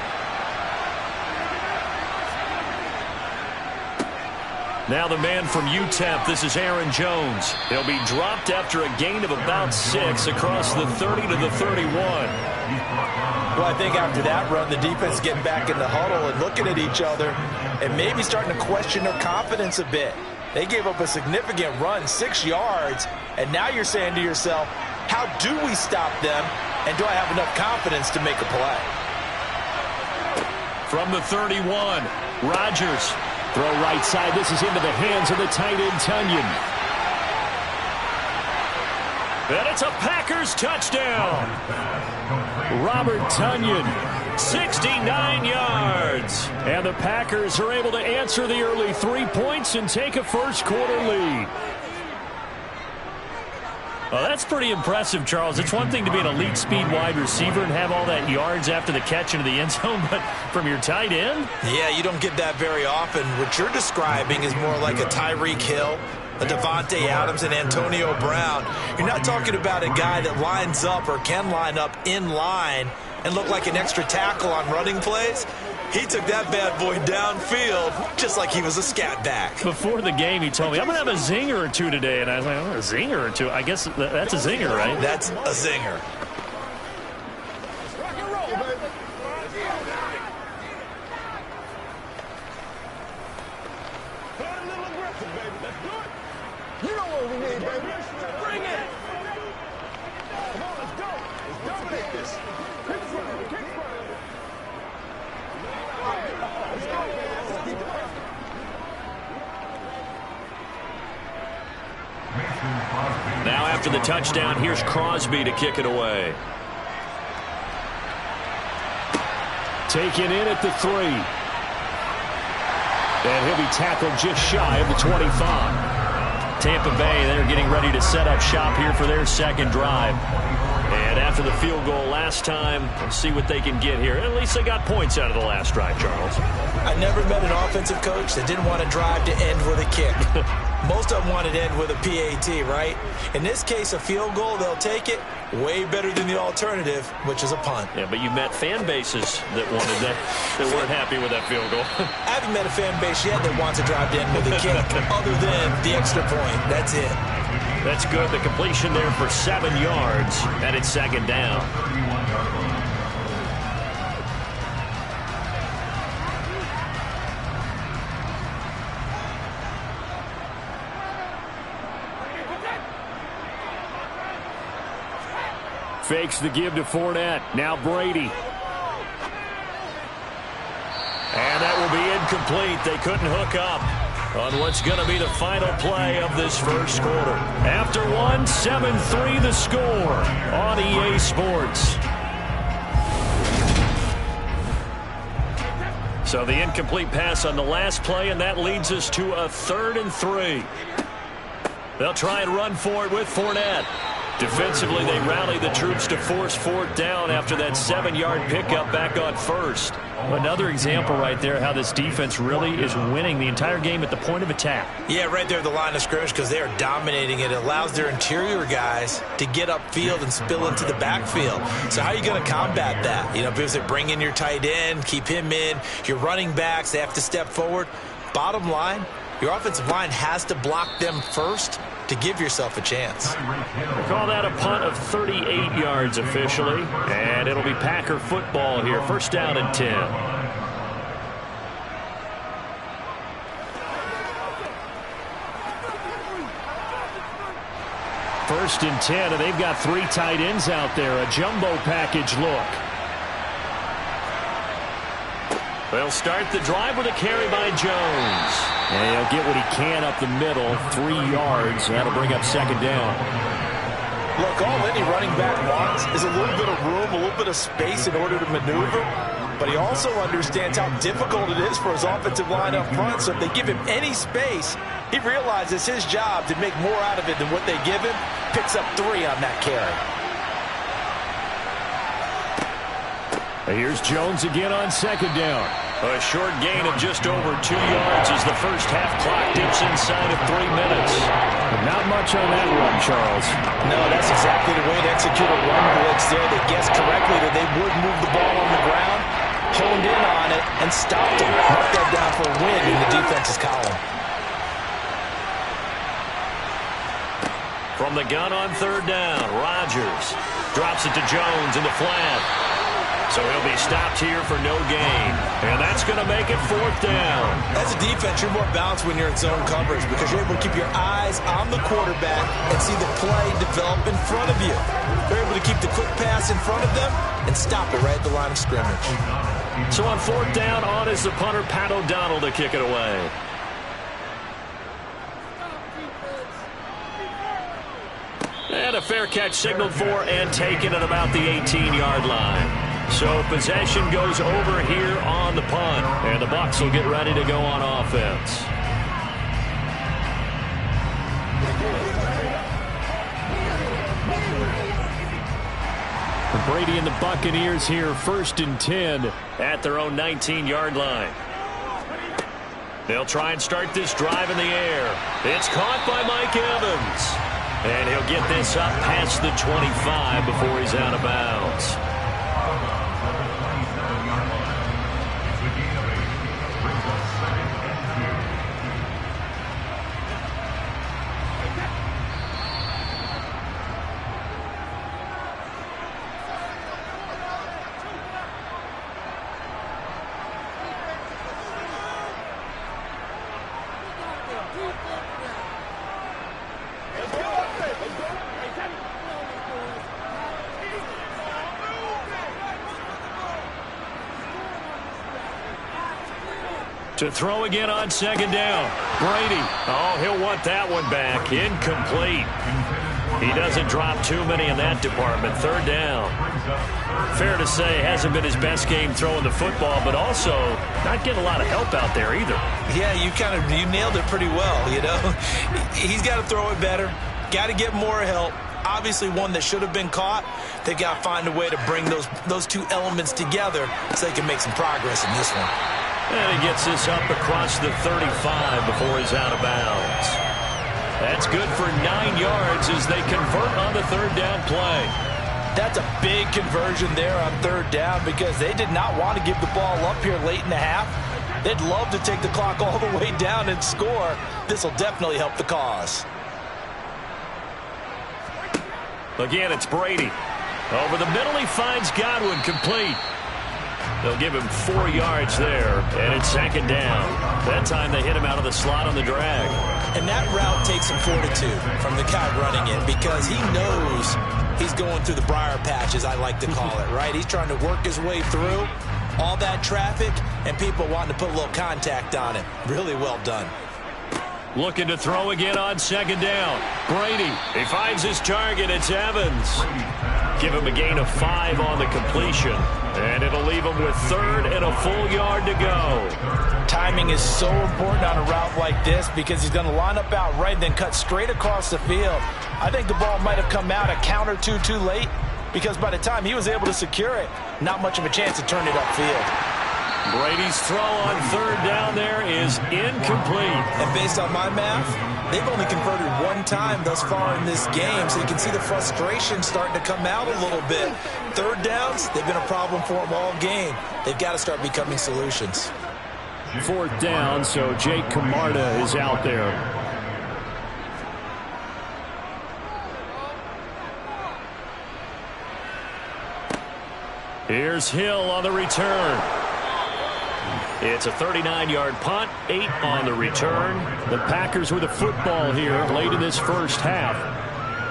Now the man from UTEP, this is Aaron Jones. He'll be dropped after a gain of about 6 across the 30 to the 31. Well, I think after that run, the defense is getting back in the huddle and looking at each other and maybe starting to question their confidence a bit. They gave up a significant run, 6 yards, and now you're saying to yourself, how do we stop them, and do I have enough confidence to make a play? From the 31, Rodgers. Throw right side. This is into the hands of the tight end, Tunyon. And it's a Packers touchdown. Robert Tunyon, 69 yards. And the Packers are able to answer the early 3 points and take a first-quarter lead. Well, that's pretty impressive, Charles. It's one thing to be an elite speed wide receiver and have all that yards after the catch into the end zone, but from your tight end? Yeah, you don't get that very often. What you're describing is more like a Tyreek Hill, a Devontae Adams, and Antonio Brown. You're not talking about a guy that lines up or can line up in line and look like an extra tackle on running plays. He took that bad boy downfield just like he was a scat back. Before the game, he told me, I'm going to have a zinger or two today. And I was like, oh, a zinger or two? I guess that's a zinger, right? That's a zinger. Rock and roll, baby. Play a little aggressive, baby. Let's do it. You know what we need, baby. Bring it. Come on, let's go. Let's dominate this. Kick front. Kick front. Let's go. Let's keep it up. Now after the touchdown, here's Crosby to kick it away. Taken in at the 3. And he'll be tackled just shy of the 25. Tampa Bay, they're getting ready to set up shop here for their second drive. And after the field goal last time, we'll see what they can get here. At least they got points out of the last drive, Charles. I never met an offensive coach that didn't want to drive to end with a kick. Most of them wanted to end with a PAT, right? In this case, a field goal, they'll take it. Way better than the alternative, which is a punt. Yeah, but you met fan bases that wanted that, that weren't happy with that field goal. I haven't met a fan base yet that wants to drive to end with a kick, other than the extra point. That's it. That's good. The completion there for 7 yards, and it's second down. Fakes the give to Fournette. Now Brady. And that will be incomplete. They couldn't hook up on what's going to be the final play of this first quarter. After one, 7-3 the score on EA Sports. So the incomplete pass on the last play, and that leads us to a 3rd and 3. They'll try and run for it with Fournette. Defensively, they rally the troops to force 4th down after that 7-yard pickup back on 1st. Another example right there how this defense really is winning the entire game at the point of attack. Yeah, right there at the line of scrimmage because they are dominating it. It allows their interior guys to get upfield and spill into the backfield. So how are you going to combat that? You know, because they bring in your tight end, keep him in. Your running backs, they have to step forward. Bottom line, your offensive line has to block them first to give yourself a chance. We'll call that a punt of 38 yards officially, and it'll be Packer football here. 1st down and 10. First and 10, and they've got 3 tight ends out there. A jumbo package look. They'll start the drive with a carry by Jones. And he'll get what he can up the middle, 3 yards. That'll bring up 2nd down. Look, all any running back wants is a little bit of room, a little bit of space in order to maneuver. But he also understands how difficult it is for his offensive line up front. So if they give him any space, He realizes his job to make more out of it than what they give him. Picks up 3 on that carry. Here's Jones again on second down. A short gain of just over 2 yards as the first half clock dips inside of 3 minutes. Not much on that run, Charles. No, that's exactly the way to execute a run blitz there. They guessed correctly that they would move the ball on the ground, honed in on it, and stopped him. Mark that down for a win in the defense's column. From the gun on third down, Rodgers drops it to Jones in the flat. So he'll be stopped here for no gain. And that's going to make it 4th down. As a defense, you're more balanced when you're in zone coverage because you're able to keep your eyes on the quarterback and see the play develop in front of you. You're able to keep the quick pass in front of them and stop it right at the line of scrimmage. So on 4th down, on is the punter, Pat O'Donnell, to kick it away. And a fair catch signaled for and taken at about the 18-yard line. So possession goes over here on the punt. And the Bucs will get ready to go on offense. Brady and the Buccaneers here, 1st and 10 at their own 19-yard line. They'll try and start this drive in the air. It's caught by Mike Evans. And he'll get this up past the 25 before he's out of bounds. To throw again on second down. Brady. Oh, he'll want that one back. Incomplete. He doesn't drop too many in that department. 3rd down. Fair to say, hasn't been his best game throwing the football, but also not getting a lot of help out there either. Yeah, you nailed it pretty well, you know. He's got to throw it better. Got to get more help. Obviously one that should have been caught. They got to find a way to bring those 2 elements together so they can make some progress in this one. And he gets this up across the 35 before he's out of bounds. That's good for 9 yards as they convert on the 3rd down play. That's a big conversion there on 3rd down because they did not want to give the ball up here late in the half. They'd love to take the clock all the way down and score. This will definitely help the cause. Again, it's Brady. Over the middle, he finds Godwin, complete. They'll give him 4 yards there, and it's 2nd down. That time they hit him out of the slot on the drag. And that route takes some fortitude from the guy running it because he knows he's going through the briar patch, as I like to call it, right? He's trying to work his way through all that traffic and people wanting to put a little contact on it. Really well done. Looking to throw again on 2nd down. Brady, he finds his target. It's Evans. Give him a gain of 5 on the completion. And it'll leave him with 3rd and a full yard to go. Timing is so important on a route like this because he's going to line up out right and then cut straight across the field. I think the ball might have come out a count or two too late because by the time he was able to secure it, not much of a chance to turn it upfield. Brady's throw on 3rd down there is incomplete. And based on my math, they've only converted 1 time thus far in this game, so you can see the frustration starting to come out a little bit. 3rd downs, they've been a problem for them all game. They've got to start becoming solutions. 4th down, so Jake Camarda is out there. Here's Hill on the return. It's a 39-yard punt, 8 on the return. The Packers with a football here late in this first half.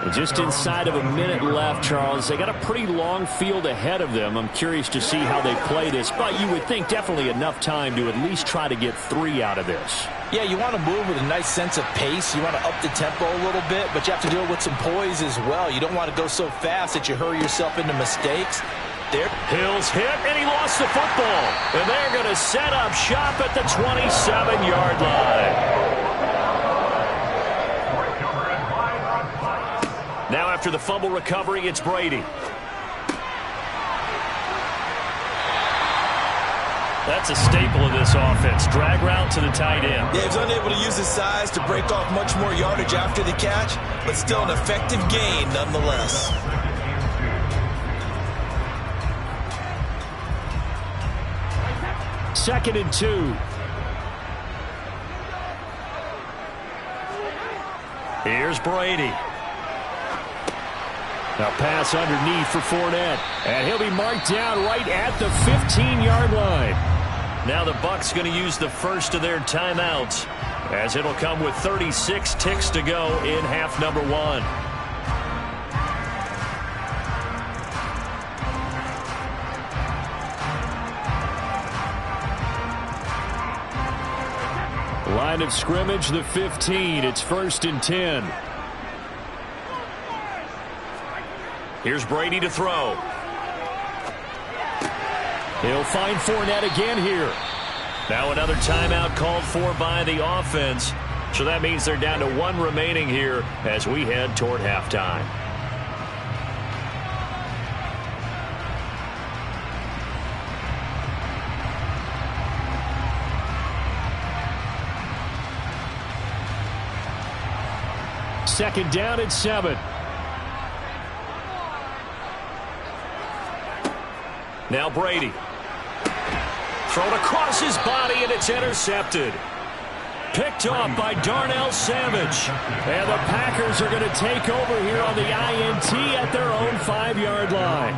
And just inside of a minute left, Charles. They got a pretty long field ahead of them. I'm curious to see how they play this, but you would think definitely enough time to at least try to get 3 out of this. Yeah, you want to move with a nice sense of pace. You want to up the tempo a little bit, but you have to deal with some poise as well. You don't want to go so fast that you hurry yourself into mistakes. There. Hill's hit, and he lost the football. And they're going to set up shop at the 27-yard line. Now after the fumble recovery, it's Brady. That's a staple of this offense. Drag route to the tight end. Yeah, he's unable to use his size to break off much more yardage after the catch, but still an effective gain nonetheless. Second and 2. Here's Brady. Now pass underneath for Fournette. And he'll be marked down right at the 15-yard line. Now the Bucs going to use the first of their timeouts, as it'll come with 36 ticks to go in half number 1. Line of scrimmage, the 15. It's 1st and 10. Here's Brady to throw. He'll find Fournette again here. Now another timeout called for by the offense. So that means they're down to 1 remaining here as we head toward halftime. Second down at 7. Now Brady. Thrown across his body, and it's intercepted. Picked off by Darnell Savage. And the Packers are going to take over here on the INT at their own 5-yard line.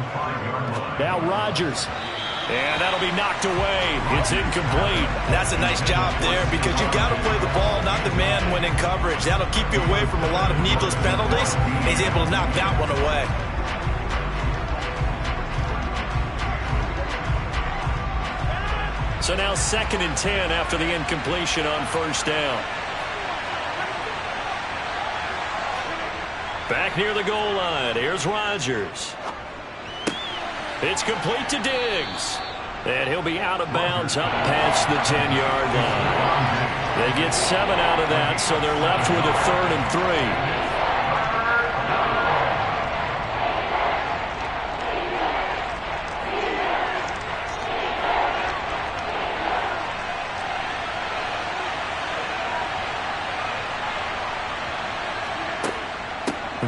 Now Rodgers. And that'll be knocked away. It's incomplete. That's a nice job there, because you've got to play the ball, not the man when in coverage. That'll keep you away from a lot of needless penalties. He's able to knock that one away. So now 2nd and 10 after the incompletion on 1st down. Back near the goal line. Here's Rodgers. It's complete to Diggs. And he'll be out of bounds up past the 10-yard line. They get 7 out of that, so they're left with a 3rd and 3.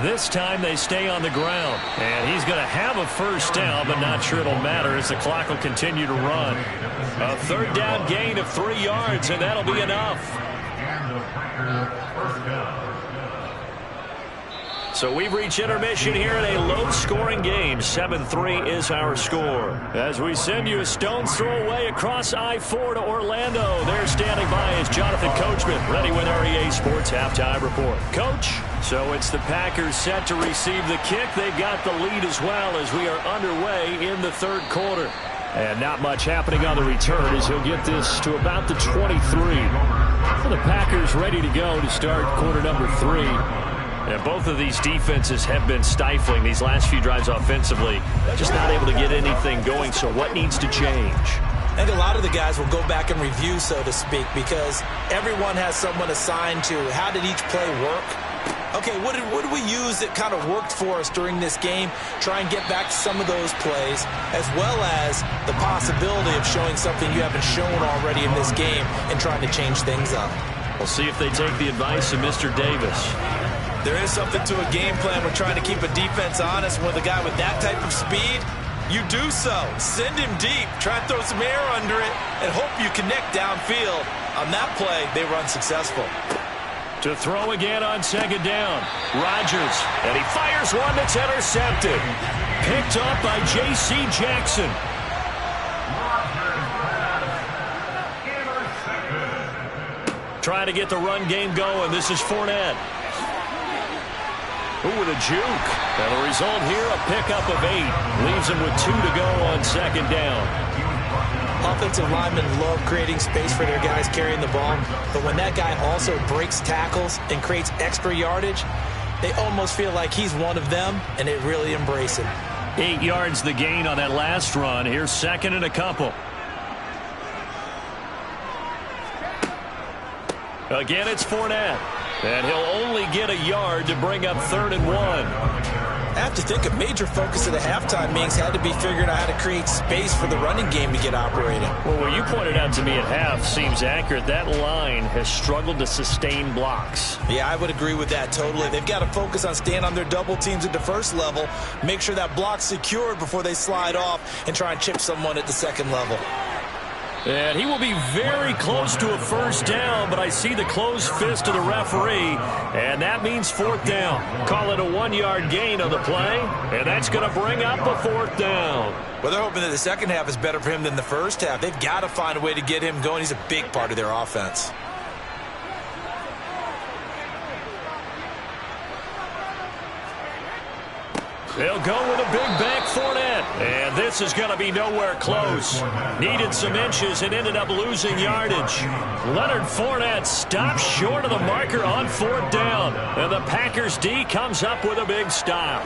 This time they stay on the ground. And he's going to have a 1st down, but not sure it'll matter as the clock will continue to run. A 3rd down gain of 3 yards, and that'll be enough. So we've reached intermission here in a low-scoring game. 7-3 is our score. As we send you a stone's throw away across I-4 to Orlando. There standing by is Jonathan Coachman, ready with our EA Sports Halftime Report. Coach, so it's the Packers set to receive the kick. They've got the lead as well as we are underway in the 3rd quarter. And not much happening on the return as he'll get this to about the 23. So the Packers ready to go to start quarter number 3. And both of these defenses have been stifling these last few drives offensively. Just not able to get anything going, so what needs to change? I think a lot of the guys will go back and review, so to speak, because everyone has someone assigned to how did each play work. Okay, what did we use that kind of worked for us during this game? Try and get back to some of those plays, as well as the possibility of showing something you haven't shown already in this game and trying to change things up. We'll see if they take the advice of Mr. Davis. There is something to a game plan when trying to keep a defense honest. With a guy with that type of speed, you do so. Send him deep. Try and throw some air under it and hope you connect downfield. On that play, they were unsuccessful. To throw again on 2nd down. Rodgers, and he fires one that's intercepted. Picked up by J.C. Jackson. Trying to get the run game going. This is Fournette. Ooh, with a juke. And the result here, a pickup of 8. Leaves him with 2 to go on 2nd down. Offensive linemen love creating space for their guys carrying the ball. But when that guy also breaks tackles and creates extra yardage, they almost feel like he's one of them, and they really embrace it. 8 yards the gain on that last run. Here's 2nd and a couple. Again, it's Fournette. And he'll only get a yard to bring up 3rd and 1. I have to think a major focus of the halftime meetings had to be figuring out how to create space for the running game to get operating. Well, what you pointed out to me at half seems accurate. That line has struggled to sustain blocks. Yeah, I would agree with that totally. They've got to focus on staying on their double teams at the first level, make sure that block's secured before they slide off and try and chip someone at the second level. And he will be very close to a first down, but I see the closed fist of the referee, and that means 4th down. Call it a 1-yard gain on the play, and that's going to bring up a 4th down. Well, they're hoping that the second half is better for him than the first half. They've got to find a way to get him going. He's a big part of their offense. They'll go with a big back Fournette. And this is going to be nowhere close. Needed some inches and ended up losing yardage. Leonard Fournette stops short of the marker on 4th down. And the Packers D comes up with a big stop.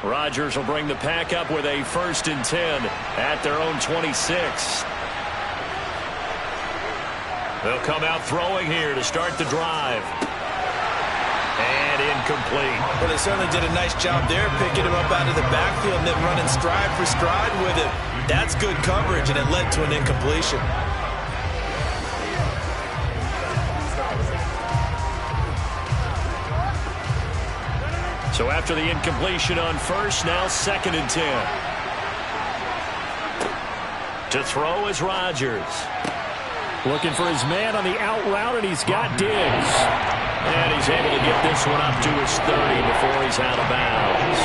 Rodgers will bring the Pack up with a 1st and 10 at their own 26. They'll come out throwing here to start the drive. And incomplete. Well, they certainly did a nice job there, picking him up out of the backfield and then running stride for stride with it. That's good coverage, and it led to an incompletion. So after the incompletion on 1st, now 2nd and 10. To throw is Rodgers. Looking for his man on the out route, and he's got Diggs. And he's able to get this one up to his 30 before he's out of bounds.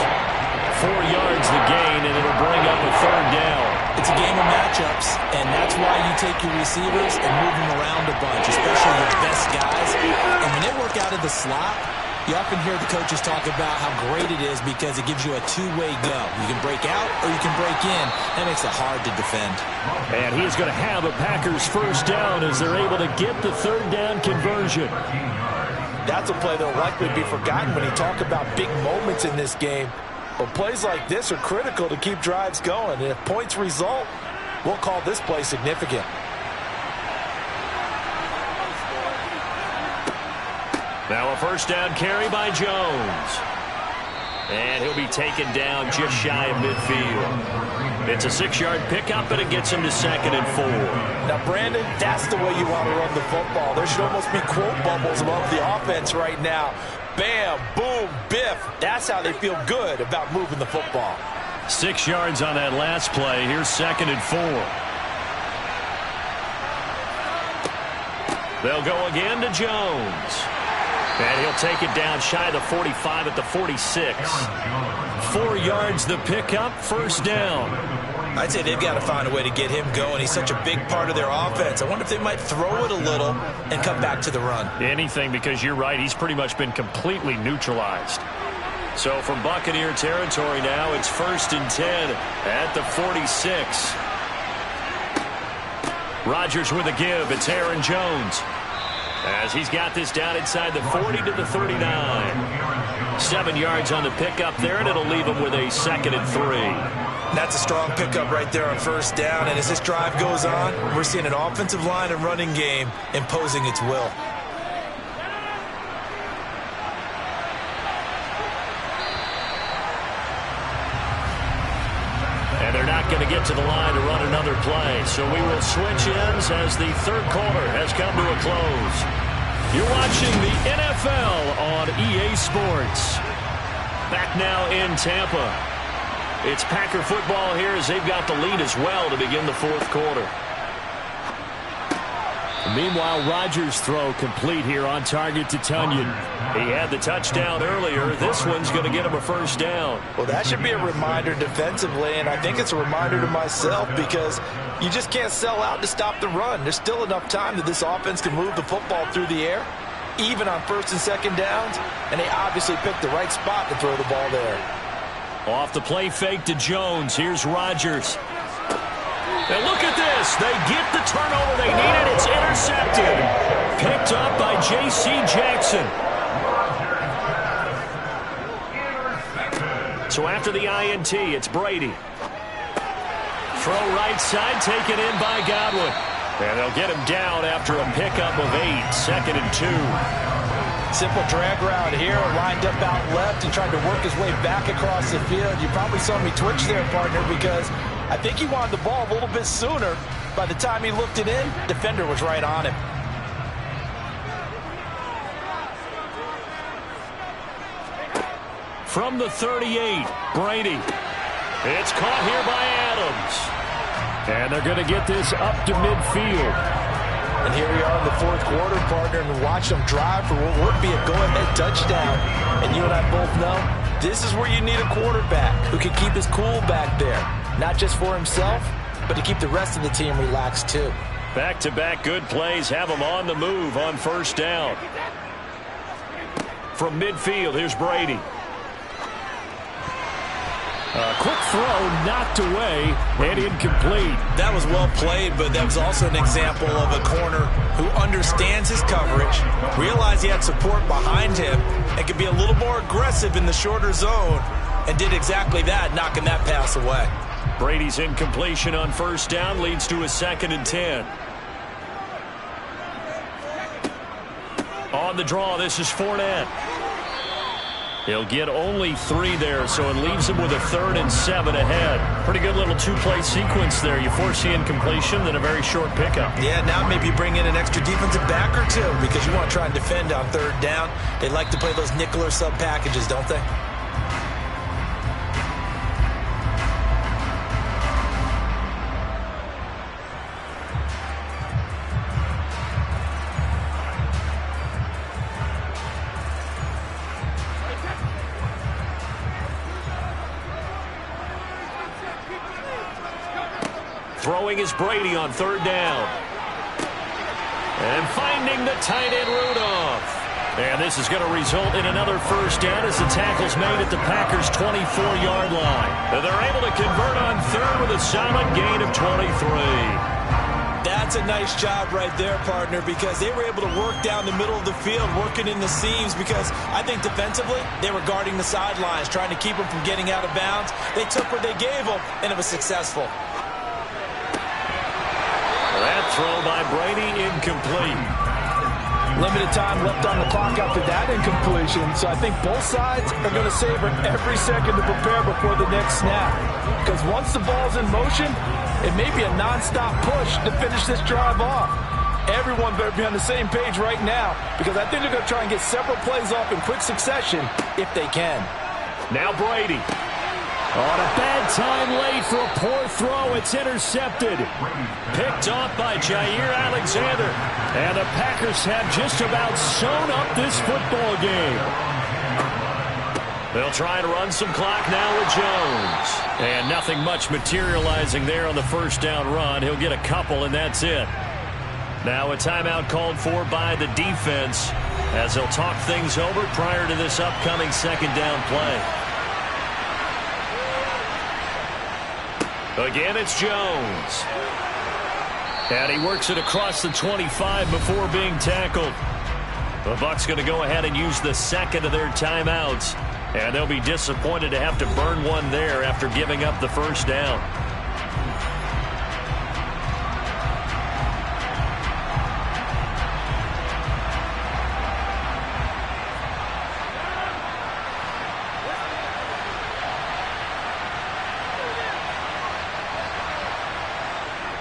4 yards the gain, and it'll bring up a 3rd down. It's a game of matchups, and that's why you take your receivers and move them around a bunch, especially your best guys. And when they work out of the slot, you often hear the coaches talk about how great it is because it gives you a two-way go. You can break out or you can break in. That makes it hard to defend. And he's going to have a Packers 1st down as they're able to get the 3rd down conversion. That's a play that will likely be forgotten when you talk about big moments in this game. But plays like this are critical to keep drives going. And if points result, we'll call this play significant. Now a 1st down carry by Jones. And he'll be taken down just shy of midfield. It's a 6-yard pickup, and it gets him to 2nd and 4. Now, Brandon, that's the way you want to run the football. There should almost be quote bubbles above the offense right now. Bam, boom, biff. That's how they feel good about moving the football. 6 yards on that last play. Here's 2nd and 4. They'll go again to Jones. And he'll take it down shy of the 45 at the 46. 4 yards the pickup, 1st down. I'd say they've got to find a way to get him going. He's such a big part of their offense. I wonder if they might throw it a little and come back to the run. Anything, because you're right. He's pretty much been completely neutralized. So from Buccaneer territory now, it's 1st and 10 at the 46. Rodgers with a give. It's Aaron Jones. As he's got this down inside the 40 to the 39. 7 yards on the pickup there, and it'll leave him with a 2nd and 3. That's a strong pickup right there on 1st down. And as this drive goes on, we're seeing an offensive line and running game imposing its will. And they're not going to get to the line to run another play. So we will switch ends as the 3rd quarter has come to a close. You're watching the NFL on EA Sports. Back now in Tampa. It's Packer football here as they've got the lead as well to begin the 4th quarter. Meanwhile, Rodgers' throw complete here on target to Tunyon. He had the touchdown earlier. This one's going to get him a 1st down. Well, that should be a reminder defensively, and I think it's a reminder to myself because you just can't sell out to stop the run. There's still enough time that this offense can move the football through the air, even on 1st and 2nd downs, and they obviously picked the right spot to throw the ball there. Off the play fake to Jones. Here's Rodgers. And look at this. They get the turnover they needed. It's intercepted. Picked up by J.C. Jackson. So after the INT, it's Brady. Throw right side, taken in by Godwin. And they'll get him down after a pickup of 8, 2nd and 2. Simple drag route here, lined up out left and tried to work his way back across the field. You probably saw me twitch there, partner, because I think he wanted the ball a little bit sooner. By the time he looked it in, defender was right on him. From the 38, Brady. It's caught here by Adams. And they're going to get this up to midfield. And here we are in the 4th quarter, partner, and watch them drive for what would be a go-ahead touchdown. And you and I both know this is where you need a quarterback who can keep his cool back there. Not just for himself, but to keep the rest of the team relaxed too. Back-to-back good plays have them on the move on 1st down. From midfield, here's Brady. A quick throw knocked away and incomplete. That was well played, but that was also an example of a corner who understands his coverage, realized he had support behind him, and could be a little more aggressive in the shorter zone, and did exactly that, knocking that pass away. Brady's incompletion on 1st down leads to a 2nd and 10. On the draw, this is Fournette. He'll get only 3 there, so it leaves him with a 3rd and 7 ahead. Pretty good little 2-play sequence there. You force the incompletion, then a very short pickup. Yeah, now maybe bring in an extra defensive back or two because you want to try and defend on 3rd down. They like to play those nickel or sub packages, don't they? Throwing is Brady on 3rd down. And finding the tight end Rudolph. And this is going to result in another 1st down as the tackle's made at the Packers' 24-yard line. And they're able to convert on 3rd with a solid gain of 23. That's a nice job right there, partner, because they were able to work down the middle of the field, working in the seams, because I think defensively they were guarding the sidelines, trying to keep them from getting out of bounds. They took what they gave them, and it was successful. That throw by Brady incomplete. Limited time left on the clock after that incompletion, so I think both sides are going to savor every second to prepare before the next snap. Because once the ball's in motion, it may be a non-stop push to finish this drive off. Everyone better be on the same page right now, because I think they're going to try and get several plays off in quick succession if they can. Now Brady. On a bad time late for a poor throw. It's intercepted. Picked off by Jair Alexander. And the Packers have just about sewn up this football game. They'll try and run some clock now with Jones. And nothing much materializing there on the 1st down run. He'll get a couple, and that's it. Now a timeout called for by the defense as they'll talk things over prior to this upcoming 2nd down play. Again, it's Jones. And he works it across the 25 before being tackled. The Bucs going to go ahead and use the 2nd of their timeouts. And they'll be disappointed to have to burn one there after giving up the 1st down.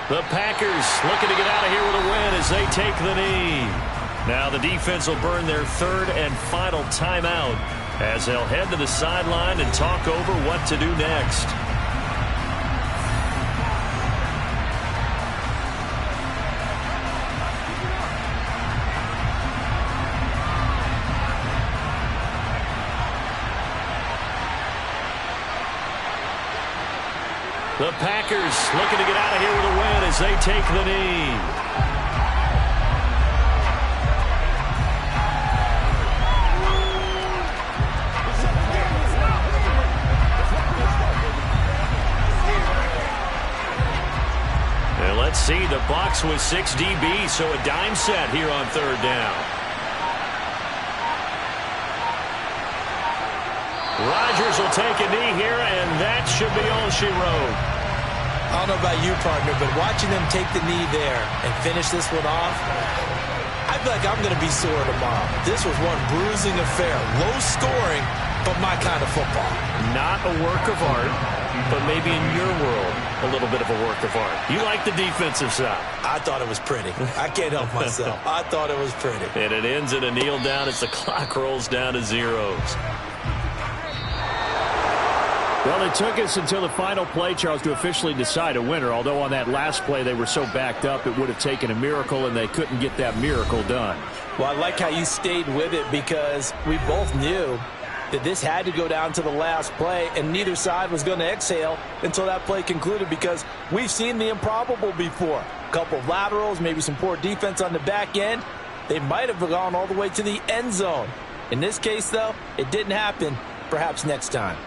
The Packers looking to get out of here with a win as they take the knee. Now the defense will burn their 3rd and final timeout as they'll head to the sideline and talk over what to do next. The Packers looking to get out of here with a win as they take the knee. And let's see, the Bucs with 6 DBs, so a dime set here on 3rd down. Rodgers will take a knee here, and that should be all she wrote. I don't know about you, partner, but watching them take the knee there and finish this one off, I feel like I'm going to be sore tomorrow. This was one bruising affair. Low scoring, but my kind of football. Not a work of art, but maybe in your world, a little bit of a work of art. You like the defensive side. I thought it was pretty. I can't help myself. I thought it was pretty. And it ends in a kneel down as the clock rolls down to zeros. Well, it took us until the final play, Charles, to officially decide a winner, although on that last play they were so backed up it would have taken a miracle, and they couldn't get that miracle done. Well, I like how you stayed with it because we both knew that this had to go down to the last play, and neither side was going to exhale until that play concluded because we've seen the improbable before. A couple of laterals, maybe some poor defense on the back end. They might have gone all the way to the end zone. In this case, though, it didn't happen. Perhaps next time.